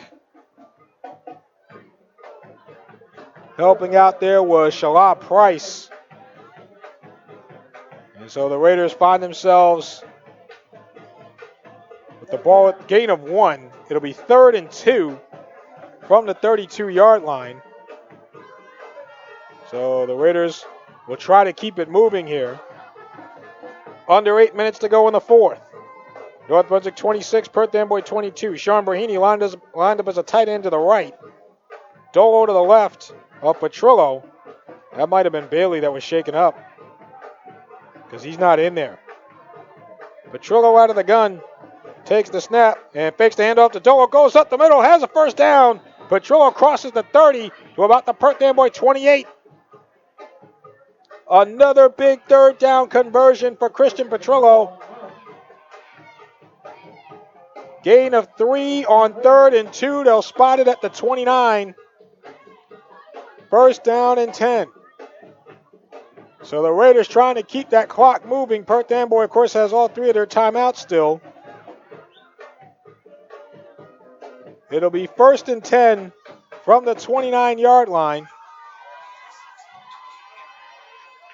S3: Helping out there was Shala Price. And so the Raiders find themselves with the ball at the gain of 1. It'll be 3rd and 2 from the 32-yard line. So the Raiders will try to keep it moving here. Under 8 minutes to go in the fourth. North Brunswick 26, Perth Amboy 22. Sean Brahini lined up as a tight end to the right. Dolo to the left of Petrillo. That might have been Bailey that was shaken up because he's not in there. Petrillo out of the gun, takes the snap and fakes the handoff to Dolo. Goes up the middle, has a first down. Petrillo crosses the 30 to about the Perth Amboy 28. Another big third down conversion for Christian Petrillo. Gain of 3 on 3rd and 2. They'll spot it at the 29. First down and 10. So the Raiders trying to keep that clock moving. Perth Amboy, of course, has all 3 of their timeouts still. It'll be first and 10 from the 29-yard line.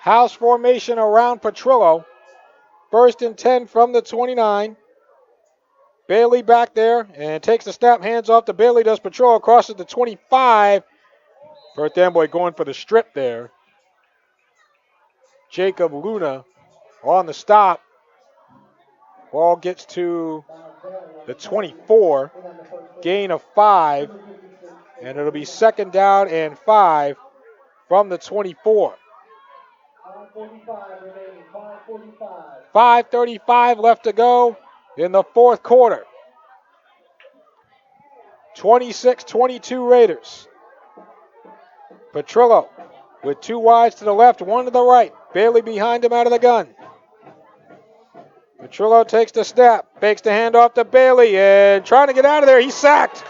S3: House formation around Petrillo. First and 10 from the 29. Bailey back there and takes the snap, hands off to Bailey, does Petrillo, crosses the 25. Perth Amboy going for the strip there. Jacob Luna on the stop. Ball gets to the 24. Gain of 5. And it'll be second down and 5 from the 24. 5:35 left to go in the fourth quarter. 26-22 Raiders. Petrillo with 2 wides to the left, 1 to the right. Bailey behind him out of the gun. Petrillo takes the snap, fakes the handoff to Bailey, and trying to get out of there, he's sacked.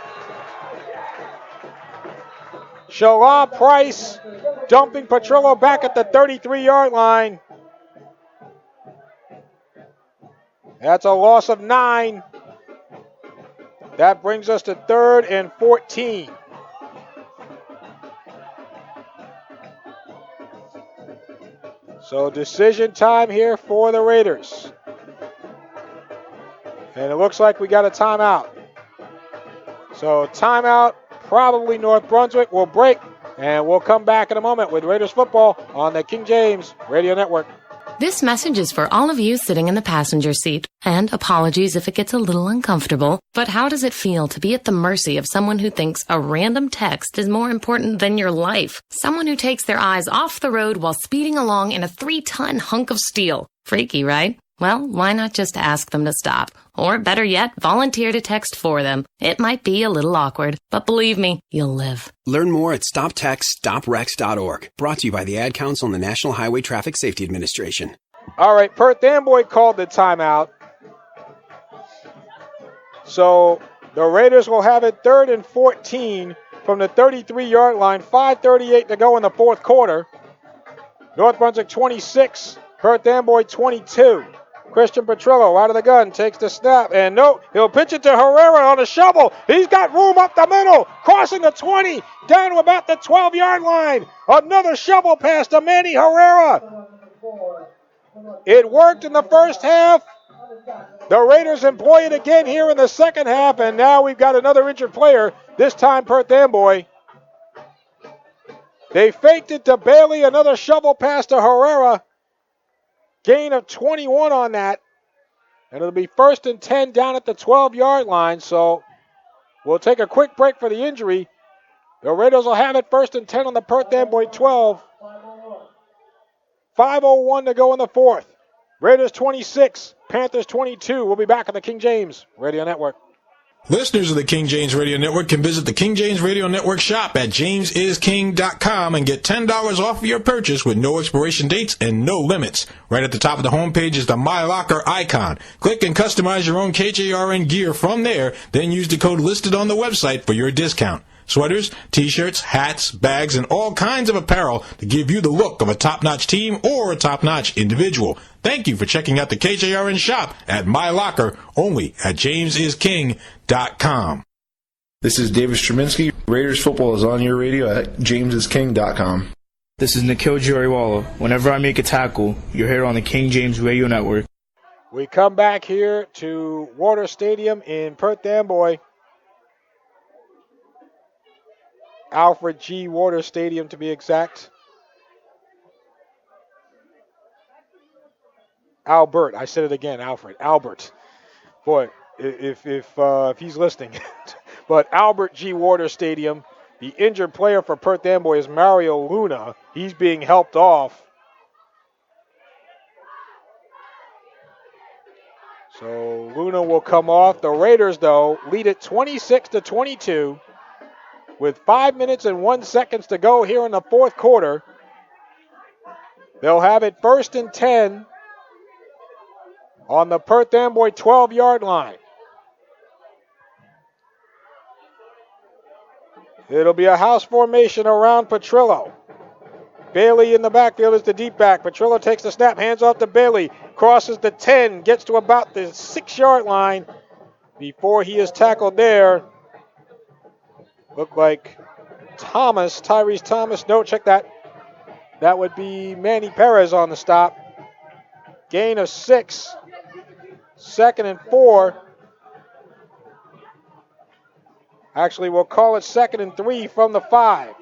S3: Shalab Price dumping Petrillo back at the 33-yard line. That's a loss of 9. That brings us to 3rd and 14. So decision time here for the Raiders. And it looks like we got a timeout. So timeout, probably North Brunswick will break. And we'll come back in a moment with Raiders football on the King James Radio Network.
S13: This message is for all of you sitting in the passenger seat. And apologies if it gets a little uncomfortable. But how does it feel to be at the mercy of someone who thinks a random text is more important than your life? Someone who takes their eyes off the road while speeding along in a 3-ton hunk of steel. Freaky, right? Well, why not just ask them to stop? Or better yet, volunteer to text for them. It might be a little awkward, but believe me, you'll live.
S14: Learn more at stoptextstoprex.org. Brought to you by the Ad Council and the National Highway Traffic Safety Administration.
S3: All right, Perth Amboy called the timeout. So the Raiders will have it 3rd and 14 from the 33-yard line. 5:38 to go in the fourth quarter. North Brunswick 26, Perth Amboy 22. Christian Petrillo out of the gun, takes the snap, and no, he'll pitch it to Herrera on a shovel. He's got room up the middle, crossing the 20, down to about the 12-yard line. Another shovel pass to Manny Herrera. It worked in the first half. The Raiders employ it again here in the second half, and now we've got another injured player, this time Perth Amboy. They faked it to Bailey, another shovel pass to Herrera. Gain of 21 on that. And it'll be 1st and 10 down at the 12-yard line. So we'll take a quick break for the injury. The Raiders will have it 1st and 10 on the Perth Amboy 12. 5:01 to go in the fourth. Raiders 26, Panthers 22. We'll be back on the King James Radio Network.
S2: Listeners of the King James Radio Network can visit the King James Radio Network shop at jamesisking.com and get $10 off of your purchase with no expiration dates and no limits. Right at the top of the homepage is the My Locker icon. Click and customize your own KJRN gear from there, then use the code listed on the website for your discount. Sweaters, t-shirts, hats, bags, and all kinds of apparel to give you the look of a top-notch team or a top-notch individual. Thank you for checking out the KJRN shop at My Locker, only at jamesisking.com.
S12: This is David Straminsky. Raiders football is on your radio at jamesisking.com.
S1: This is Nikhil Jariwala. Whenever I make a tackle, you're here on the King James Radio Network.
S3: We come back here to Water Stadium in Perth Amboy. Alfred G. Water Stadium, to be exact. Albert, I said it again, Alfred. Albert. Boy, if he's listening. But Albert G. Waters Stadium, the injured player for Perth Amboy is Mario Luna. He's being helped off. So Luna will come off. The Raiders, though, lead it 26-22 with 5 minutes and 1 second to go here in the fourth quarter. They'll have it 1st and 10 on the Perth Amboy 12-yard line. It'll be a house formation around Petrillo. Bailey in the backfield is the deep back. Petrillo takes the snap, hands off to Bailey, crosses the 10, gets to about the 6-yard line before he is tackled there. Looked like Tyrese Thomas. No, check that. That would be Manny Perez on the stop. Gain of 6. 2nd and 4. Actually, we'll call it 2nd and 3 from the 5.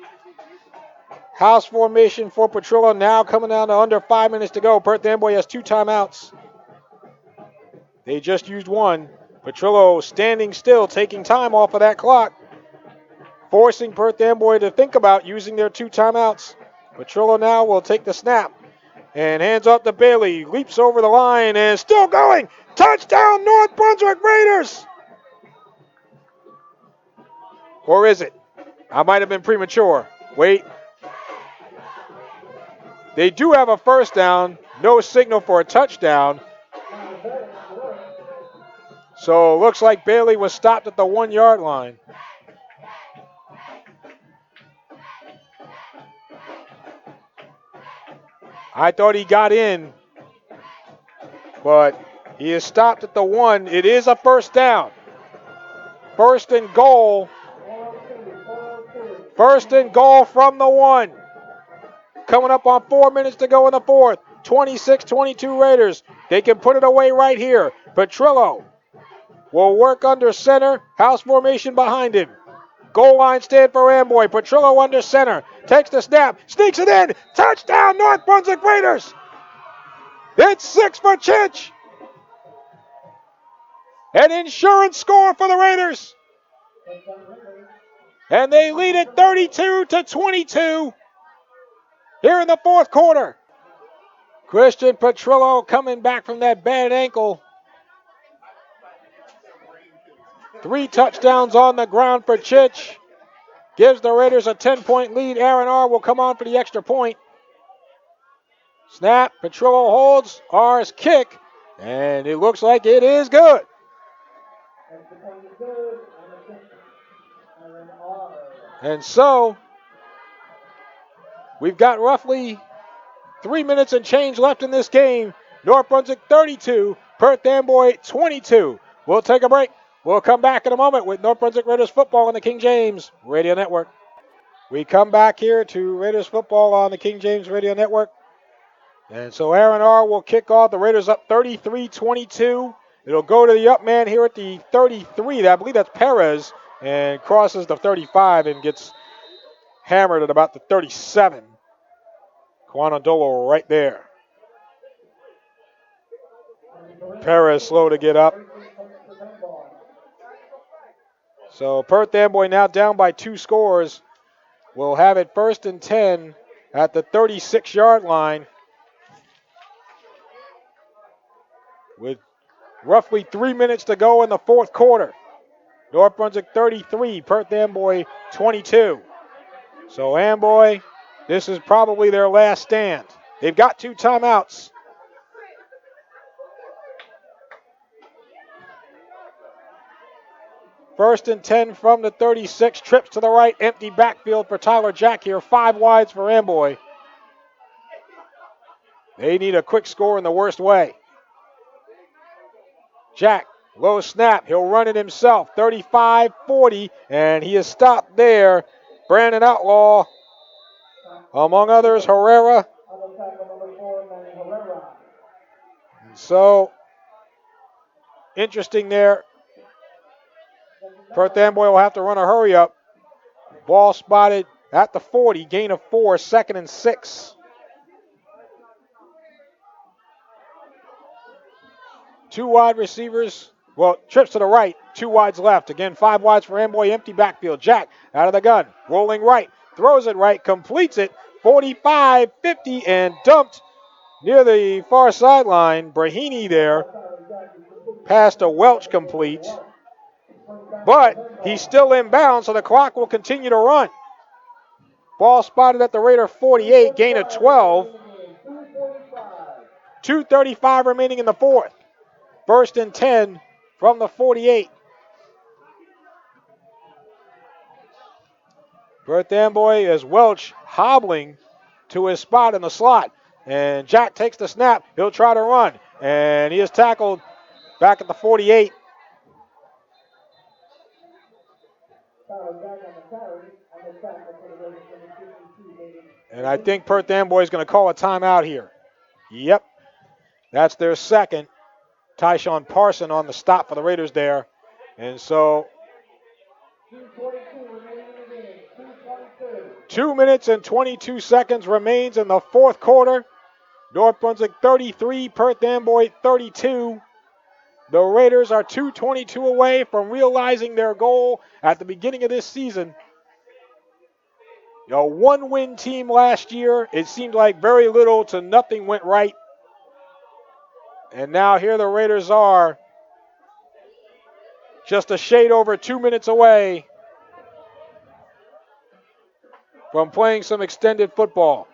S3: House formation for Petrillo now coming down to under 5 minutes to go. Perth Amboy has 2 timeouts. They just used 1. Petrillo standing still, taking time off of that clock, forcing Perth Amboy to think about using their 2 timeouts. Petrillo now will take the snap and hands off to Bailey. Leaps over the line and still going. Touchdown, North Brunswick Raiders! Or is it? I might have been premature. Wait. They do have a first down. No signal for a touchdown. So it looks like Bailey was stopped at the 1-yard line. I thought he got in, but he is stopped at the 1. It is a first down. 1st and goal. 1st and goal from the 1. Coming up on 4 minutes to go in the fourth. 26-22 Raiders. They can put it away right here. Petrillo will work under center. House formation behind him. Goal line stand for Amboy. Petrillo under center. Takes the snap. Sneaks it in. Touchdown, North Brunswick Raiders. It's 6 for Chich. An insurance score for the Raiders. And they lead it 32-22 here in the fourth quarter. Christian Petrillo coming back from that bad ankle. 3 touchdowns on the ground for Chich. Gives the Raiders a 10-point lead. Aaron R. will come on for the extra point. Snap. Petrillo holds. R's kick. And it looks like it is good. And so, we've got roughly 3 minutes and change left in this game. North Brunswick 32, Perth Amboy 22. We'll take a break. We'll come back in a moment with North Brunswick Raiders football on the King James Radio Network. We come back here to Raiders football on the King James Radio Network. And so Aaron R. will kick off. The Raiders up 33-22. It'll go to the up man here at the 33. I believe that's Perez. And crosses the 35 and gets hammered at about the 37. Quanadolo right there. Perez slow to get up. So Perth Amboy now down by 2 scores. We'll have it 1st and 10 at the 36-yard line. With roughly 3 minutes to go in the fourth quarter. North Brunswick 33, Perth Amboy 22. So Amboy, this is probably their last stand. They've got 2 timeouts. First and 10 from the 36. Trips to the right. Empty backfield for Tyler Jack here. 5 wides for Amboy. They need a quick score in the worst way. Jack, low snap. He'll run it himself. 35-40, and he is stopped there. Brandon Outlaw, among others, Herrera. So, interesting there. Perth Amboy will have to run a hurry up. Ball spotted at the 40. Gain of 4, 2nd and 6. 2 wide receivers Well, trips to the right, 2 wides left. Again, 5 wides for Amboy, empty backfield. Jack out of the gun, rolling right, throws it right, completes it, 45, 50, and dumped near the far sideline. Brahini there, past a Welch complete. But he's still inbound, so the clock will continue to run. Ball spotted at the Raider 48, gain of 12. 2:35 remaining in the fourth. First and 10 from the 48. Perth Amboy as Welch hobbling to his spot in the slot. And Jack takes the snap. He'll try to run. And he is tackled back at the 48. And I think Perth Amboy is going to call a timeout here. Yep. That's their second. Tyshawn Parson on the stop for the Raiders there. And so 2 minutes and 22 seconds remains in the fourth quarter. North Brunswick 33, Perth Amboy 32. The Raiders are 2:22 away from realizing their goal at the beginning of this season. A one-win team last year. It seemed like very little to nothing went right. And now here the Raiders are, just a shade over 2 minutes away from playing some extended football.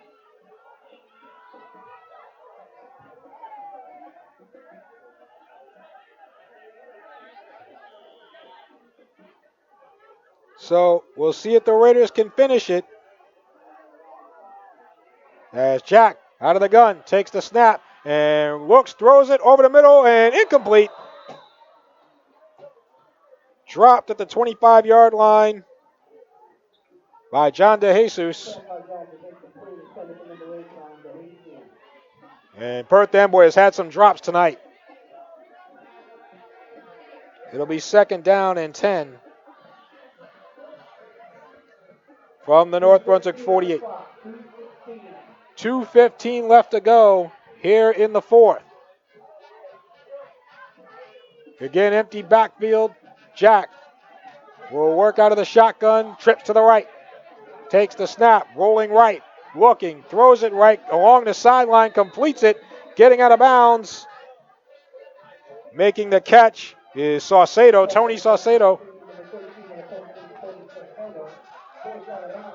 S3: So we'll see if the Raiders can finish it. As Jack out of the gun takes the snap and looks, throws it over the middle and incomplete. Dropped at the 25-yard line by John DeJesus. And Perth Amboy has had some drops tonight. It'll be second down and 10 from the North Brunswick 48. 2:15 left to go here in the fourth. Again, empty backfield. Jack will work out of the shotgun, trips to the right, takes the snap, rolling right, looking, throws it right along the sideline, completes it, getting out of bounds. Making the catch is Saucedo, Tony Saucedo.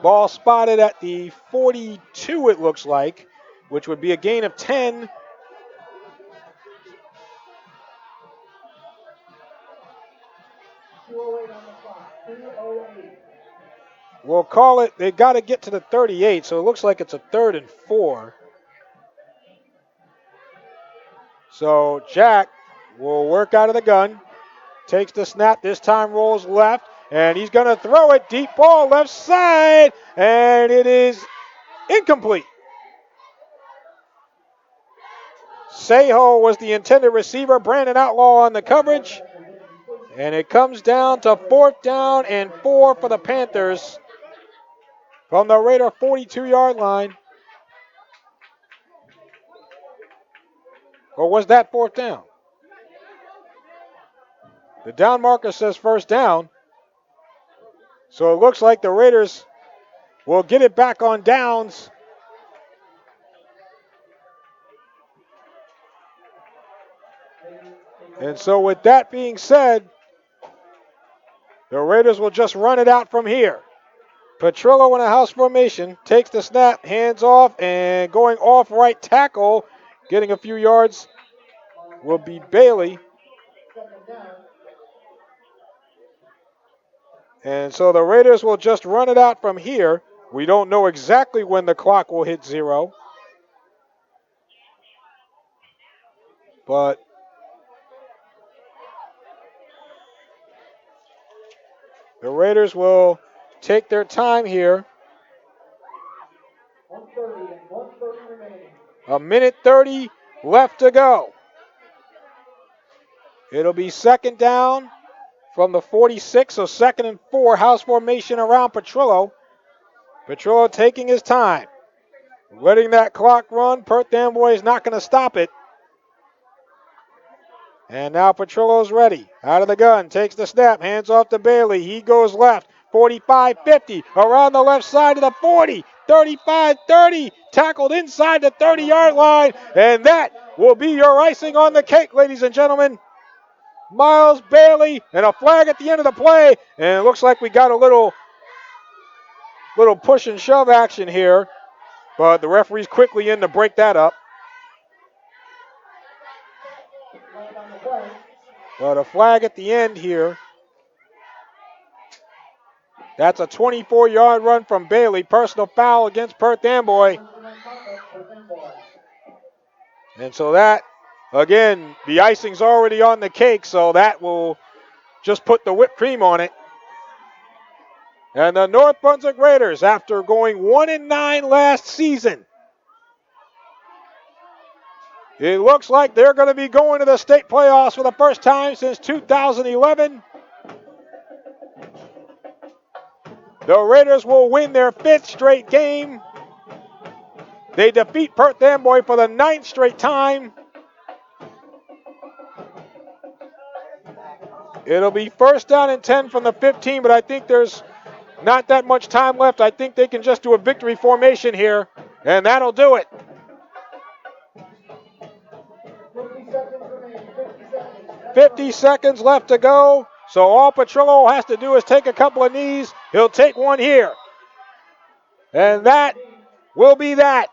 S3: Ball spotted at the 42, it looks like, which would be a gain of 10. We'll call it, they got to get to the 38, so it looks like it's a 3rd and 4. So Jack will work out of the gun, takes the snap, this time rolls left, and he's going to throw it, deep ball left side, and it is incomplete. Seho was the intended receiver, Brandon Outlaw on the coverage, and it comes down to 4th down and 4 for the Panthers from the Raider 42-yard line. Or was that 4th down? The down marker says first down. So it looks like the Raiders will get it back on downs. And so with that being said, the Raiders will just run it out from here. Petrillo in a house formation, takes the snap, hands off, and going off right tackle, getting a few yards, will be Bailey. And so the Raiders will just run it out from here. We don't know exactly when the clock will hit 0. But the Raiders will take their time here. 1:30 left to go. It'll be second down from the 46, so 2nd and 4, house formation around Petrillo. Petrillo taking his time, letting that clock run. Perth Amboy is not going to stop it. And now Petrillo's ready. Out of the gun. Takes the snap. Hands off to Bailey. He goes left. 45-50. Around the left side of the 40. 35-30. Tackled inside the 30-yard line. And that will be your icing on the cake, ladies and gentlemen. Miles Bailey and a flag at the end of the play. And it looks like we got a little push and shove action here. But the referee's quickly in to break that up. But a flag at the end here. That's a 24-yard run from Bailey. Personal foul against Perth Amboy. And so that, again, the icing's already on the cake, so that will just put the whipped cream on it. And the North Brunswick Raiders, after going 1-9 last season, it looks like they're going to be going to the state playoffs for the first time since 2011. The Raiders will win their 5th straight game. They defeat Perth Amboy for the 9th straight time. It'll be first down and 10 from the 15, but I think there's not that much time left. I think they can just do a victory formation here, and that'll do it. 50 seconds left to go. So all Petrillo has to do is take a couple of knees. He'll take one here. And that will be that.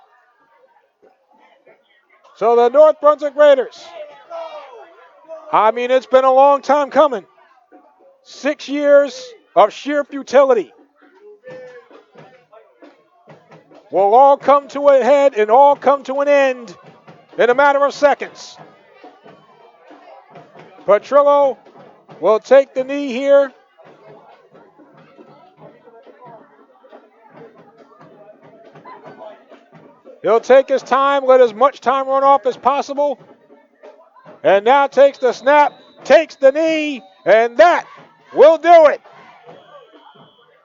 S3: So the North Brunswick Raiders. I mean, it's been a long time coming. 6 years of sheer futility will all come to a head and all come to an end in a matter of seconds. Petrillo will take the knee here. He'll take his time, let as much time run off as possible. And now takes the snap, takes the knee, and that will do it.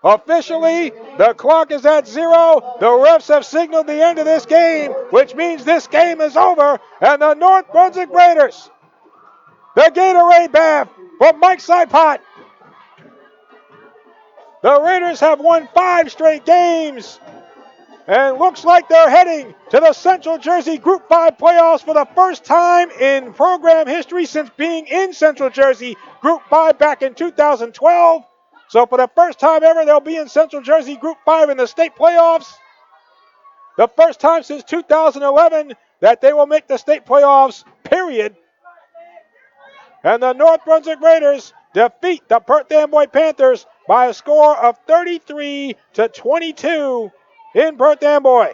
S3: Officially, the clock is at 0. The refs have signaled the end of this game, which means this game is over. And the North Brunswick Raiders, the Gatorade bath from Mike Sipot. The Raiders have won 5 straight games. And looks like they're heading to the Central Jersey Group 5 playoffs for the first time in program history since being in Central Jersey Group 5 back in 2012. So for the first time ever, they'll be in Central Jersey Group 5 in the state playoffs. The first time since 2011 that they will make the state playoffs, period. And the North Brunswick Raiders defeat the Perth Amboy Panthers by a score of 33-22 in Perth Amboy.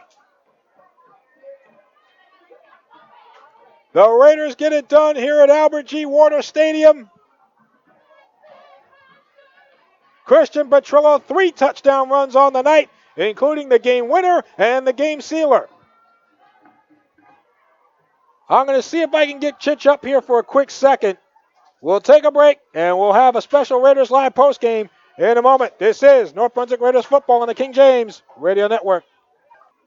S3: The Raiders get it done here at Albert G. Warner Stadium. Christian Petrillo, 3 touchdown runs on the night, including the game winner and the game sealer. I'm going to see if I can get Chich up here for a quick second. We'll take a break, and we'll have a special Raiders Live postgame in a moment. This is North Brunswick Raiders football on the King James Radio Network.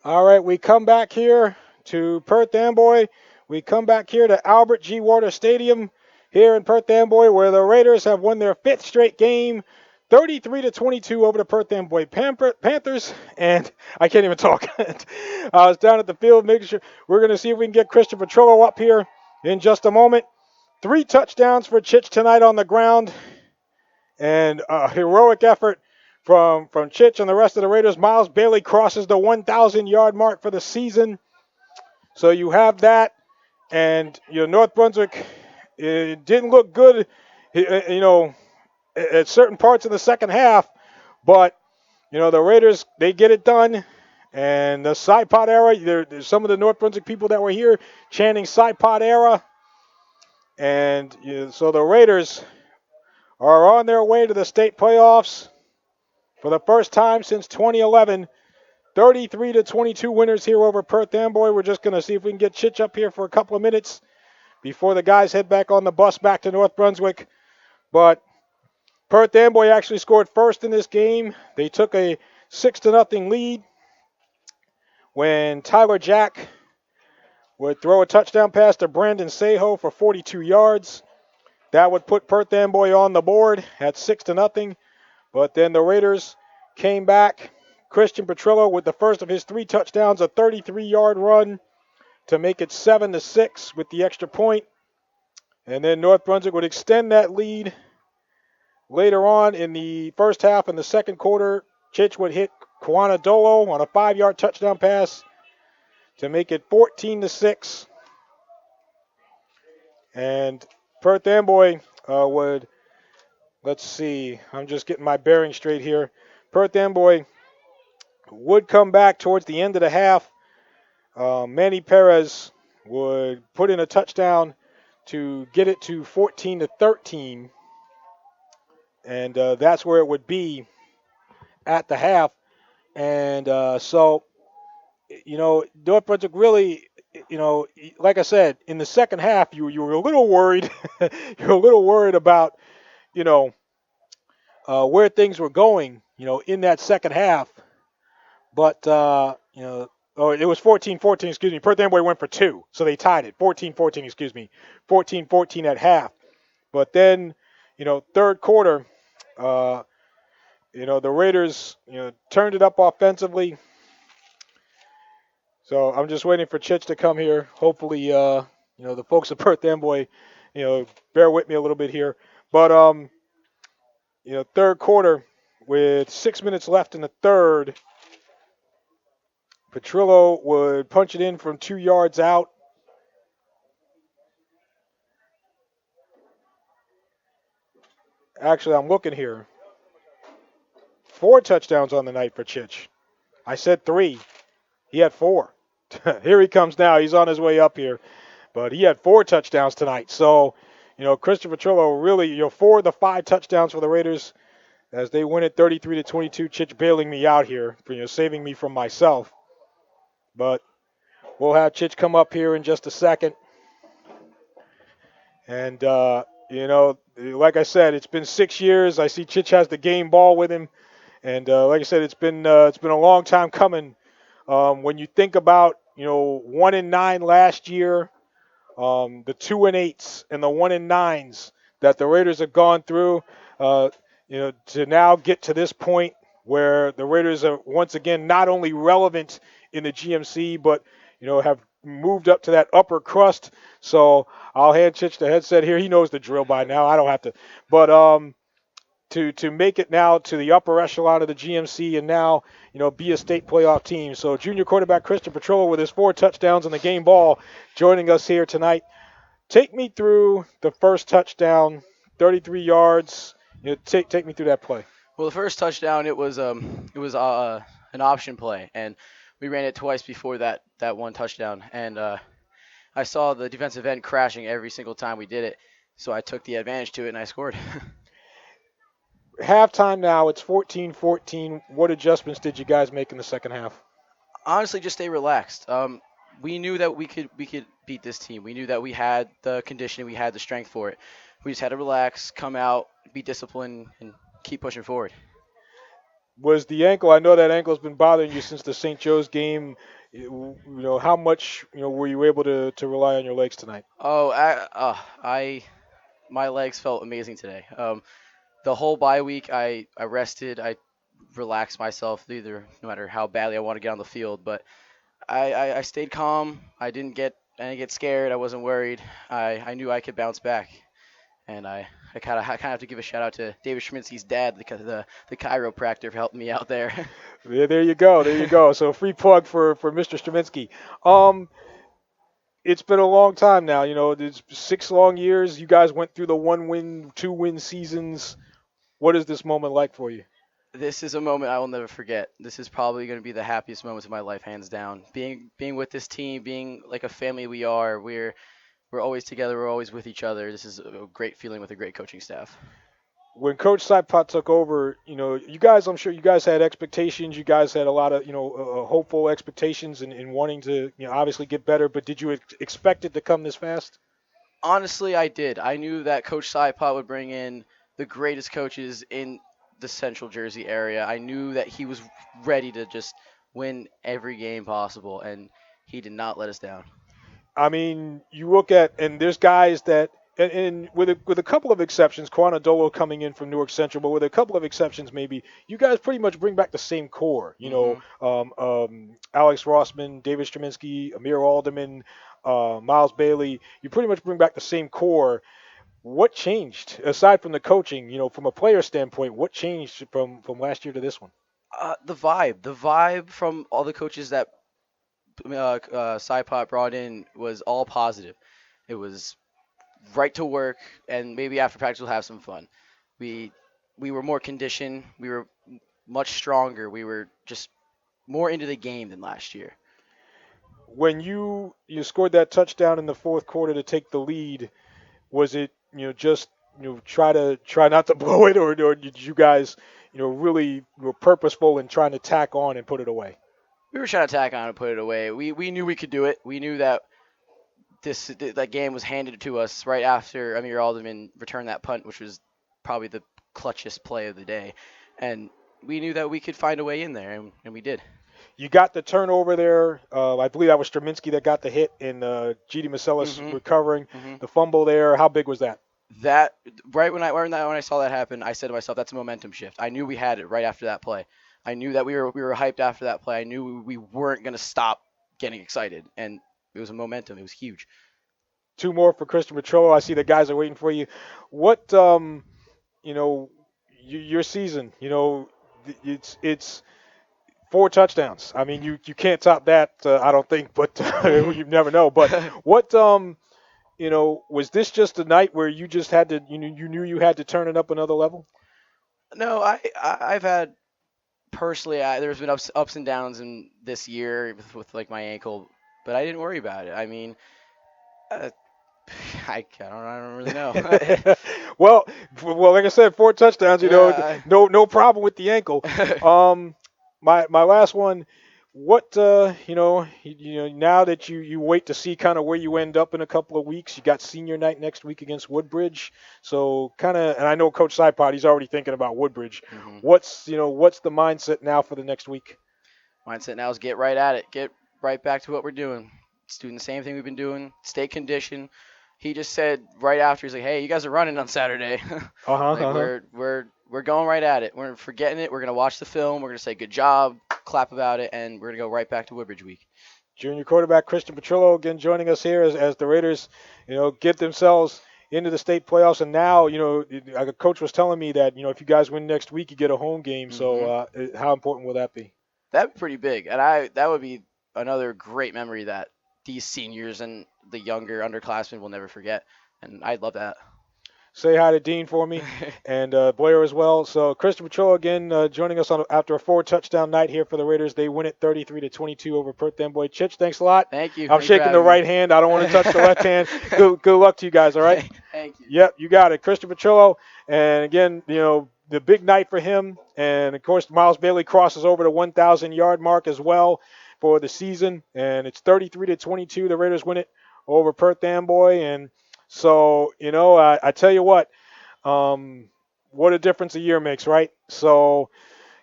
S3: All right, we come back here to Perth Amboy. We come back here to Albert G. Warner Stadium here in Perth Amboy, where the Raiders have won their 5th straight game, 33-22 over the Perth Amboy Panthers. And I can't even talk. I was down at the field making sure. We're going to see if we can get Christian Petrillo up here in just a moment. 3 touchdowns for Chich tonight on the ground. And a heroic effort from Chich and the rest of the Raiders. Miles Bailey crosses the 1,000-yard mark for the season. So you have that. And, North Brunswick, it didn't look good, at certain parts in the second half. But, the Raiders, they get it done. And the Sipot era, there's some of the North Brunswick people that were here chanting Sipot era. And so the Raiders are on their way to the state playoffs for the first time since 2011. 33-22 winners here over Perth Amboy. We're just going to see if we can get Chich up here for a couple of minutes before the guys head back on the bus back to North Brunswick. But Perth Amboy actually scored first in this game. They took a 6-0 lead when Tyler Jack would throw a touchdown pass to Brandon Seho for 42 yards. That would put Perth Amboy on the board at 6-0. But then the Raiders came back. Christian Petrillo with the first of his 3 touchdowns, a 33-yard run to make it 7-6 with the extra point. And then North Brunswick would extend that lead later on in the first half. In the second quarter, Chich would hit Kwana Dolo on a 5-yard touchdown pass to make it 14-6. And Perth Amboy would, let's see, I'm just getting my bearings straight here. Perth Amboy would come back towards the end of the half. Manny Perez would put in a touchdown to get it to 14-13. And that's where it would be at the half. And so, North Brunswick really, like I said, in the second half, you were a little worried. You were a little worried about, where things were going, in that second half. But, it was 14-14, excuse me. Perth Amboy went for 2, so they tied it. 14-14, excuse me. 14-14 at half. But then, third quarter, the Raiders, turned it up offensively. So I'm just waiting for Chich to come here. Hopefully, the folks at Perth Amboy, bear with me a little bit here. But, third quarter with 6 minutes left in the third, Petrillo would punch it in from 2 yards out. Actually, I'm looking here. 4 touchdowns on the night for Chich. I said 3. He had 4. Here he comes now. He's on his way up here. But he had 4 touchdowns tonight. So, Christopher Petrillo really, 4 of the 5 touchdowns for the Raiders as they win it 33-22. Chich bailing me out here, saving me from myself. But we'll have Chich come up here in just a second. And, like I said, it's been 6 years. I see Chich has the game ball with him. And like I said, it's been a long time coming. When you think about, 1-9 last year, the 2-8s and the 1-9s that the Raiders have gone through, to now get to this point where the Raiders are once again not only relevant in the GMC, but have moved up to that upper crust. So I'll hand Chich the headset here. He knows the drill by now. I don't have to. But to make it now to the upper echelon of the GMC and now, be a state playoff team. So junior quarterback Christian Petrillo with his 4 touchdowns in the game ball joining us here tonight. Take me through the first touchdown, 33 yards. Take me through that play.
S15: Well, the first touchdown, it was an option play, and we ran it twice before that one touchdown. And I saw the defensive end crashing every single time we did it, so I took the advantage to it and I scored.
S3: Halftime now, it's 14-14. What adjustments did you guys make in the second half?
S15: Honestly, just stay relaxed. We knew that we could beat this team. We knew that we had the conditioning, we had the strength for it. We just had to relax, come out, be disciplined, and keep pushing forward.
S3: Was the ankle? I know that ankle's been bothering you since the St. Joe's game. How much were you able to rely on your legs tonight?
S15: My legs felt amazing today. The whole bye week, I rested, I relaxed myself, no matter how badly I want to get on the field. But I stayed calm. I didn't get scared. I wasn't worried. I knew I could bounce back. And I kind of have to give a shout out to David Schminsky's dad, the chiropractor, for helping me out there.
S3: Yeah, there you go. So free plug for Mr. Straminsky. It's been a long time now. It's 6 long years. You guys went through the 1-win, 2-win seasons. What is this moment like for you?
S15: This is a moment I will never forget. This is probably going to be the happiest moments of my life, hands down. Being with this team, being like a family we are, we're always together. We're always with each other. This is a great feeling with a great coaching staff.
S3: When Coach Saipat took over, you guys, I'm sure you guys had expectations. You guys had a lot of, hopeful expectations and wanting to, obviously get better. But did you expect it to come this fast?
S15: Honestly, I did. I knew that Coach Saipat would bring in the greatest coaches in the Central Jersey area. I knew that he was ready to just win every game possible, and he did not let us down.
S3: I mean, you look at, and there's guys that and with a couple of exceptions, Dolo coming in from Newark Central, but with a couple of exceptions, maybe you guys pretty much bring back the same core. Alex Rossman, David Straminsky, Amir Alderman, Miles Bailey. You pretty much bring back the same core. What changed aside from the coaching? From a player standpoint, what changed from last year to this one?
S15: The vibe from all the coaches that Saipot brought in was all positive. It was right to work, and maybe after practice we'll have some fun. We were more conditioned. We were much stronger. We were just more into the game than last year.
S3: When you scored that touchdown in the fourth quarter to take the lead, was it just try not to blow it, or did you guys really were purposeful in trying to tack on and put it away?
S15: We were trying to tack on and put it away. We knew we could do it. We knew that that game was handed to us right after Amir Alderman returned that punt, which was probably the clutchest play of the day. And we knew that we could find a way in there, and we did.
S3: You got the turnover there. I believe that was Straminsky that got the hit, and G.D. Marcellus recovering. The fumble there. How big was that?
S15: That right when I saw that happen, I said to myself, "That's a momentum shift." I knew we had it right after that play. I knew that we were hyped after that play. I knew we weren't going to stop getting excited, and it was a momentum. It was huge.
S3: Two more for Christian Petrollo. I see the guys are waiting for you. What your season? It's 4 touchdowns. I mean, you can't top that. I don't think, but you never know. But what was this just a night where you just had to you knew you had to turn it up another level?
S15: No, I've had personally there's been ups and downs in this year with like my ankle, but I didn't worry about it. I mean, I don't really know.
S3: well, like I said, 4 touchdowns. No problem with the ankle. My last one. What now that you wait to see kind of where you end up in a couple of weeks. You got senior night next week against Woodbridge, so and I know Coach Saipot, he's already thinking about Woodbridge. What's the mindset now for the next week?
S15: Mindset now is get right at it, get right back to what we're doing. It's doing the same thing we've been doing. Stay conditioned. He just said right after, he's like, "Hey, you guys are running on Saturday." We're going right at it. We're forgetting it. We're gonna watch the film. We're gonna say good job, clap about it, and we're gonna go right back to Woodbridge week.
S3: Junior quarterback Christian Petrollo again joining us here as the Raiders, get themselves into the state playoffs. And now, a coach was telling me that if you guys win next week, you get a home game. So how important will that be?
S15: That'd be pretty big, and that would be another great memory that these seniors and the younger underclassmen will never forget. And I'd love that.
S3: Say hi to Dean for me, and Blair as well. So Christian Petrollo again joining us after a 4-touchdown night here for the Raiders. They win it 33-22 over Perth Amboy. Chich, thanks a lot.
S15: Thank you.
S3: I'm shaking the right hand. I don't want to touch the left hand. Good luck to you guys. All right.
S15: Thank you.
S3: Yep, you got it, Christian Petrollo. And again, the big night for him, and of course Miles Bailey crosses over the 1,000-yard mark as well for the season, and it's 33-22. The Raiders win it over Perth Amboy, and so, I tell you what a difference a year makes, right? So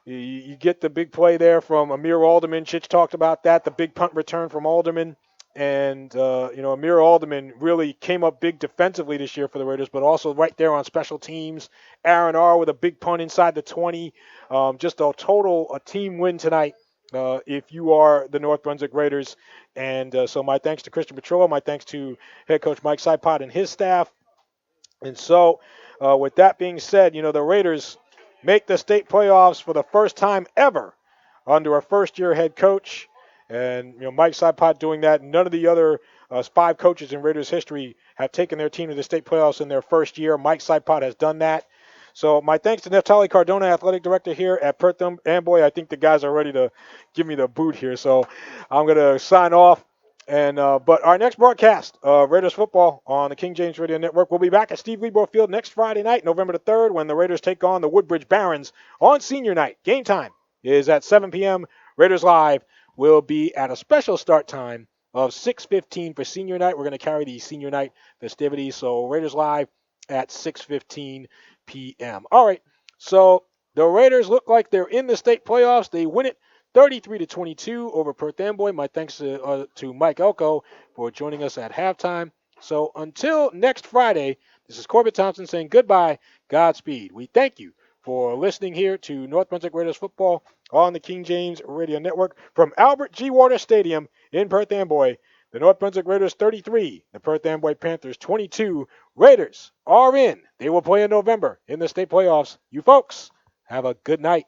S3: you get the big play there from Amir Alderman. Chich talked about that, the big punt return from Alderman. And, Amir Alderman really came up big defensively this year for the Raiders, but also right there on special teams. Aaron R. with a big punt inside the 20. Just a team win tonight. If you are the North Brunswick Raiders. And so my thanks to Christian Petrollo, my thanks to head coach Mike Saipot and his staff. And so with that being said, the Raiders make the state playoffs for the first time ever under a first-year head coach. And, Mike Saipot doing that. None of the other 5 coaches in Raiders history have taken their team to the state playoffs in their first year. Mike Saipot has done that. So my thanks to Neftali Cardona, athletic director here at Perth Amboy. I think the guys are ready to give me the boot here, so I'm going to sign off. And but our next broadcast, Raiders football on the King James Radio Network, we'll be back at Steve Lebor Field next Friday night, November the 3rd, when the Raiders take on the Woodbridge Barons on senior night. Game time is at 7 p.m. Raiders Live will be at a special start time of 6:15 for senior night. We're going to carry the senior night festivities, so Raiders Live at 6:15 p.m. All right, so the Raiders look like they're in the state playoffs. They win it 33-22 over Perth Amboy. My thanks to Mike Elko for joining us at halftime. So until next Friday, this is Corbett Thompson saying goodbye, Godspeed. We thank you for listening here to North Brunswick Raiders football on the King James Radio Network from Albert G. Waters Stadium in Perth Amboy. The North Brunswick Raiders 33, the Perth Amboy Panthers 22. Raiders are in. They will play in November in the state playoffs. You folks, have a good night.